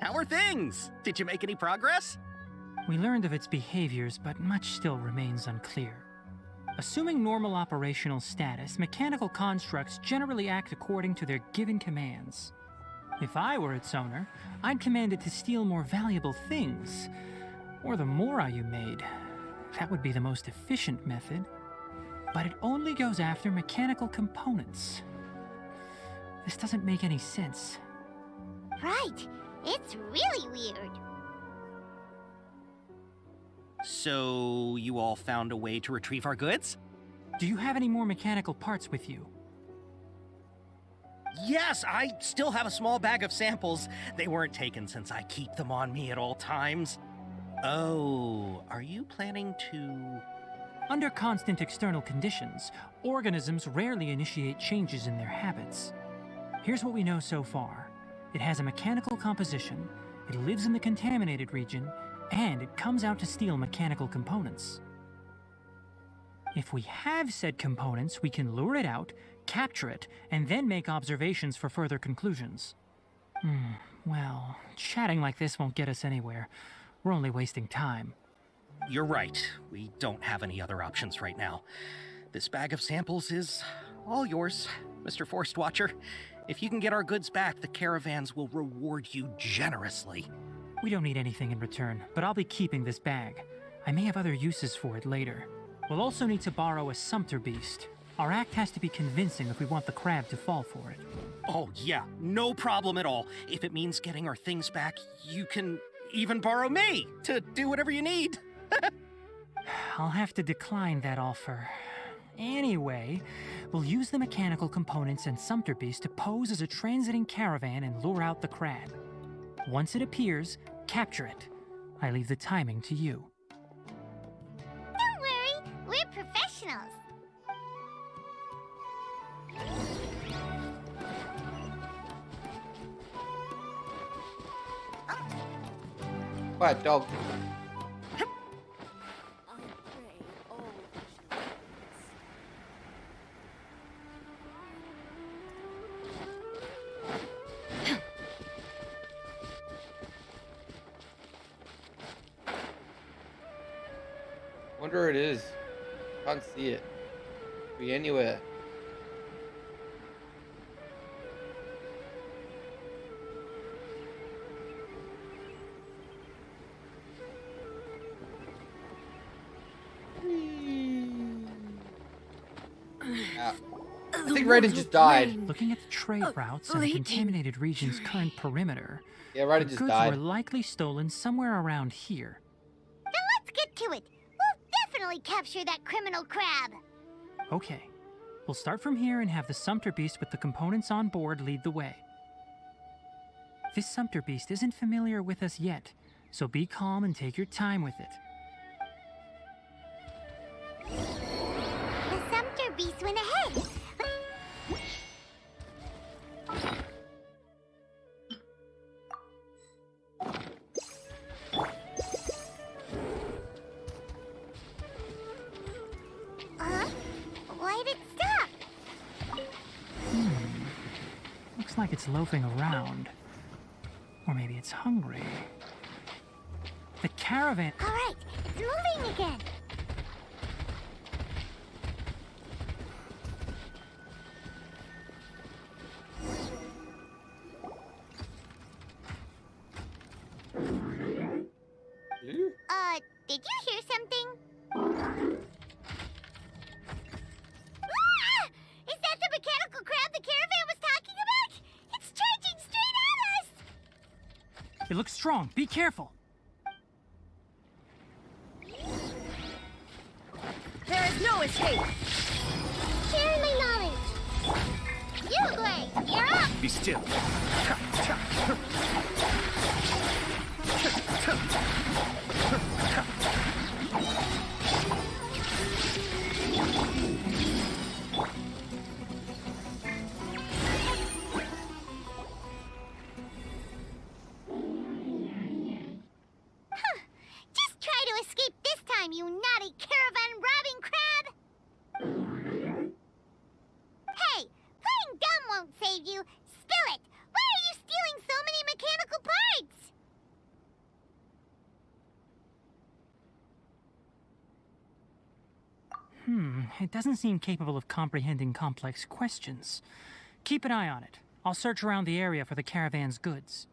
How are things? Did you make any progress? We learned of its behaviors, but much still remains unclear. Assuming normal operational status, mechanical constructs generally act according to their given commands. If I were its owner, I'd command it to steal more valuable things, or the Mora you made. That would be the most efficient method, but it only goes after mechanical components. This doesn't make any sense. Right. It's really weird. So, you all found a way to retrieve our goods? Do you have any more mechanical parts with you? Yes, I still have a small bag of samples. They weren't taken since I keep them on me at all times. Oh, are you planning to... Under constant external conditions, organisms rarely initiate changes in their habits. Here's what we know so far. It has a mechanical composition, it lives in the contaminated region, and it comes out to steal mechanical components. If we have said components, we can lure it out, capture it, and then make observations for further conclusions. Well, chatting like this won't get us anywhere. We're only wasting time. You're right. We don't have any other options right now. This bag of samples is all yours, Mr. Forest Watcher. If you can get our goods back, the caravans will reward you generously. We don't need anything in return, but I'll be keeping this bag. I may have other uses for it later. We'll also need to borrow a sumpter beast. Our act has to be convincing if we want the crab to fall for it. Oh yeah, no problem at all. If it means getting our things back, you can even borrow me to do whatever you need. I'll have to decline that offer. Anyway, we'll use the mechanical components and sumpter beast to pose as a transiting caravan and lure out the crab. Once it appears, capture it. I leave the timing to you. Don't worry, we're professionals. Quiet, dog. wonder it is. Can't see it. Be anywhere. I think Raiden just died. Looking at the trade routes and the contaminated region's current perimeter, Yeah, Raiden the just goods died. were likely stolen somewhere around here. Then let's get to it. We'll definitely capture that criminal crab. Okay, we'll start from here and have the Sumpter Beast with the components on board lead the way. This Sumpter Beast isn't familiar with us yet, so be calm and take your time with it. The Sumpter Beast went ahead. Why'd it stop? Looks like it's loafing around. Or maybe it's hungry. The caravan... All right, it's moving again. Did you hear something? Ah! Is that the mechanical crab the caravan was talking about? It's charging straight at us! It looks strong. Be careful. There is no escape. Share my knowledge. You, Gray, you're up! Be still. Just try to escape this time, you naughty caravan-robbing crab! Hey, playing dumb won't save you. Spill it! Why are you stealing so many mechanical parts? It doesn't seem capable of comprehending complex questions. Keep an eye on it. I'll search around the area for the caravan's goods.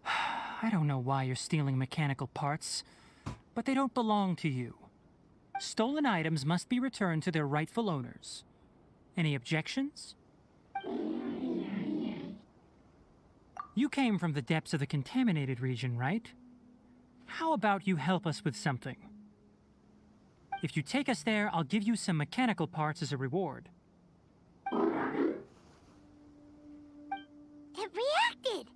I don't know why you're stealing mechanical parts, but they don't belong to you. Stolen items must be returned to their rightful owners. Any objections? You came from the depths of the contaminated region, right? How about you help us with something? If you take us there, I'll give you some mechanical parts as a reward. It reacted!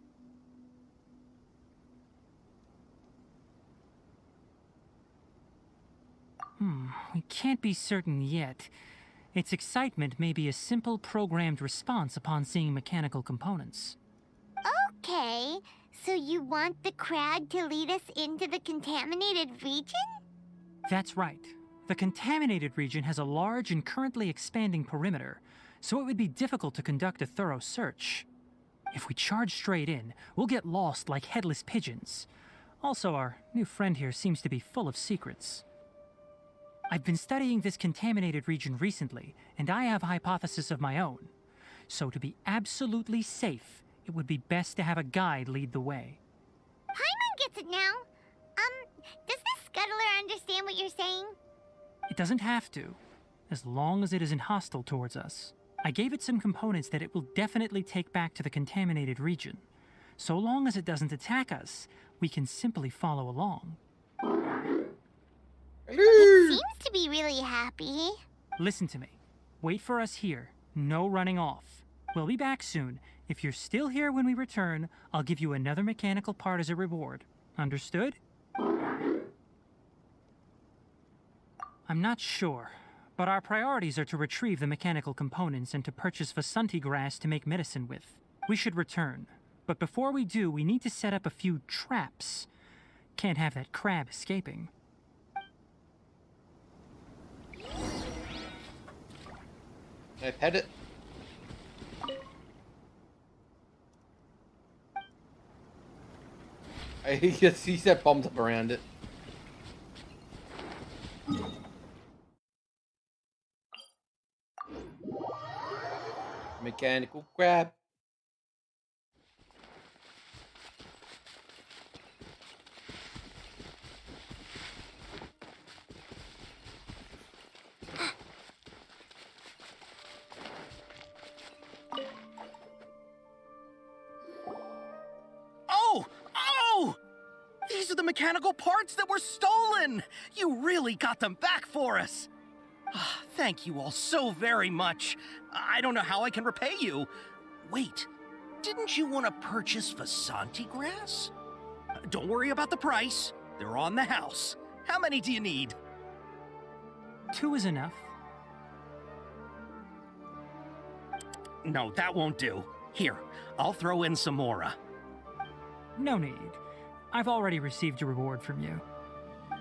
We can't be certain yet. Its excitement may be a simple programmed response upon seeing mechanical components. Okay, so you want the crab to lead us into the contaminated region? That's right. The contaminated region has a large and currently expanding perimeter, so it would be difficult to conduct a thorough search. If we charge straight in, we'll get lost like headless pigeons. Also, our new friend here seems to be full of secrets. I've been studying this contaminated region recently, and I have a hypothesis of my own. So to be absolutely safe, it would be best to have a guide lead the way. Paimon gets it now. Does this scuttler understand what you're saying? It doesn't have to, as long as it isn't hostile towards us. I gave it some components that it will definitely take back to the contaminated region. So long as it doesn't attack us, we can simply follow along. It seems to be really happy. Listen to me. Wait for us here. No running off. We'll be back soon. If you're still here when we return, I'll give you another mechanical part as a reward. Understood? I'm not sure, but our priorities are to retrieve the mechanical components and to purchase Vasanti grass to make medicine with. We should return, but before we do, we need to set up a few traps. Can't have that crab escaping. Can I pet it? He set bombs up around it. Mechanical crab. Oh! Oh! These are the mechanical parts that were stolen! You really got them back for us! Ah, thank you all so very much. I don't know how I can repay you. Wait, didn't you want to purchase Vasanti grass? Don't worry about the price. They're on the house. How many do you need? 2 is enough. No, that won't do. Here, I'll throw in some more. No need. I've already received a reward from you.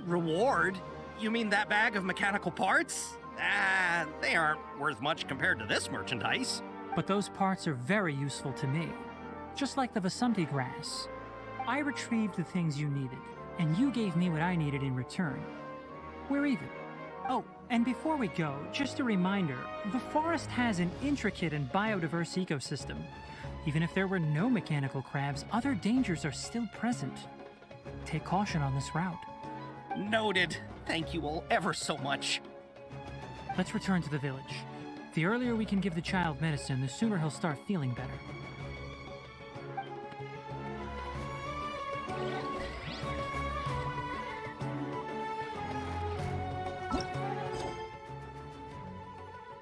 Reward? You mean that bag of mechanical parts? Ah, they aren't worth much compared to this merchandise. But those parts are very useful to me. Just like the Vasanti grass. I retrieved the things you needed, and you gave me what I needed in return. We're even. Oh, and before we go, just a reminder, the forest has an intricate and biodiverse ecosystem. Even if there were no mechanical crabs, other dangers are still present. Take caution on this route. Noted. Thank you all ever so much. Let's return to the village. The earlier we can give the child medicine, the sooner he'll start feeling better.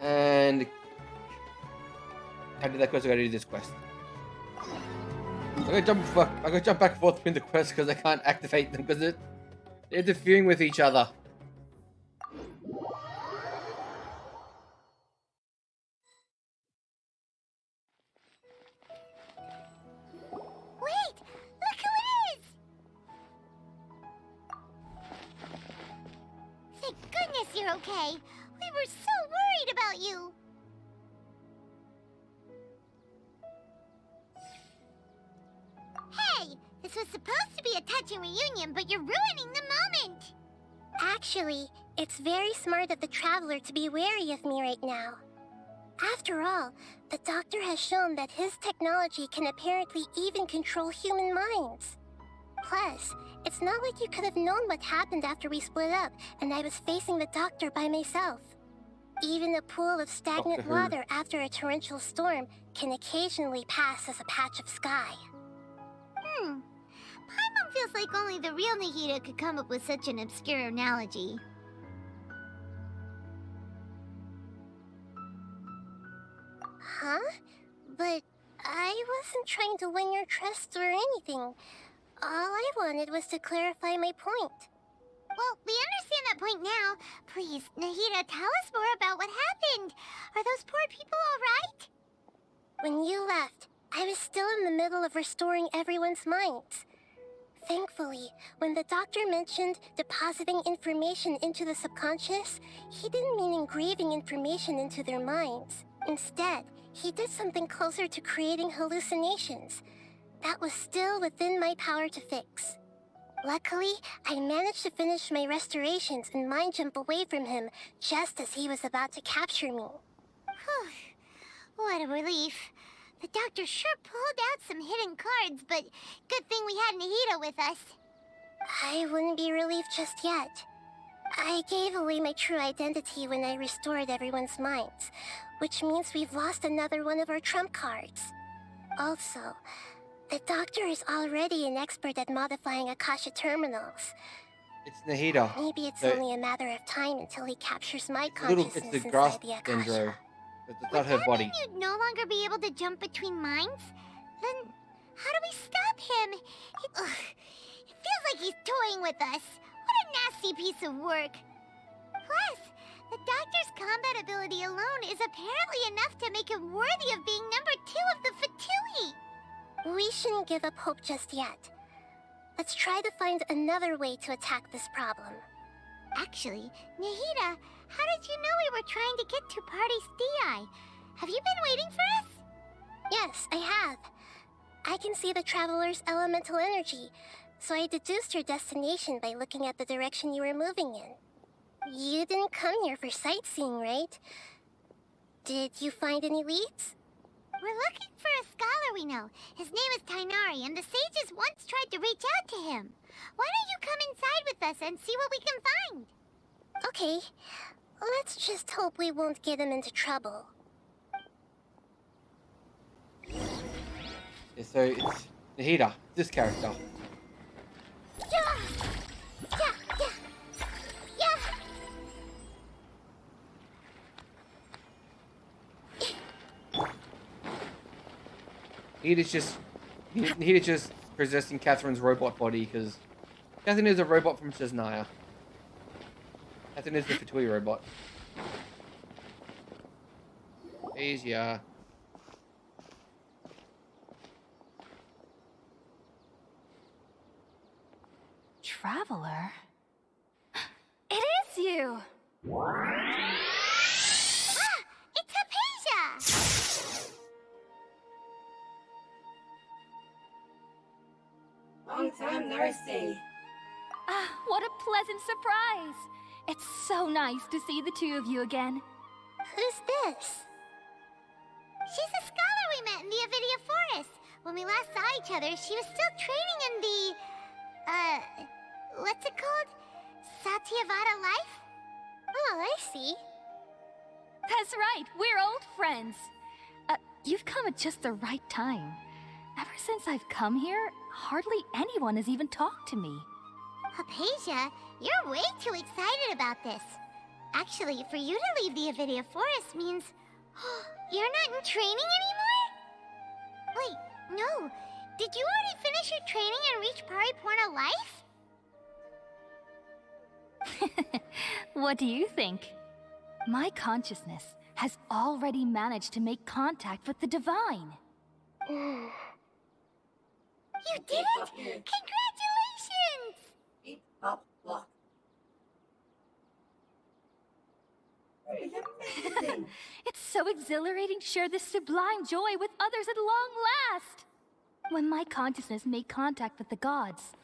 And how did that quest? I gotta do this quest. I gotta jump back and forth between the quests because I can't activate them because they're interfering with each other. Wait! Look who it is! Thank goodness you're okay. We were so worried about you. Hey! This was supposed to be a touching reunion, but you're ruining the moment! Actually, it's very smart of the traveler to be wary of me right now. After all, the doctor has shown that his technology can apparently even control human minds. Plus, it's not like you could have known what happened after we split up and I was facing the doctor by myself. Even a pool of stagnant water after a torrential storm can occasionally pass as a patch of sky. Paimon feels like only the real Nahida could come up with such an obscure analogy. Huh? But I wasn't trying to win your trust or anything. All I wanted was to clarify my point. Well, we understand that point now. Please, Nahida, tell us more about what happened. Are those poor people all right? When you left, I was still in the middle of restoring everyone's minds. Thankfully, when the doctor mentioned depositing information into the subconscious, he didn't mean engraving information into their minds. Instead, he did something closer to creating hallucinations. That was still within my power to fix. Luckily, I managed to finish my restorations and mind jump away from him just as he was about to capture me. What a relief. The doctor sure pulled out some hidden cards, but good thing we had Nahida with us. I wouldn't be relieved just yet. I gave away my true identity when I restored everyone's minds, which means we've lost another one of our trump cards. Also, the doctor is already an expert at modifying Akasha terminals. It's Nahida. Maybe it's only a matter of time until he captures my It's consciousness the grass inside the Akasha. dendro. It's not her body. You'd no longer be able to jump between minds? Then how do we stop him? It feels like he's toying with us. What a nasty piece of work. Plus, the doctor's combat ability alone is apparently enough to make him worthy of being number 2 of the Fatui. We shouldn't give up hope just yet. Let's try to find another way to attack this problem. Actually, Nahida, how did you know we were trying to get to Party Stii? Have you been waiting for us? Yes, I have. I can see the traveler's elemental energy, So I deduced your destination by looking at the direction you were moving in. You didn't come here for sightseeing, right? Did you find any leads? We're looking for a scholar we know. His name is Tainari, and the sages once tried to reach out to him. Why don't you come inside with us and see what we can find? Okay. Let's just hope we won't get him into trouble. Yeah, so it's Nahida, this character. Nahida's just possessing Catherine's robot body because Catherine is a robot from Cesnaya. Catherine is the Fatui robot. Asia. Traveler? It is you! It's Hypatia! Long time no see. Ah, what a pleasant surprise! It's so nice to see the two of you again. Who's this? She's a scholar we met in the Avidia Forest. When we last saw each other, she was still training in the... what's it called? Satyavada life? Oh, I see. That's right, we're old friends. You've come at just the right time. Ever since I've come here, hardly anyone has even talked to me. Hypatia, you're way too excited about this. Actually, for you to leave the Avidia Forest means... you're not in training anymore? Wait, no. Did you already finish your training and reach Paripurna life? What do you think? My consciousness has already managed to make contact with the divine. You did it! Congratulations! Keep up luck. It's so exhilarating to share this sublime joy with others at long last! When my consciousness made contact with the gods.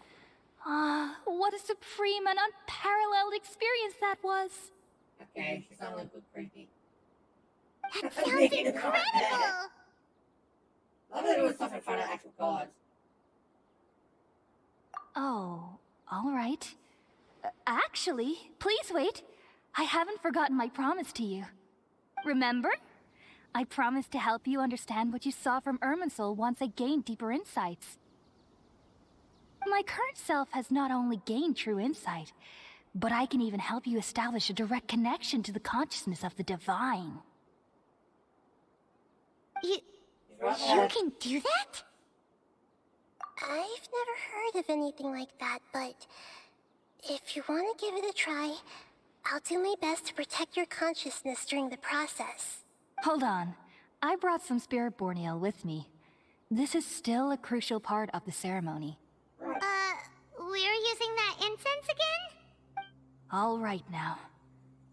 Ah, what a supreme and unparalleled experience that was! Okay, she sounds like a creepy. That sounds incredible! Love that it was stuff in front of actual gods. Oh, alright. Actually, please wait. I haven't forgotten my promise to you. Remember? I promised to help you understand what you saw from Irminsul once I gained deeper insights. My current self has not only gained true insight, but I can even help you establish a direct connection to the consciousness of the divine. You can do that? I've never heard of anything like that, but if you want to give it a try, I'll do my best to protect your consciousness during the process. Hold on. I brought some spirit borneal with me. This is still a crucial part of the ceremony. We're using that incense again? All right now.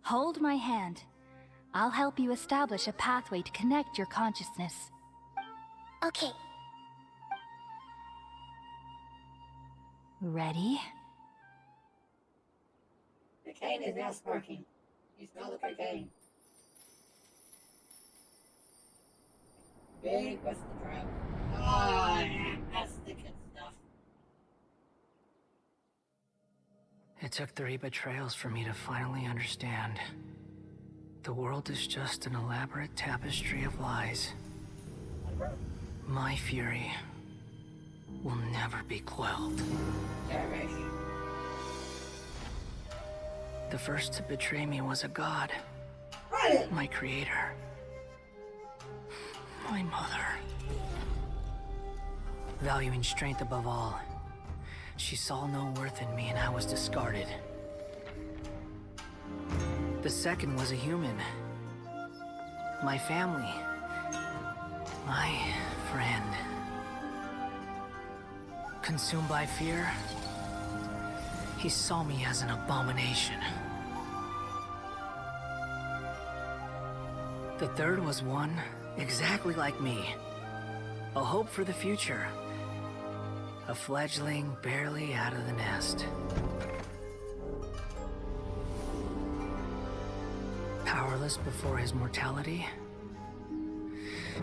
Hold my hand. I'll help you establish a pathway to connect your consciousness. Okay. Ready? Cocaine is now sparking. You smell the cocaine. Big what's the drug? Oh, yeah, that's the good stuff. It took 3 betrayals for me to finally understand. The world is just an elaborate tapestry of lies. My fury will never be quelled. The first to betray me was a god. My creator. My mother. Valuing strength above all, she saw no worth in me and I was discarded. The second was a human. My family. My friend. Consumed by fear, he saw me as an abomination. The third was one exactly like me. A hope for the future. A fledgling barely out of the nest. Powerless before his mortality,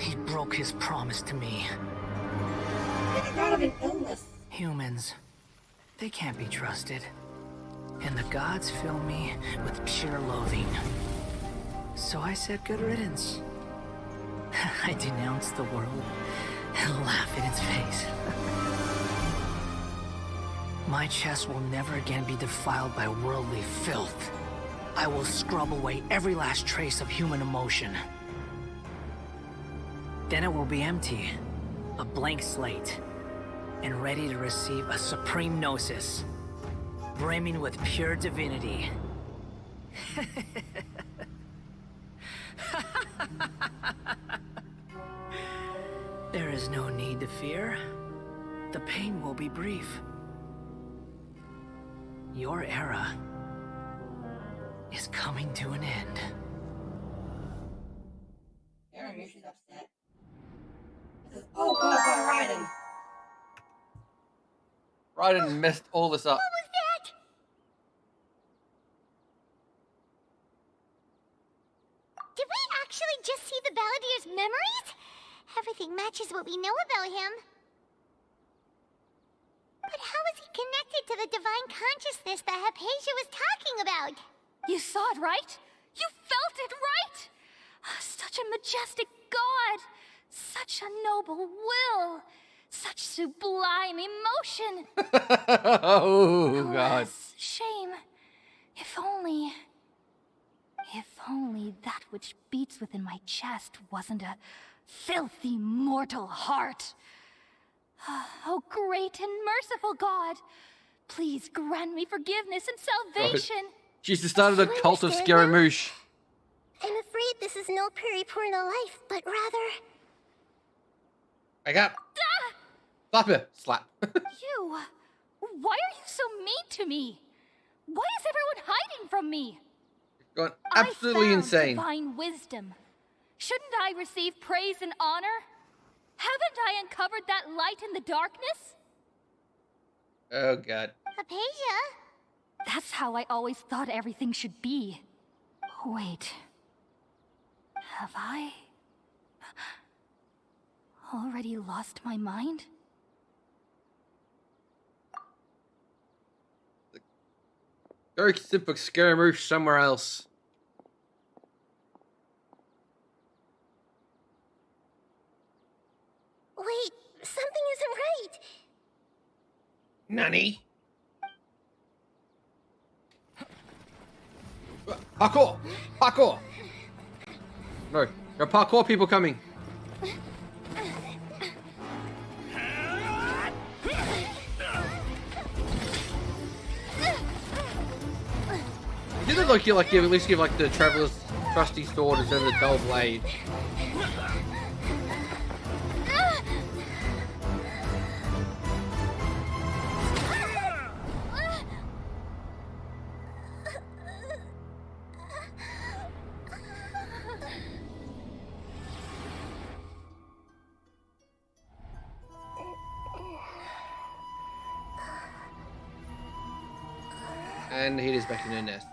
he broke his promise to me. It's kind of an illness. Humans, they can't be trusted. And the gods fill me with pure loathing. So I said good riddance. I denounced the world and laugh in its face. My chest will never again be defiled by worldly filth. I will scrub away every last trace of human emotion. Then it will be empty, a blank slate, and ready to receive a supreme gnosis, brimming with pure divinity. There is no need to fear. The pain will be brief. Your era is coming to an end. Aaron, she's upset. This is all caused by Raiden. Raiden messed all this up. What was that? Did we actually just see the Balladier's memories? Everything matches what we know about him. But how is he connected to the divine consciousness that Hypatia was talking about? You saw it, right? You felt it, right? Such a majestic god! Such a noble will! Such sublime emotion! Oh, God. Alas, shame. If only that which beats within my chest wasn't a filthy mortal heart. Oh, great and merciful God, please grant me forgiveness and salvation. She's just started a cult of Scaramouche. I'm afraid this is no periporno life, but rather... Wake up. Slap her. Slap. You, why are you so mean to me? Why is everyone hiding from me? Gone absolutely I found insane. Divine wisdom. Shouldn't I receive praise and honor? Haven't I uncovered that light in the darkness? Oh, God. Hypatia? That's how I always thought everything should be. Wait. Have I already lost my mind? Go simple Scaramouche somewhere else. Wait, something isn't right. Nanny? Parkour! Parkour! No, there are parkour people coming. You did look like you at least give like the Traveler's trusty sword instead of the dull blade. And he is back in her nest.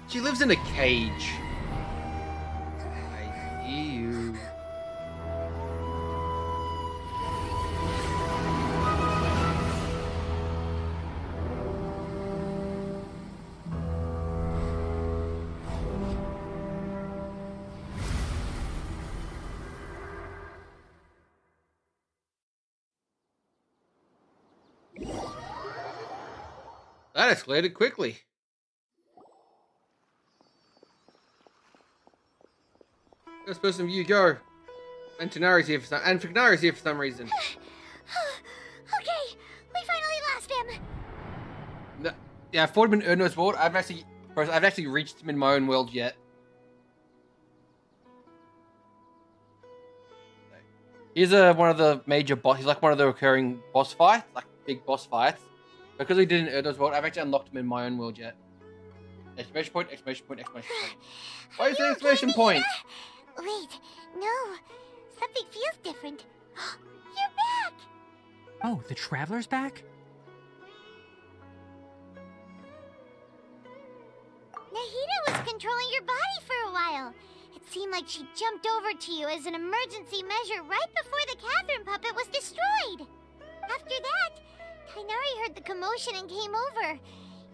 She lives in a cage. I see you. That escalated quickly. This person, you go. And Tanari's here for some, and Fignari's here for some reason. Okay, we finally lost him. No, yeah, I fought him in Erno's world. I've actually reached him in my own world yet. He's one of the major boss. He's like one of the recurring boss fights, like big boss fights. Because he did in Erno's world, I've actually unlocked him in my own world yet. Exclamation point! Exclamation point! Exclamation point! Why is the exclamation point? Wait, No, something feels different. You're back! Oh, the Traveler's back? Nahida was controlling your body for a while. It seemed like she jumped over to you as an emergency measure right before the Catherine puppet was destroyed. After that, Tainari heard the commotion and came over.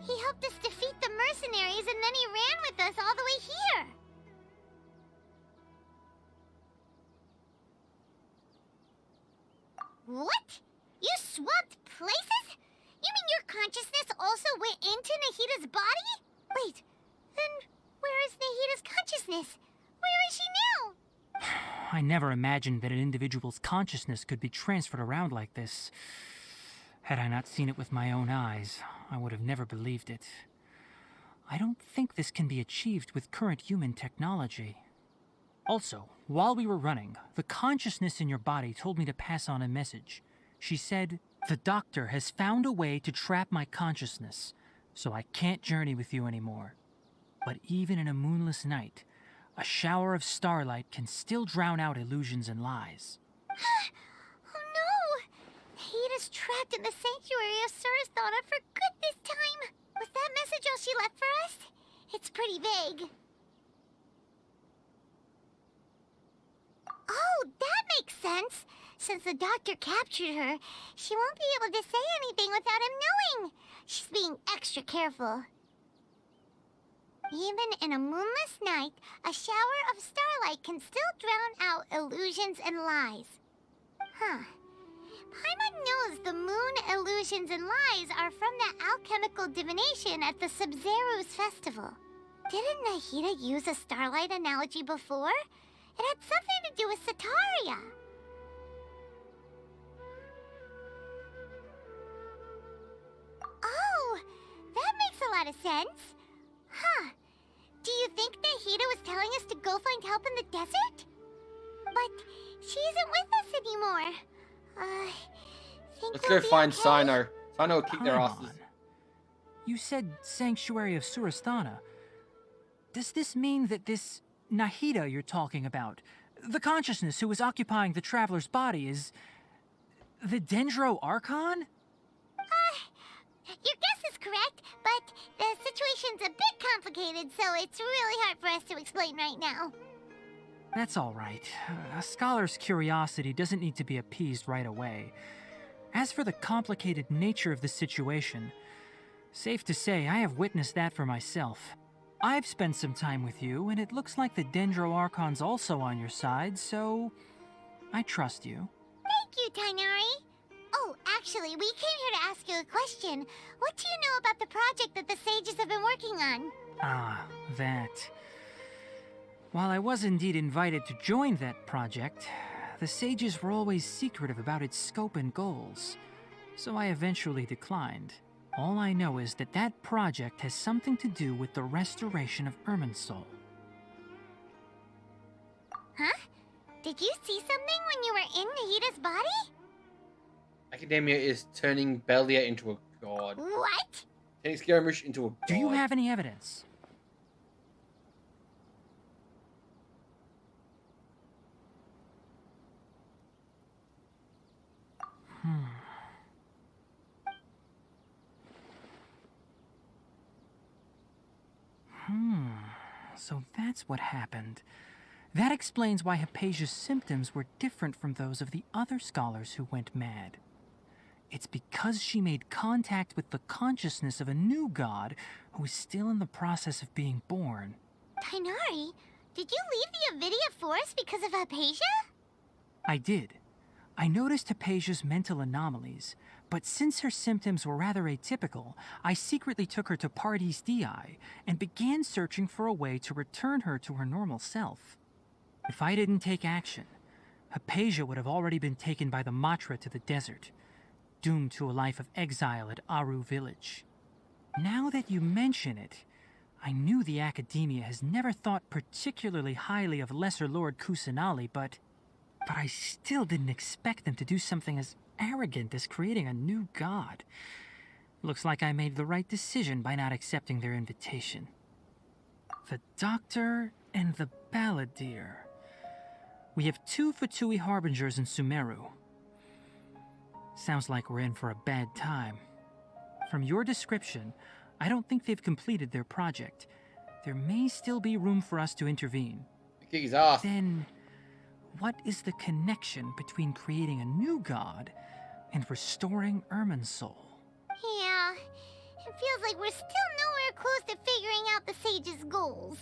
He helped us defeat the mercenaries and then he ran with us all the way here. What? You swapped places? You mean your consciousness also went into Nahida's body? Wait, then where is Nahida's consciousness? Where is she now? I never imagined that an individual's consciousness could be transferred around like this. Had I not seen it with my own eyes, I would have never believed it. I don't think this can be achieved with current human technology. Also, while we were running, the consciousness in your body told me to pass on a message. She said, "The doctor has found a way to trap my consciousness, so I can't journey with you anymore. But even in a moonless night, a shower of starlight can still drown out illusions and lies." Oh no! Nahida's trapped in the sanctuary of Surasthana for good this time. Was that message all she left for us? It's pretty vague. Oh, that makes sense. Since the doctor captured her, she won't be able to say anything without him knowing. She's being extra careful. Even in a moonless night, a shower of starlight can still drown out illusions and lies. Huh. Paimon knows the moon illusions and lies are from the alchemical divination at the Sub-Zero's festival. Didn't Nahida use a starlight analogy before? It had something to do with Sataria. Oh, that makes a lot of sense. Huh. Do you think Nahida was telling us to go find help in the desert? But she isn't with us anymore. Let's go find Sino. Sino will kick their asses. You said Sanctuary of Surasthana. Does this mean that this Nahida you're talking about, the consciousness who was occupying the Traveler's body, is the Dendro Archon? Your guess is correct, but the situation's a bit complicated, so it's really hard for us to explain right now. That's all right. A scholar's curiosity doesn't need to be appeased right away. As for the complicated nature of the situation, safe to say I have witnessed that for myself. I've spent some time with you, and it looks like the Dendro Archon's also on your side, so I trust you. Thank you, Tainari. Oh, actually, we came here to ask you a question. What do you know about the project that the sages have been working on? Ah, that. While I was indeed invited to join that project, the sages were always secretive about its scope and goals, so I eventually declined. All I know is that that project has something to do with the restoration of Irminsul. Huh? Did you see something when you were in Nahida's body? Academia is turning Belia into a god. What? Turning Skirmish into a god. Do you have any evidence? So that's what happened. That explains why Hypatia's symptoms were different from those of the other scholars who went mad. It's because she made contact with the consciousness of a new god who is still in the process of being born. Tainari, did you leave the Avidia Forest because of Hypatia? I did. I noticed Hypatia's mental anomalies, but since her symptoms were rather atypical, I secretly took her to Pardis Dii and began searching for a way to return her to her normal self. If I didn't take action, Hypatia would have already been taken by the Matra to the desert, doomed to a life of exile at Aru village. Now that you mention it, I knew the Academia has never thought particularly highly of Lesser Lord Kusanali, but I still didn't expect them to do something as arrogant as creating a new god. Looks like I made the right decision by not accepting their invitation. The Doctor and the Balladeer. We have 2 Fatui Harbingers in Sumeru. Sounds like we're in for a bad time. From your description, I don't think they've completed their project. There may still be room for us to intervene. Kick his ass. Then, what is the connection between creating a new god and restoring Irminsul? Yeah, it feels like we're still nowhere close to figuring out the sage's goals.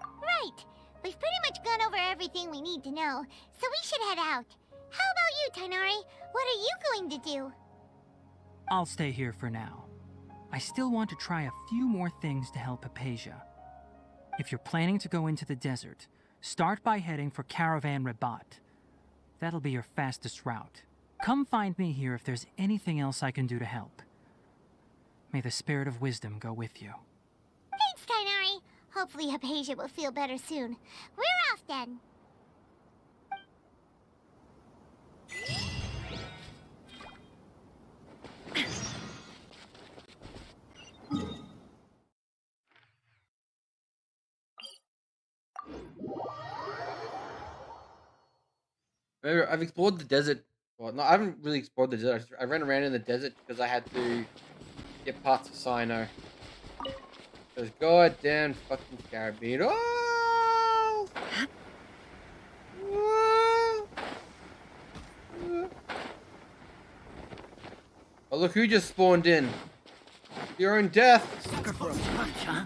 Right, we've pretty much gone over everything we need to know, so we should head out. How about you, Tainari? What are you going to do? I'll stay here for now. I still want to try a few more things to help Hypatia. If you're planning to go into the desert, start by heading for Caravan Rabat. That'll be your fastest route. Come find me here if there's anything else I can do to help. May the spirit of wisdom go with you. Thanks, Tainari. Hopefully Hypatia will feel better soon. We're off then. I've explored the desert. Well, no, I haven't really explored the desert. I ran around in the desert because I had to get parts of Sino. Those goddamn fucking scarabid. Oh! Oh, look who just spawned in. Your own death. Sucker for a punch, huh?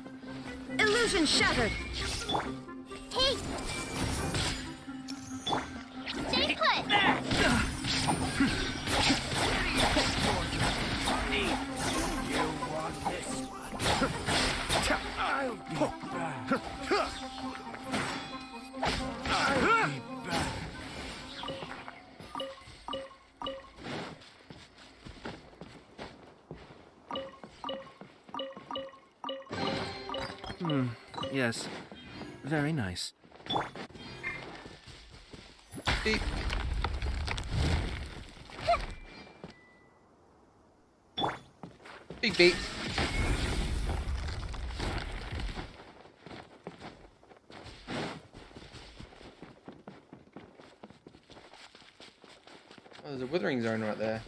Illusion shattered. Hey! Stay put! You want this one? I'll be back. I'll be back. Yes. Very nice. Beep. Big beat. Oh, there's a withering zone right there.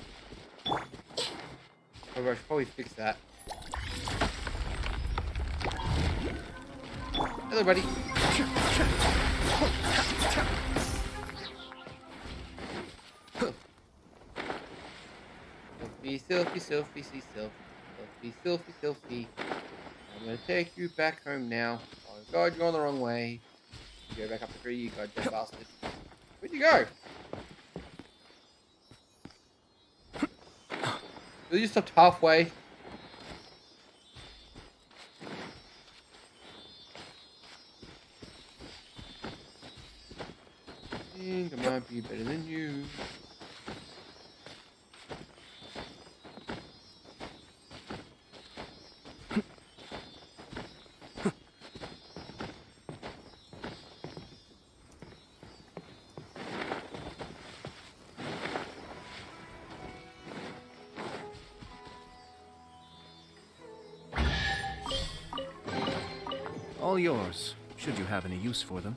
Oh, I should probably fix that. Hello, buddy. Selfie. I'm gonna take you back home now. Oh god, you're on the wrong way. You go back up the tree, you goddamn bastard. Where'd you go? Will you stop halfway? I think I might be better than you. All yours, should you have any use for them.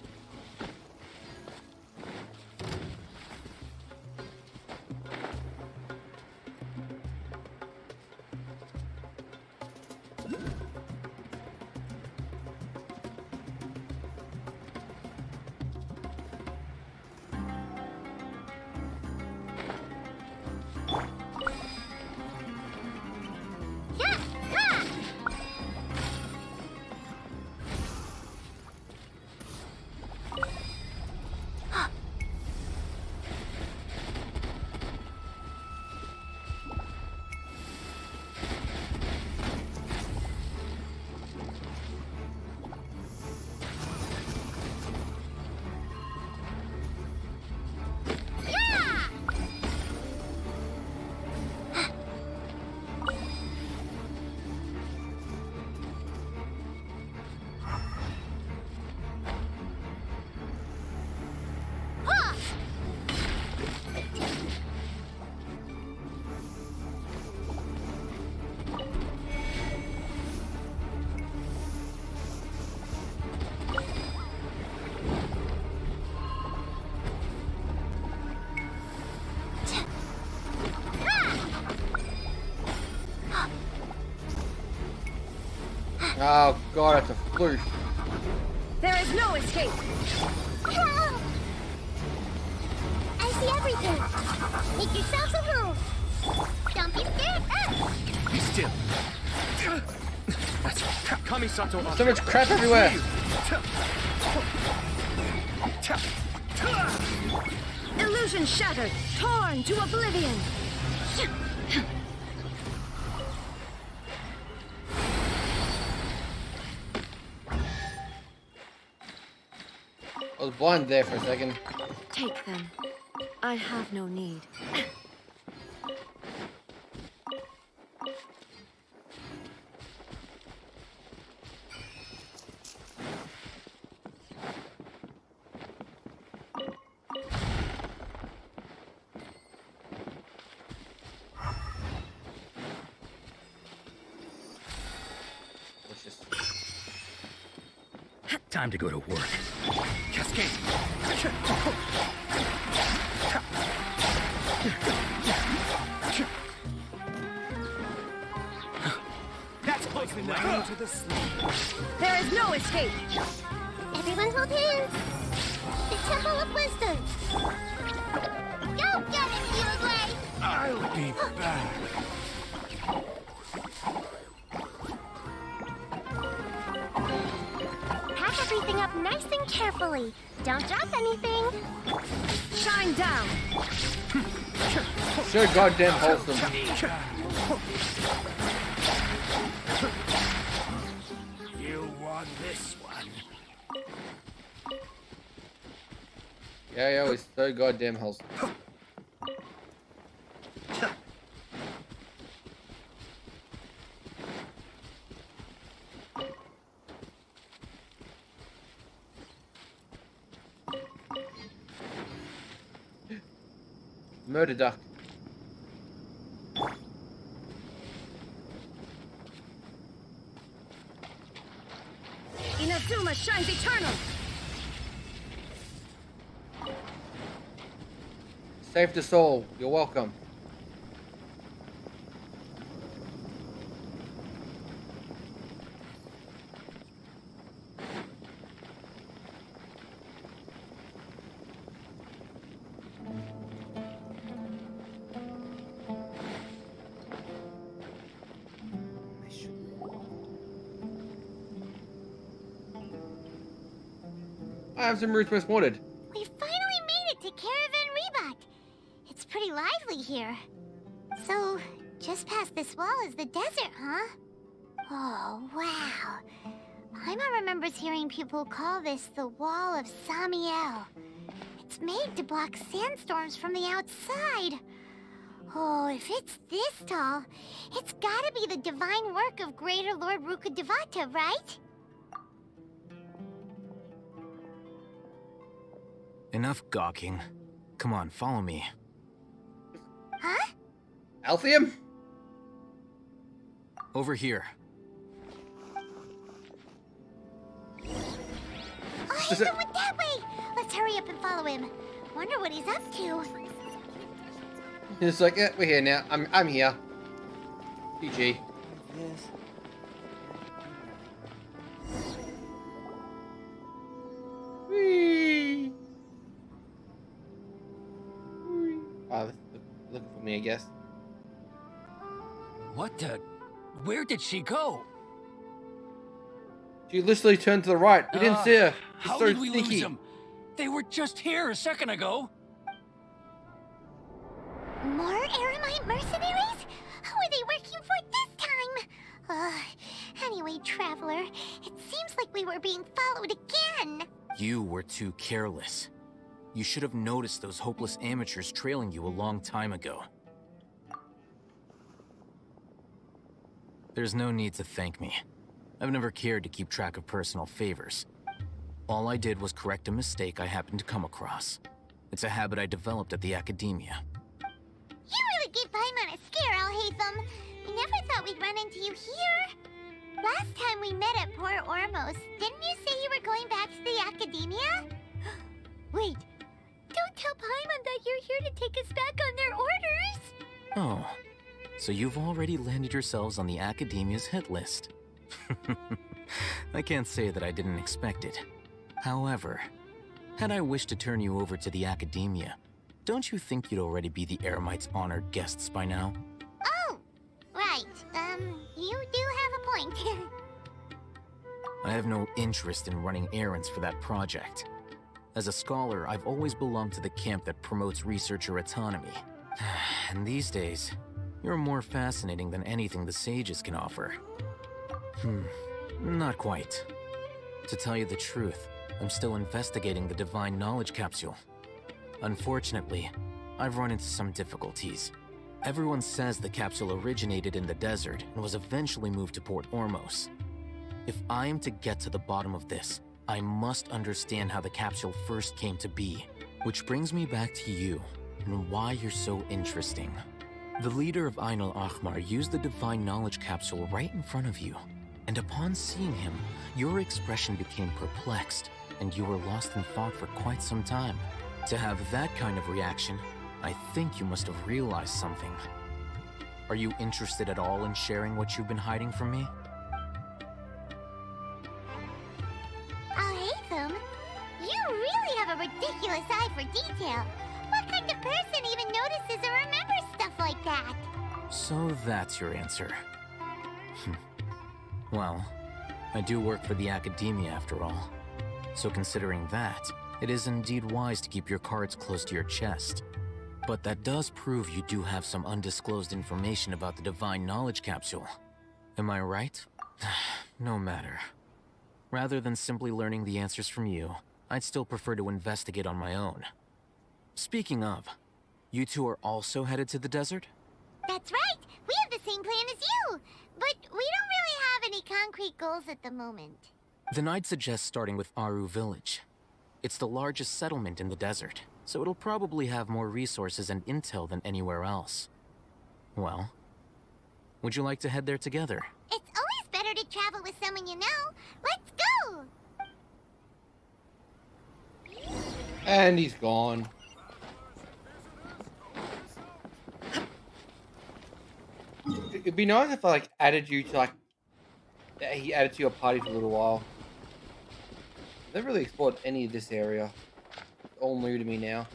Oh god, that's a flute. There is no escape. Help! I see everything. Make yourselves at home. Don't be scared. Be still. That's Kamisato. So much crap everywhere. Illusion shattered, torn to oblivion. I was blind there for a second. Take them. I have no need. Time to go to work. Cascade. That's close enough. To the There is no escape. Everyone hold hands. The Temple of Wisdom. Go get it, Uruguay. I'll be back. Pack everything up nice and carefully. Don't drop anything. Shine down. So goddamn wholesome. You won this one. Yeah, he's so goddamn wholesome. Murder duck. Inazuma shines eternal. Save the soul. You're welcome. I have some routes most wanted. We finally made it to Caravan Reebok. It's pretty lively here. So, just past this wall is the desert, huh? Oh, wow. Paimon remembers hearing people call this the Wall of Samiel. It's made to block sandstorms from the outside. Oh, if it's this tall, it's gotta be the divine work of Greater Lord Rukkhadevata, right? Enough gawking. Come on, follow me. Huh? Altheum? Over here. Oh, he's going that way! Let's hurry up and follow him. Wonder what he's up to. He's like, yeah, we're here now. I'm here. GG. Yes. Whee! Oh, looking for me, I guess. What the? Where did she go? She literally turned to the right. We didn't see her. It's How so did we sneaky. lose them? They were just here a second ago. More Aramite mercenaries? Who are they working for this time? Anyway, Traveler, it seems like we were being followed again. You were too careless. You should have noticed those hopeless amateurs trailing you a long time ago. There's no need to thank me. I've never cared to keep track of personal favors. All I did was correct a mistake I happened to come across. It's a habit I developed at the Academia. You really gave Paimon a scare, Alhaitham. We never thought we'd run into you here. Last time we met at Port Ormos, didn't you say you were going back to the Academia? Wait, don't tell Paimon that you're here to take us back on their orders. Oh, so you've already landed yourselves on the Academia's hit list. I can't say that I didn't expect it. However, had I wished to turn you over to the Academia, don't you think you'd already be the Eremites' honored guests by now? Oh, right. You do have a point. I have no interest in running errands for that project. As a scholar, I've always belonged to the camp that promotes researcher autonomy. And these days, you're more fascinating than anything the sages can offer. Not quite. To tell you the truth, I'm still investigating the Divine Knowledge Capsule. Unfortunately, I've run into some difficulties. Everyone says the capsule originated in the desert and was eventually moved to Port Ormos. If I am to get to the bottom of this, I must understand how the capsule first came to be. Which brings me back to you, and why you're so interesting. The leader of Ain al-Ahmar used the Divine Knowledge Capsule right in front of you, and upon seeing him, your expression became perplexed, and you were lost in thought for quite some time. To have that kind of reaction, I think you must have realized something. Are you interested at all in sharing what you've been hiding from me? Alhaitham, you really have a ridiculous eye for detail. What kind of person even notices or remembers stuff like that? So that's your answer. Well, I do work for the Academia after all. So considering that, it is indeed wise to keep your cards close to your chest. But that does prove you do have some undisclosed information about the Divine Knowledge Capsule. Am I right? No matter. Rather than simply learning the answers from you, I'd still prefer to investigate on my own. Speaking of, you two are also headed to the desert? That's right! We have the same plan as you! But we don't really have any concrete goals at the moment. Then I'd suggest starting with Aru Village. It's the largest settlement in the desert, so it'll probably have more resources and intel than anywhere else. Well, would you like to head there together? It's always better to travel with someone you know. Let's go! And he's gone. It'd be nice if I like added you to he added to your party for a little while. I've never really explored any of this area. It's all new to me now.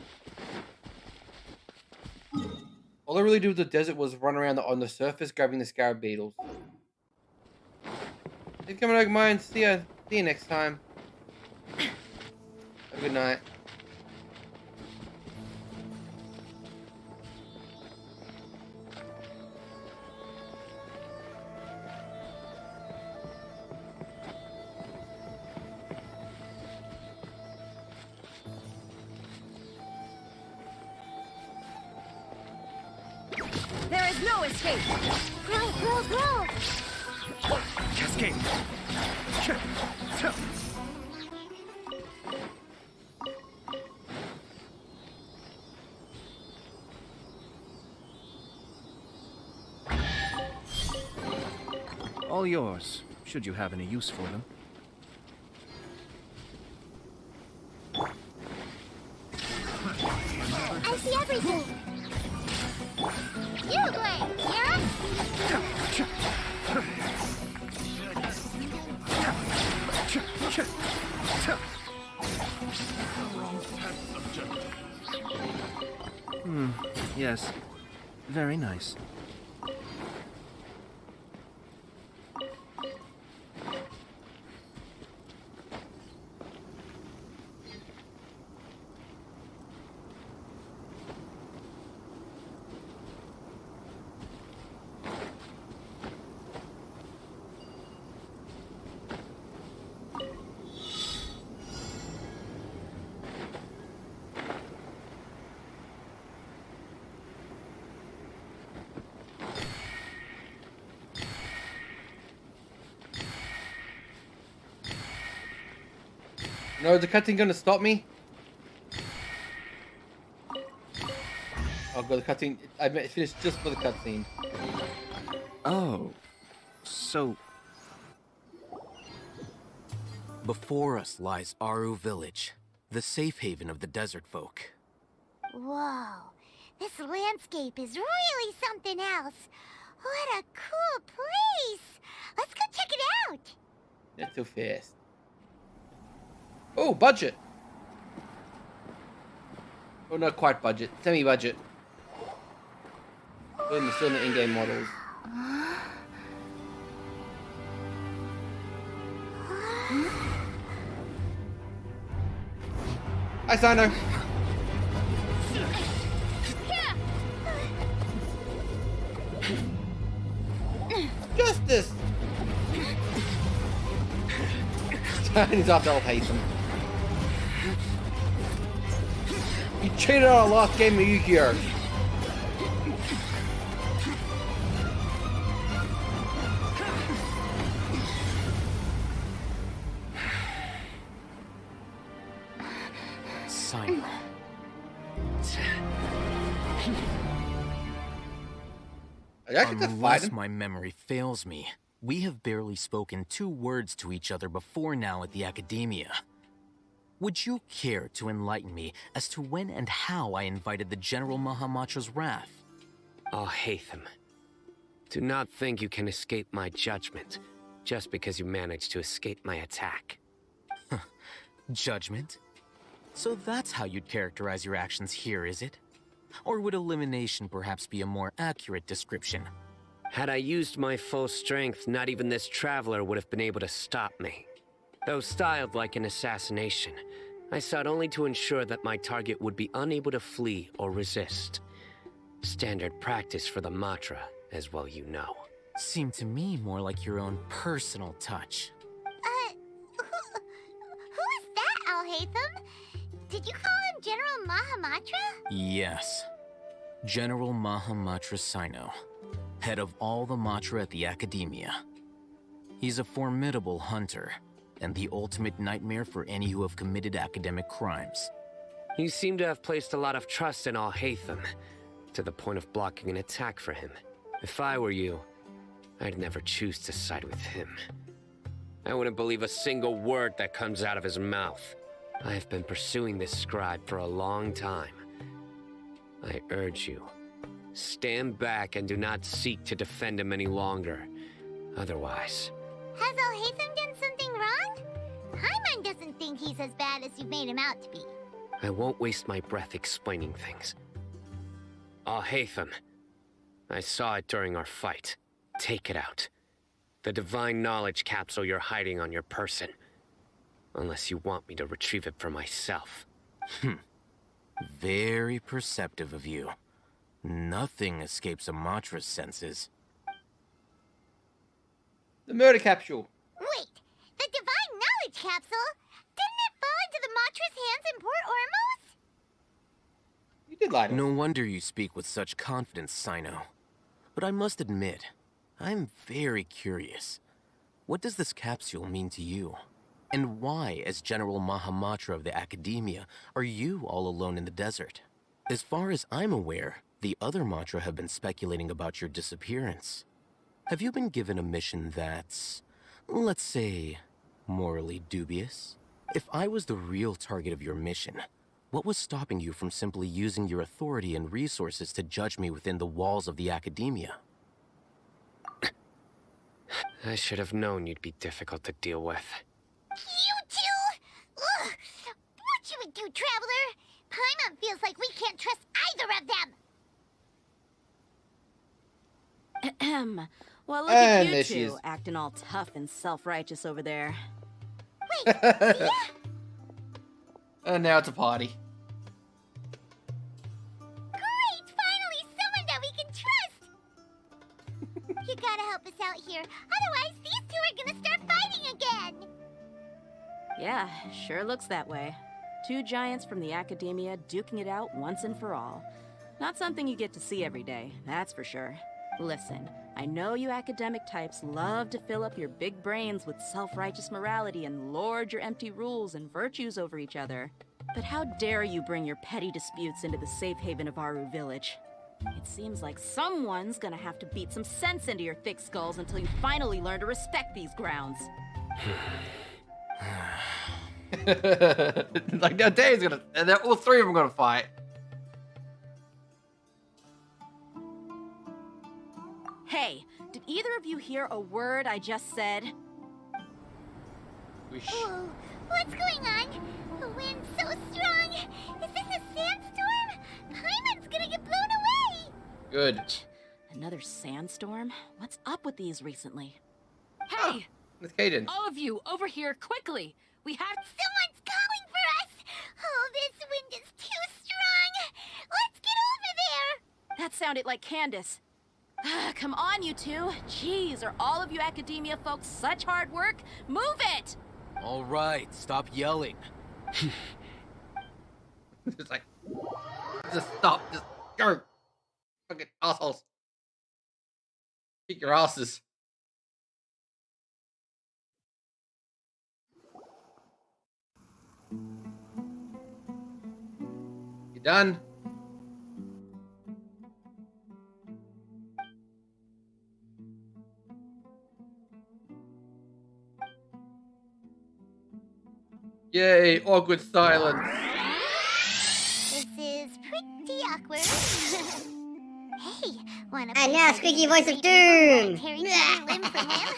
All I really did with the desert was run around on the surface grabbing the scarab beetles. Thanks for coming over mine. See you next time. Have a good night. There is no escape! Grow! Cascade! All yours, should you have any use for them. I see everything! You, Glenn! You're Yes. Very nice. No, is the cutscene gonna stop me? Oh god, the cutscene. I finished just for the cutscene. Oh. So... Before us lies Aru Village, the safe haven of the desert folk. Whoa, this landscape is really something else. What a cool place! Let's go check it out! Not too fast. Oh, budget. Oh, not quite budget. Semi-budget. Still in the in-game models. Hi, Sino. Justice! He's off to hate him. You cheated on a lost game of Yu-Gi-Oh! Simon. Unless my memory fails me, we have barely spoken 2 words to each other before now at the Academia. Would you care to enlighten me as to when and how I invited the General Mahamatra's wrath? Oh, Hatham. Do not think you can escape my judgment just because you managed to escape my attack. Judgment? So that's how you'd characterize your actions here, is it? Or would elimination perhaps be a more accurate description? Had I used my full strength, not even this traveler would have been able to stop me. Though styled like an assassination, I sought only to ensure that my target would be unable to flee or resist. Standard practice for the Matra, as well you know. Seemed to me more like your own personal touch. Who is that, Al-Hatham? Did you call him General Mahamatra? Yes. General Mahamatra Sino, head of all the Matra at the Academia. He's a formidable hunter, and the ultimate nightmare for any who have committed academic crimes. You seem to have placed a lot of trust in Al-Hatham, to the point of blocking an attack for him. If I were you, I'd never choose to side with him. I wouldn't believe a single word that comes out of his mouth. I have been pursuing this scribe for a long time. I urge you, stand back and do not seek to defend him any longer. Otherwise... Has Al-Hatham done something wrong? Paimon doesn't think he's as bad as you made him out to be. I won't waste my breath explaining things. Al-Hatham, I saw it during our fight. Take it out. The divine knowledge capsule you're hiding on your person. Unless you want me to retrieve it for myself. Very perceptive of you. Nothing escapes a Matra's senses. The murder capsule. Wait, the divine knowledge capsule? Didn't it fall into the Matra's hands in Port Ormos? You did lie to No wonder you speak with such confidence, Sino. But I must admit, I'm very curious. What does this capsule mean to you? And why, as General Mahamatra of the Academia, are you all alone in the desert? As far as I'm aware, the other Matra have been speculating about your disappearance. Have you been given a mission that's, let's say, morally dubious? If I was the real target of your mission, what was stopping you from simply using your authority and resources to judge me within the walls of the Academia? I should have known you'd be difficult to deal with. You two? Ugh! What you would do, Traveler? Paimon feels like we can't trust either of them. Ahem. Well, look at there you she two, is. acting all tough and self-righteous over there. And now it's a party. Great! Finally, someone that we can trust! You gotta help us out here. Otherwise, these two are gonna start fighting again! Yeah, sure looks that way. 2 giants from the Academia duking it out once and for all. Not something you get to see every day, that's for sure. Listen, I know you academic types love to fill up your big brains with self-righteous morality and lord your empty rules and virtues over each other. But how dare you bring your petty disputes into the safe haven of Aru Village? It seems like someone's gonna have to beat some sense into your thick skulls until you finally learn to respect these grounds. Like now Dave's gonna, and they're all 3 of them gonna fight. Hey, did either of you hear a word I just said? Whoa, what's going on? The wind's so strong. Is this a sandstorm? Paimon's gonna get blown away. Good. Another sandstorm? What's up with these recently? Hey! With Caden. All of you, over here, quickly! We have... Someone's calling for us! Oh, this wind is too strong! Let's get over there! That sounded like Candace. Come on, you two. Jeez, are all of you academia folks such hard work? Move it! All right, stop yelling. It's like, just stop, just go. Fucking assholes. Kick your asses. You done? Yay, awkward silence. This is pretty awkward. Hey, wanna And play now, some squeaky voice of voluntary doom. limb for him?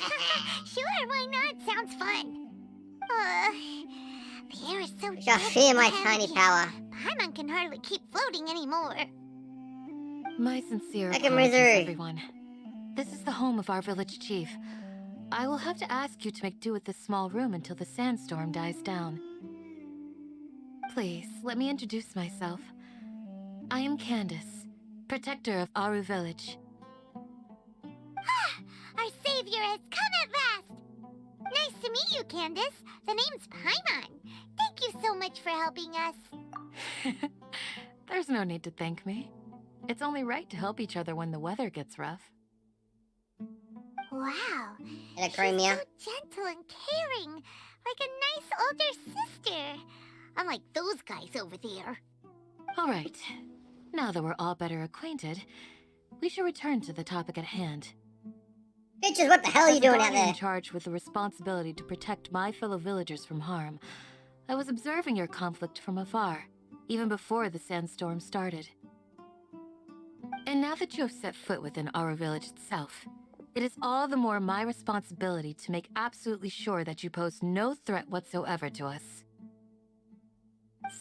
Sure, why not? Sounds fun. The air is so Shall dead fear my and tiny heavy. power. Paimon can hardly keep floating anymore. My sincere Like a apologies, misery. everyone. This is the home of our village chief. I will have to ask you to make do with this small room until the sandstorm dies down. Please, let me introduce myself. I am Candace, protector of Aru Village. Our savior has come at last. Nice to meet you, Candace. The name's Paimon. Thank you so much for helping us. There's no need to thank me. It's only right to help each other when the weather gets rough. Wow. Hello, She's Chromia. so gentle and caring, like a nice older sister. Unlike those guys over there. All right. Now that we're all better acquainted, we should return to the topic at hand. Bitches, what the hell are you As the doing out guardian there? charged with the responsibility to protect my fellow villagers from harm, I was observing your conflict from afar, even before the sandstorm started. And now that you have set foot within our village itself, it is all the more my responsibility to make absolutely sure that you pose no threat whatsoever to us.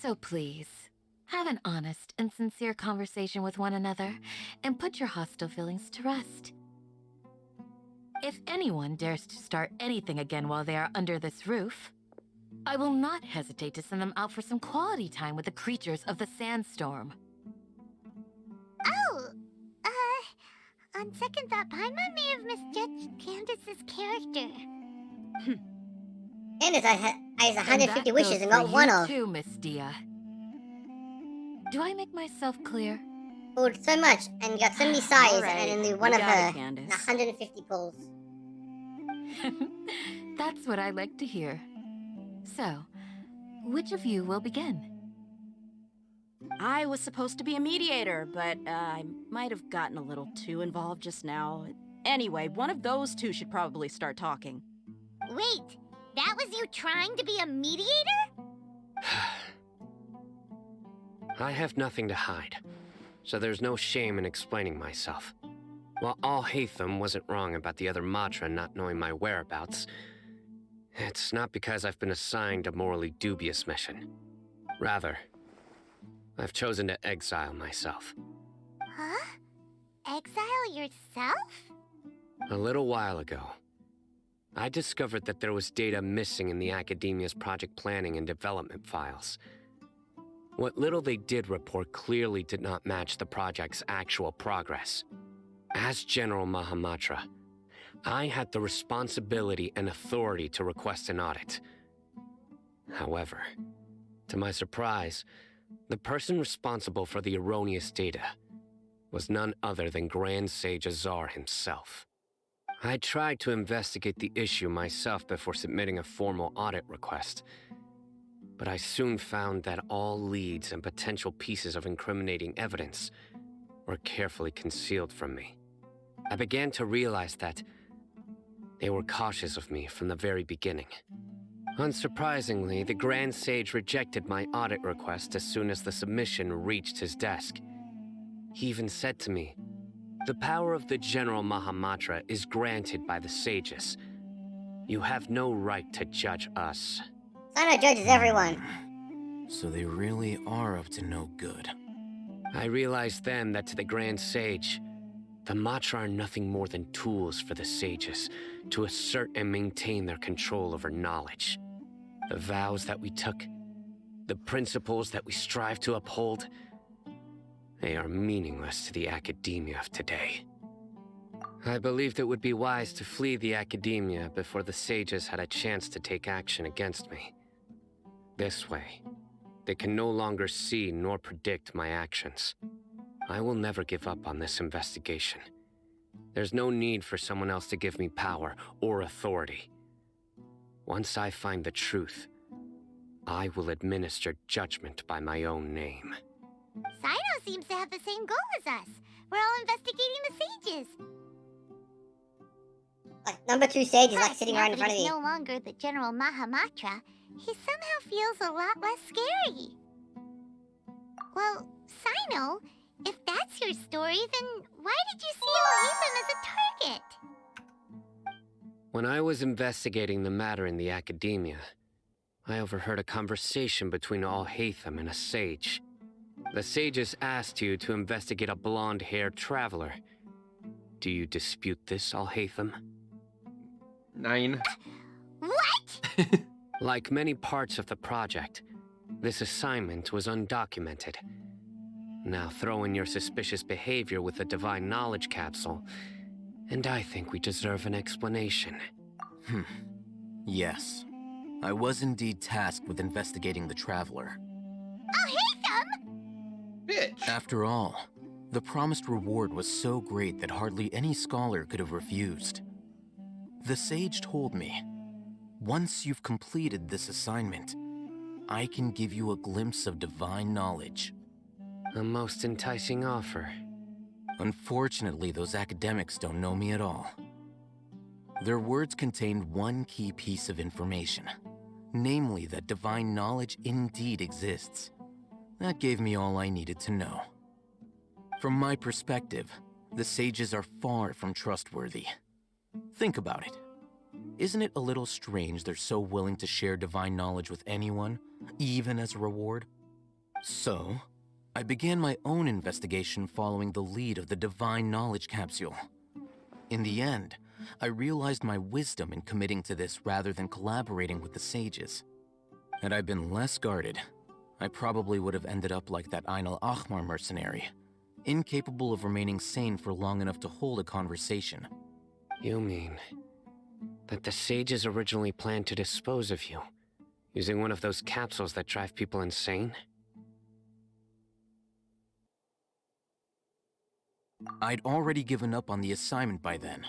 So please, have an honest and sincere conversation with one another, and put your hostile feelings to rest. If anyone dares to start anything again while they are under this roof, I will not hesitate to send them out for some quality time with the creatures of the sandstorm. Oh, on second thought, Paimon may have misjudged Candace's character. Candace has 150 And wishes that and goes got for one you of. too, Miss Dia. Do I make myself clear? Pulled so much and got so many sighs All right, and only you one of got it, her. Candace. 150 pulls. That's what I like to hear. So, which of you will begin? I was supposed to be a mediator, but I might have gotten a little too involved just now. Anyway, one of those two should probably start talking. Wait, that was you trying to be a mediator? I have nothing to hide, so there's no shame in explaining myself. While all Hatham wasn't wrong about the other Matra not knowing my whereabouts, it's not because I've been assigned a morally dubious mission. Rather, I've chosen to exile myself. Huh? Exile yourself? A little while ago, I discovered that there was data missing in the Academia's project planning and development files. What little they did report clearly did not match the project's actual progress. As General Mahamatra, I had the responsibility and authority to request an audit. However, to my surprise, the person responsible for the erroneous data was none other than Grand Sage Azar himself. I tried to investigate the issue myself before submitting a formal audit request, but I soon found that all leads and potential pieces of incriminating evidence were carefully concealed from me. I began to realize that they were cautious of me from the very beginning. Unsurprisingly, the Grand Sage rejected my audit request as soon as the submission reached his desk. He even said to me, The power of the General Mahamatra is granted by the sages. You have no right to judge us. Sino judges everyone. So they really are up to no good. I realized then that to the Grand Sage, the Matra are nothing more than tools for the sages to assert and maintain their control over knowledge. The vows that we took, the principles that we strive to uphold, they are meaningless to the academia of today. I believed it would be wise to flee the academia before the sages had a chance to take action against me. This way, they can no longer see nor predict my actions. I will never give up on this investigation. There's no need for someone else to give me power or authority. Once I find the truth, I will administer judgment by my own name. Sino seems to have the same goal as us. We're all investigating the sages. Like, number 2 sage is like Plus, sitting now right in that front of he's you. no longer the General Mahamatra, he somehow feels a lot less scary. Well, Sino, if that's your story, then why did you see Alhaitham as a target? When I was investigating the matter in the academia, I overheard a conversation between Alhaitham and a sage. The sages asked you to investigate a blonde-haired traveler. Do you dispute this, Alhaitham? 9. What? Like many parts of the project, this assignment was undocumented. Now throw in your suspicious behavior with the Divine Knowledge Capsule, and I think we deserve an explanation. Yes. I was indeed tasked with investigating the Traveler. Alhaitham! Bitch! After all, the promised reward was so great that hardly any scholar could have refused. The sage told me, once you've completed this assignment, I can give you a glimpse of divine knowledge. A most enticing offer. Unfortunately, those academics don't know me at all. Their words contained one key piece of information, namely that divine knowledge indeed exists. That gave me all I needed to know. From my perspective, the sages are far from trustworthy. Think about it. Isn't it a little strange they're so willing to share divine knowledge with anyone, even as a reward? So, I began my own investigation following the lead of the Divine Knowledge Capsule. In the end, I realized my wisdom in committing to this rather than collaborating with the sages. Had I been less guarded, I probably would have ended up like that Ain al-Ahmar mercenary, incapable of remaining sane for long enough to hold a conversation. You mean that the sages originally planned to dispose of you, using one of those capsules that drive people insane? I'd already given up on the assignment by then.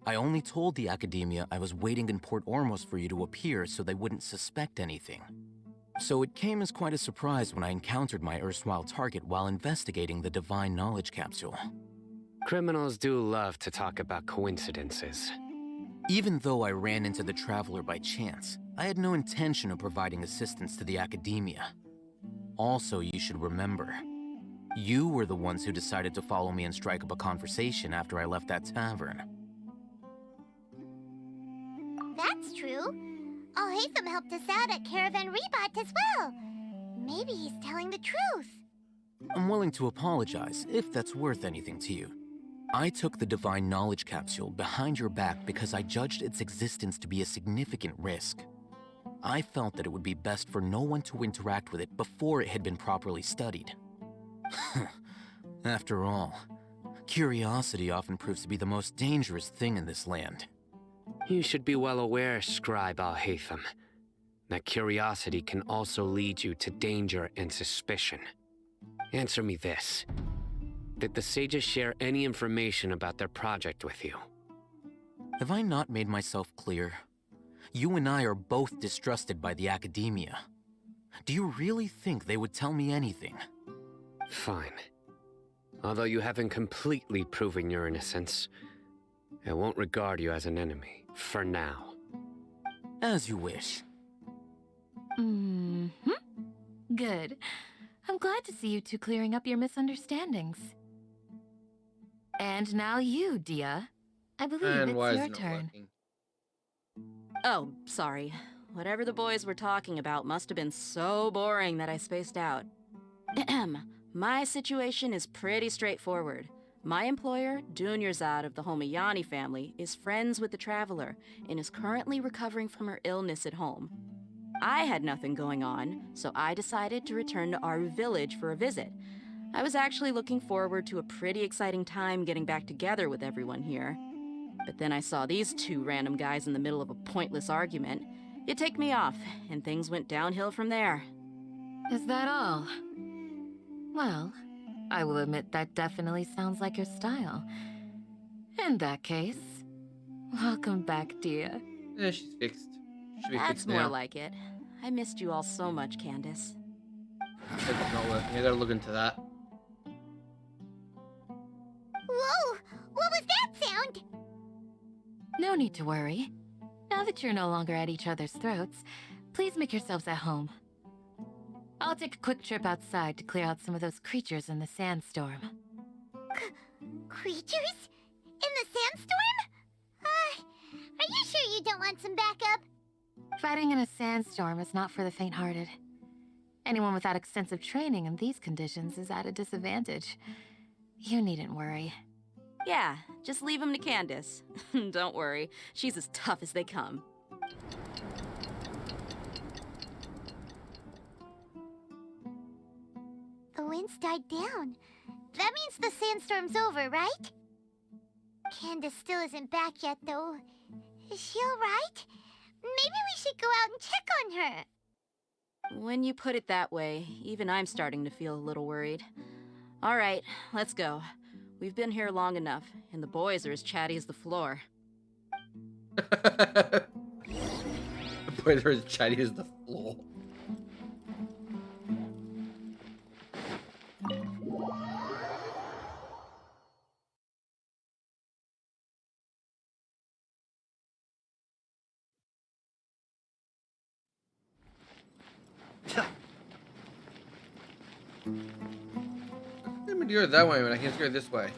I only told the academia I was waiting in Port Ormos for you to appear so they wouldn't suspect anything. So it came as quite a surprise when I encountered my erstwhile target while investigating the Divine Knowledge Capsule. Criminals do love to talk about coincidences. Even though I ran into the Traveler by chance, I had no intention of providing assistance to the academia. Also, you should remember, you were the ones who decided to follow me and strike up a conversation after I left that tavern. That's true. Alhaitham helped us out at Caravan Rebat as well. Maybe he's telling the truth. I'm willing to apologize if that's worth anything to you. I took the Divine Knowledge Capsule behind your back because I judged its existence to be a significant risk. I felt that it would be best for no one to interact with it before it had been properly studied. After all, curiosity often proves to be the most dangerous thing in this land. You should be well aware, Scribe Alhaitham, that curiosity can also lead you to danger and suspicion. Answer me this. Did the sages share any information about their project with you? Have I not made myself clear? You and I are both distrusted by the academia. Do you really think they would tell me anything? Fine. Although you haven't completely proven your innocence, I won't regard you as an enemy, for now. As you wish. Good. I'm glad to see you two clearing up your misunderstandings. And now you, Dia. I believe And why it's is your it not turn. working? Oh, sorry. Whatever the boys were talking about must have been so boring that I spaced out. My situation is pretty straightforward. My employer, Dunyarzad of the Homayani family, is friends with the Traveler and is currently recovering from her illness at home. I had nothing going on, so I decided to return to Aru village for a visit. I was actually looking forward to a pretty exciting time getting back together with everyone here. But then I saw these two random guys in the middle of a pointless argument. It ticked me off, and things went downhill from there. Is that all? Well, I will admit that definitely sounds like your style. In that case, welcome back, Dia. Yeah, she's fixed. Should be That's fixed more now. like it. I missed you all so much, Candace. It's not working. I gotta look into that. Whoa! What was that sound? No need to worry. Now that you're no longer at each other's throats, please make yourselves at home. I'll take a quick trip outside to clear out some of those creatures in the sandstorm. Creatures? In the sandstorm? Are you sure you don't want some backup? Fighting in a sandstorm is not for the faint-hearted. Anyone without extensive training in these conditions is at a disadvantage. You needn't worry. Yeah, just leave him to Candace. Don't worry, she's as tough as they come. The wind's died down. That means the sandstorm's over, right? Candace still isn't back yet, though. Is she alright? Maybe we should go out and check on her. When you put it that way, even I'm starting to feel a little worried. All right, let's go. We've been here long enough, and the boys are as chatty as the floor. The boys are as chatty as the floor. Let me do it that way when I can just go this way.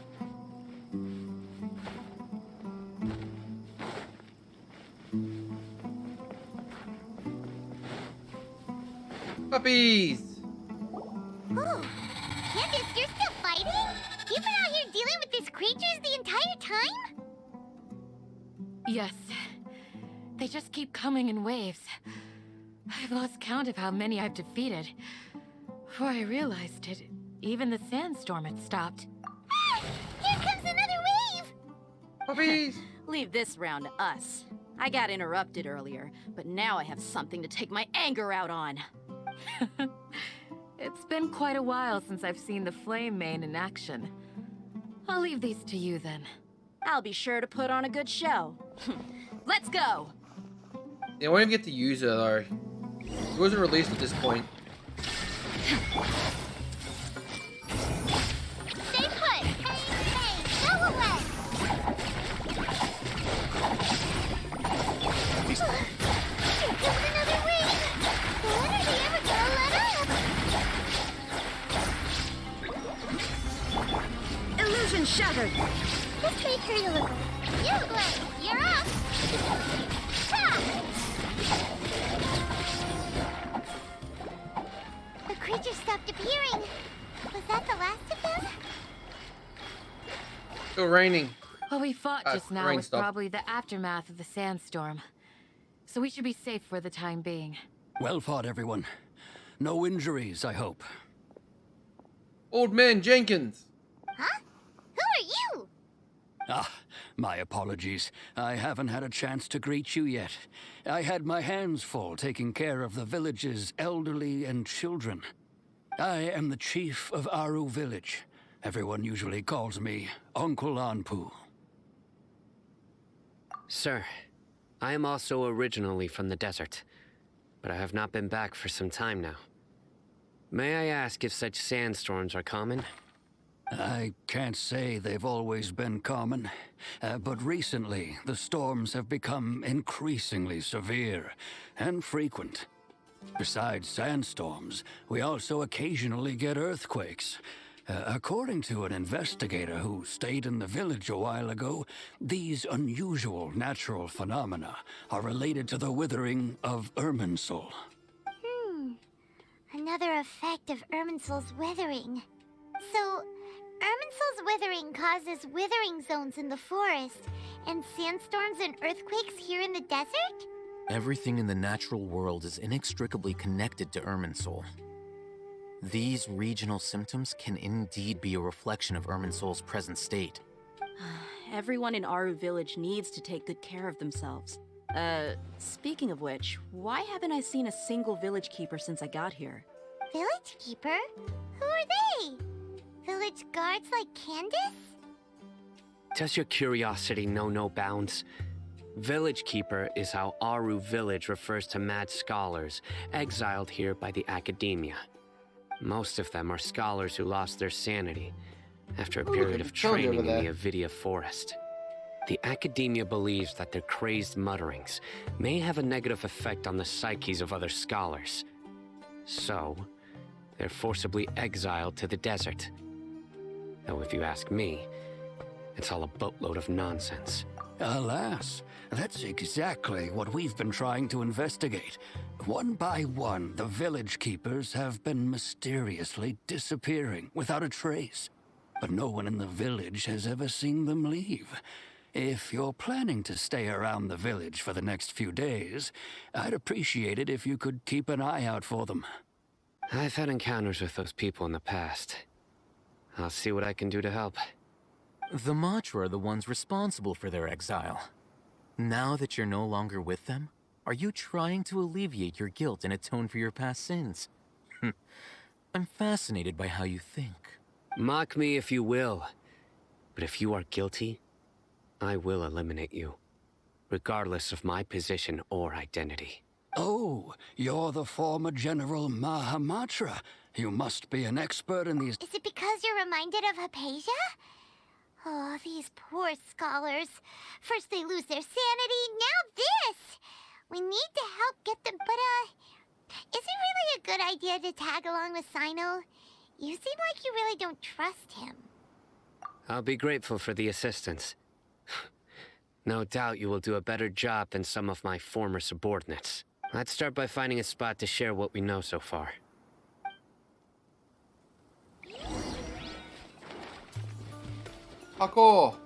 Puppies! Oh, Candace, you're still fighting? You've been out here dealing with these creatures the entire time? Yes. They just keep coming in waves. I've lost count of how many I've defeated. Before I realized it, even the sandstorm had stopped. Ah! Here comes another wave! Puppies! Leave this round to us. I got interrupted earlier, but now I have something to take my anger out on. It's been quite a while since I've seen the Flame Mane in action. I'll leave these to you then. I'll be sure to put on a good show. Let's go! Yeah, I won't even get to use it though. It wasn't released at this point. Stay put! Hey, go away! Here comes another wave! When are they ever gonna let up? Illusion shattered! This may hurt a little. You, Glenn, you're up! Ha! The creature stopped appearing. Was that the last of them? Still raining. What we fought just now rain was stopped. probably the aftermath of the sandstorm. So we should be safe for the time being. Well fought, everyone. No injuries, I hope. Old Man Jenkins. Huh? Who are you? Ah, my apologies. I haven't had a chance to greet you yet. I had my hands full taking care of the village's elderly and children. I am the chief of Aru village. Everyone usually calls me Uncle Anpu. Sir, I am also originally from the desert, but I have not been back for some time now. May I ask if such sandstorms are common? I can't say they've always been common, but recently the storms have become increasingly severe and frequent. Besides sandstorms, we also occasionally get earthquakes. According to an investigator who stayed in the village a while ago, these unusual natural phenomena are related to the withering of Irminsul. Another effect of Irminsul's withering. So, Irminsul's withering causes withering zones in the forest, and sandstorms and earthquakes here in the desert? Everything in the natural world is inextricably connected to Irminsul. These regional symptoms can indeed be a reflection of Irminsul's present state. Everyone in Aru Village needs to take good care of themselves. Speaking of which, why haven't I seen a single village keeper since I got here? Village keeper? Who are they? Village guards like Candace? Does your curiosity know no bounds? Village Keeper is how Aru Village refers to mad scholars exiled here by the Academia. Most of them are scholars who lost their sanity after a period of training in the Avidia Forest. The Academia believes that their crazed mutterings may have a negative effect on the psyches of other scholars. So, they're forcibly exiled to the desert. Though if you ask me, it's all a boatload of nonsense. Alas, that's exactly what we've been trying to investigate. One by one, the village keepers have been mysteriously disappearing without a trace. But no one in the village has ever seen them leave. If you're planning to stay around the village for the next few days, I'd appreciate it if you could keep an eye out for them. I've had encounters with those people in the past. I'll see what I can do to help. The Matra are the ones responsible for their exile. Now that you're no longer with them, are you trying to alleviate your guilt and atone for your past sins? I'm fascinated by how you think. Mock me if you will, but if you are guilty, I will eliminate you, regardless of my position or identity. Oh, you're the former General Mahamatra. You must be an expert in these... Is it because you're reminded of Hypatia? Oh, these poor scholars. First they lose their sanity, now this! We need to help get them, but, is it really a good idea to tag along with Sino? You seem like you really don't trust him. I'll be grateful for the assistance. No doubt you will do a better job than some of my former subordinates. Let's start by finding a spot to share what we know so far. Parkour!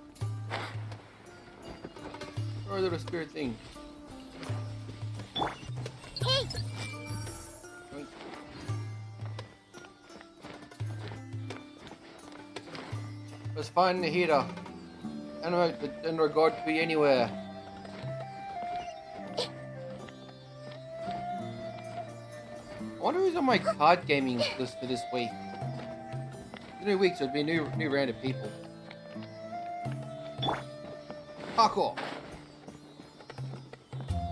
Or a little spirit thing. Hey! Let's find the heater. And regard to be anywhere. I wonder who's on my card gaming list for this week. New week, so it'd be a new round of people. Parkour.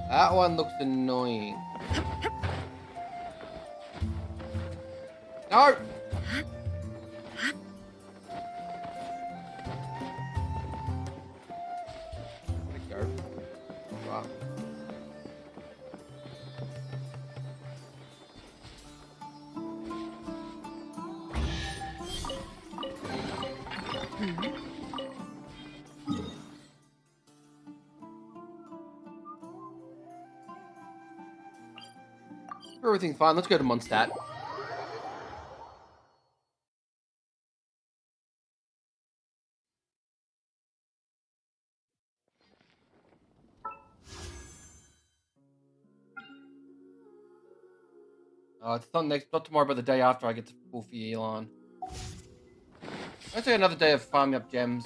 That one looks annoying. No! Everything's fine. Let's go to Mondstadt. It's not tomorrow, but the day after I get to full for Elon. Let's take another day of farming up gems.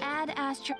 Add Astro...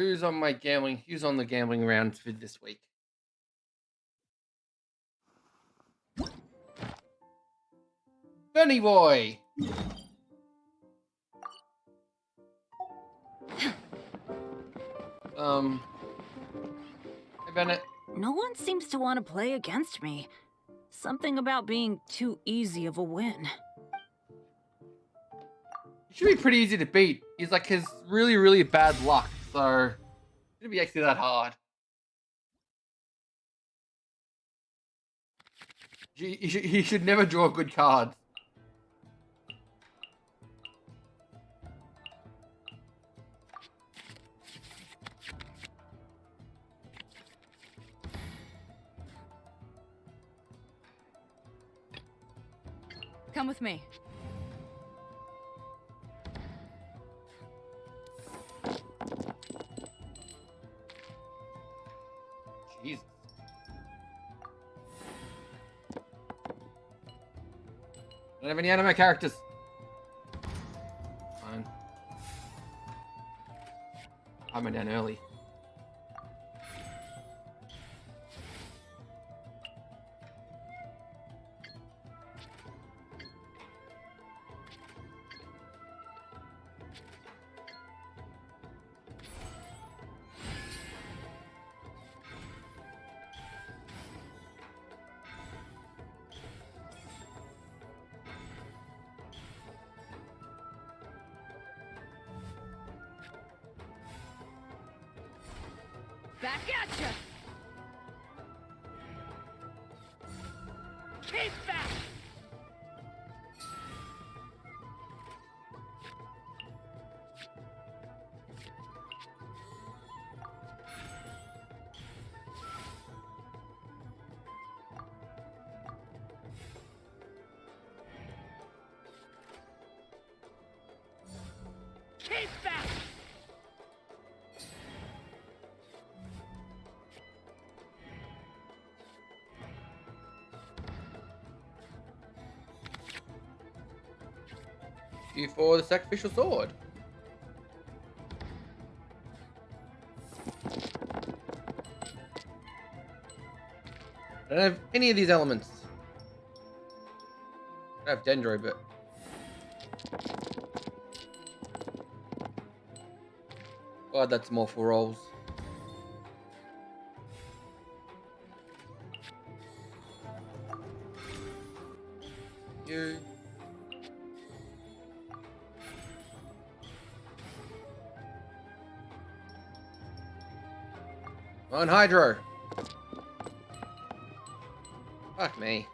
Who's on my gambling? Who's on the gambling round for this week? Benny boy. Hey Bennett. No one seems to want to play against me. Something about being too easy of a win. He should be pretty easy to beat. He's like his really, really bad luck, so it shouldn't be actually that hard. He should never draw good cards. Come with me. Jesus. I don't have any anime characters. Fine. I went down early. Back at ya! Keep back! Keep back! You for the sacrificial sword. I don't have any of these elements. I have Dendro, but God, that's more for rolls. You. On Hydro. Fuck me.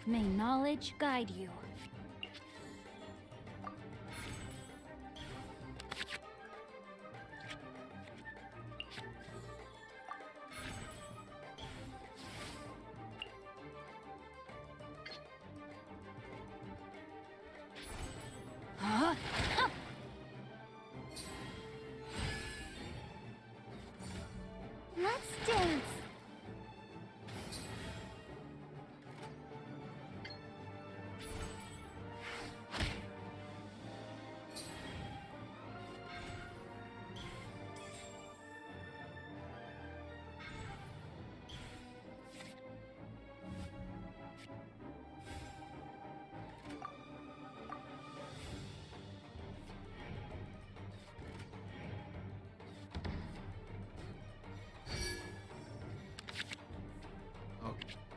May knowledge guide you. Let's dance.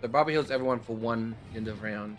So Barbie heals everyone for one end of round.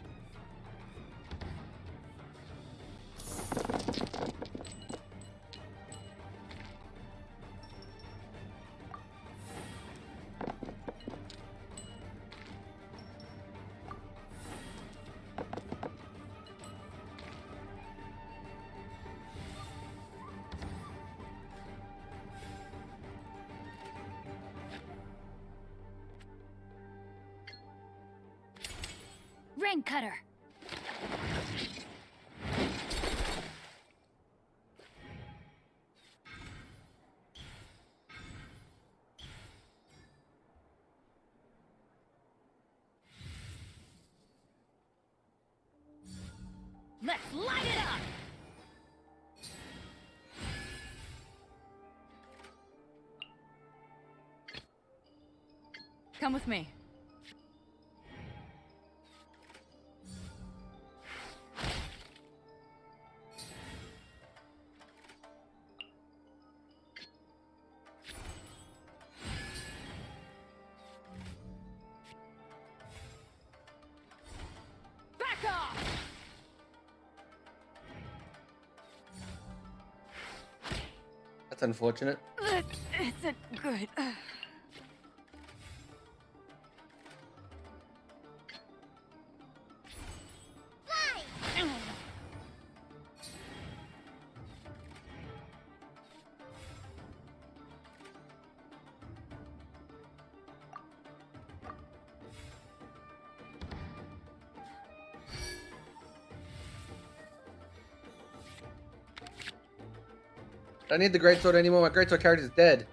Ring cutter. Let's light it up! Come with me. Back off! That's unfortunate. This isn't good. I don't need the greatsword anymore. My greatsword character's dead.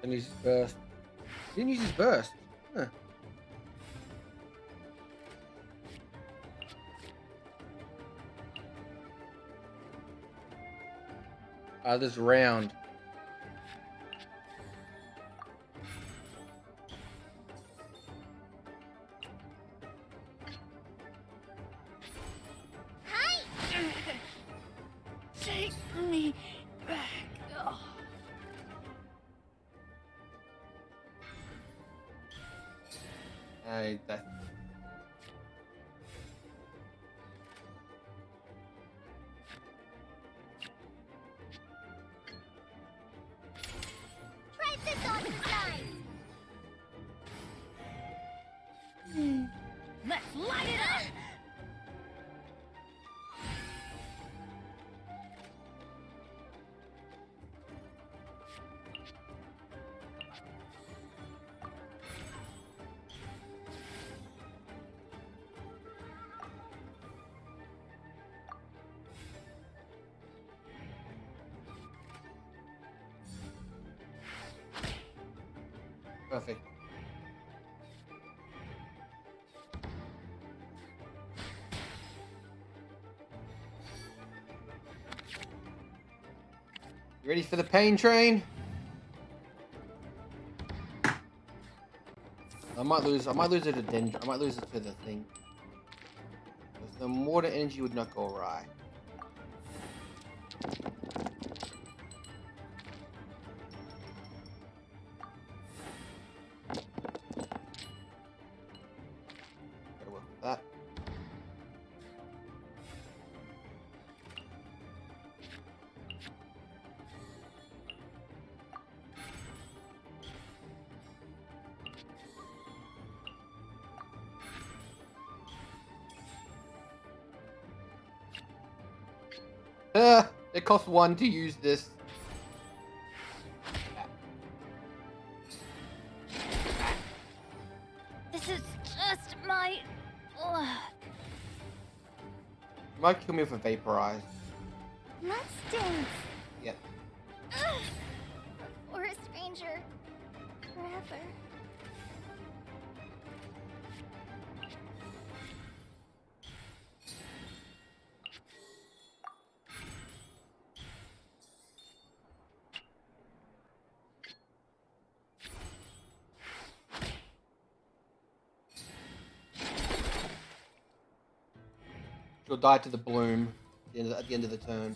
Didn't use his burst. Didn't use his burst. Huh. This round. Hi! Take me back. Oh. That. Try this on the side. Let's light it up! Perfect. You ready for the pain train? I might lose it to Dendro. I might lose it to the thing. Because the water energy would not go right. Gotta work with that. It costs 1 to use this. This is just my luck. You might kill me with a vaporize. Let's dance. Yep. Forest Ranger. Forever. You'll die to the bloom at the end of the turn.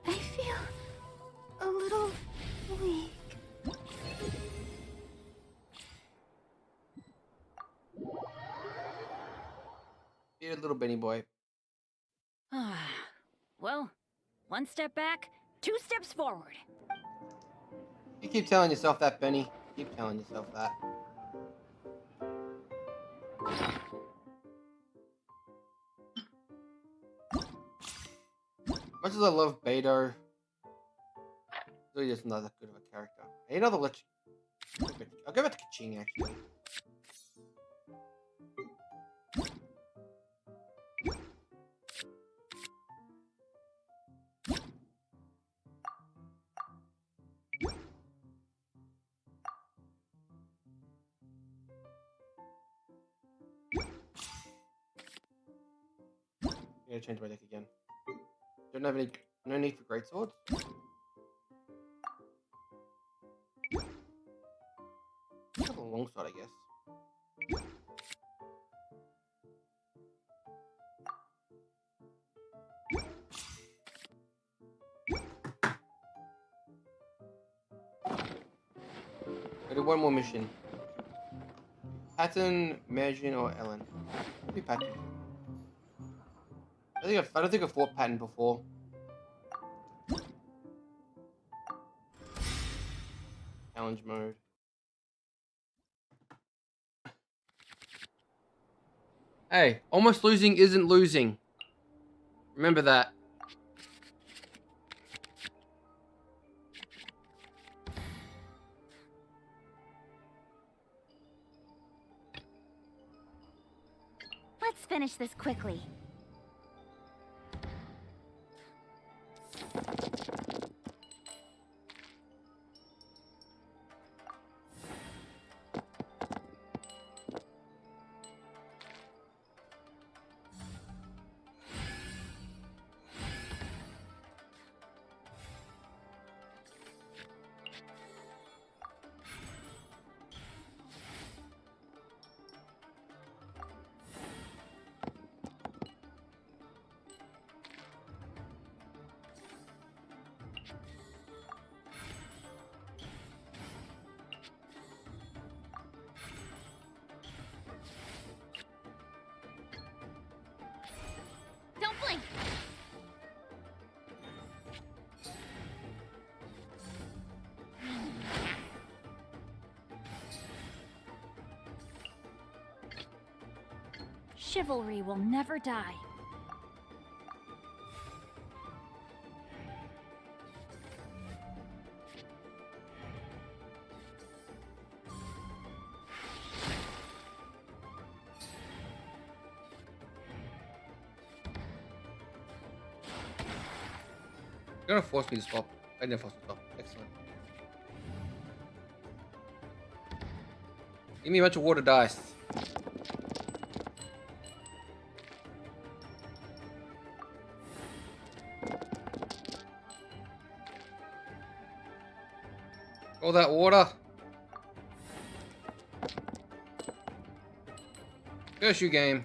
I feel a little weak. Be a little Benny boy. Well, One step back, two steps forward. You keep telling yourself that, Benny. Keep telling yourself that. Much as I love Beto, really just not that good of a character. I need another Lich. I'll go back to Kaching, actually. I gotta change my deck again. Don't have any. No need for great swords. Have a long sword, I guess. I do one more mission. Patton, Majin, or Ellen? Maybe Patton. I don't think I've fought Patton before. Challenge mode. Hey, almost losing isn't losing. Remember that. Let's finish this quickly. Don't blink! Chivalry will never die. You're gonna force me to stop. I didn't force me to stop. Excellent. Give me a bunch of water dice. All that water. Curse you, game.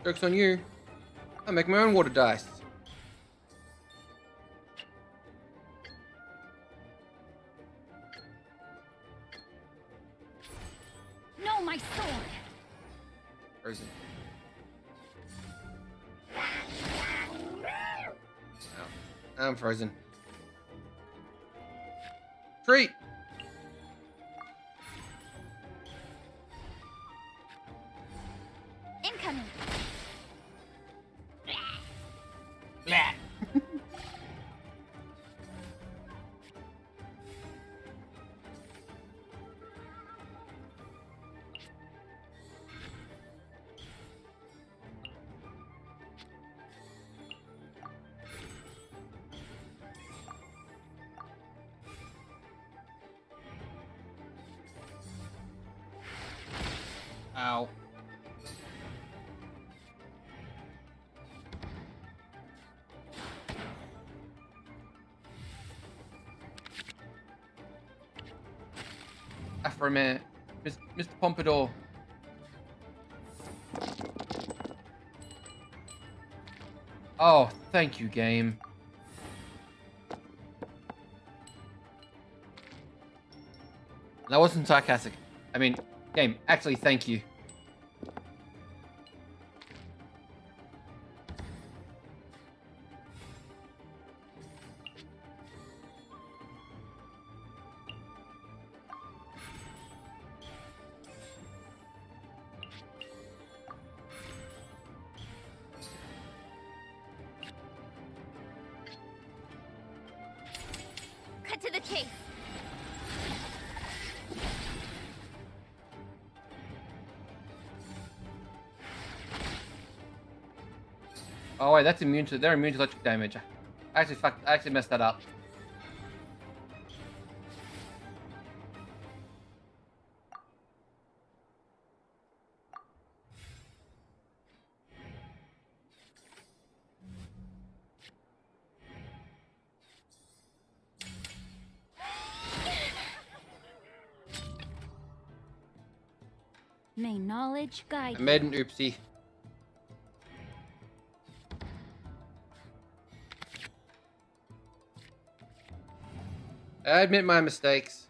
Joke's on you. I make my own water dice. No, my sword! Frozen. Oh, I'm frozen. Treat! Incoming! Blah. Ow. For a minute. Mr. Pompadour. Oh, thank you, game. That wasn't sarcastic. I mean, game, actually, thank you. the chase. Oh wait, that's immune to. They're immune to electric damage. I actually messed that up. May knowledge guide I made an oopsie. I admit my mistakes.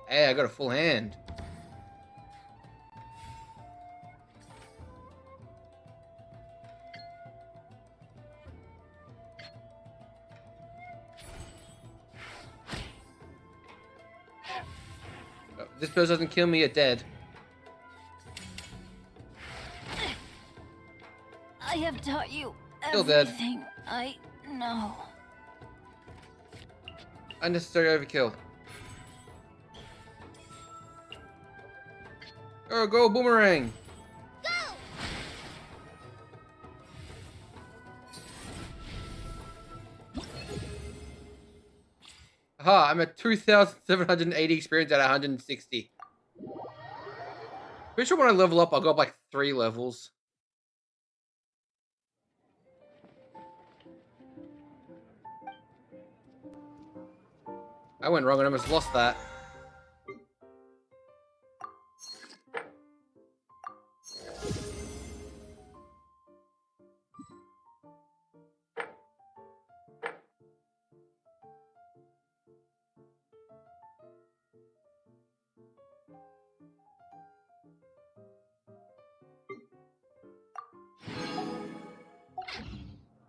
Hey, I got a full hand. Oh, this person doesn't kill me, you're dead. I have taught you Still dead. everything I know. Unnecessary overkill. Oh, go boomerang. Aha, I'm at 2,780 experience out of 160. Pretty sure when I level up, I'll go up like 3 levels. I went wrong and I almost lost that.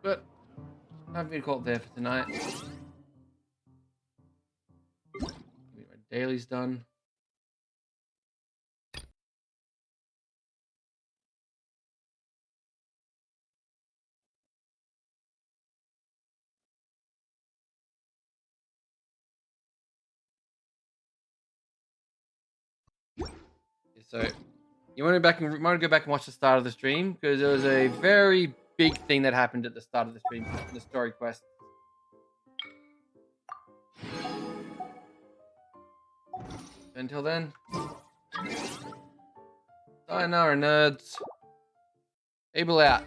But I'm gonna call it there for tonight. My daily's done. So you want to go back and watch the start of the stream because there was a very big thing that happened at the start of the stream, the story quest. Until then, sayonara, nerds. Able out.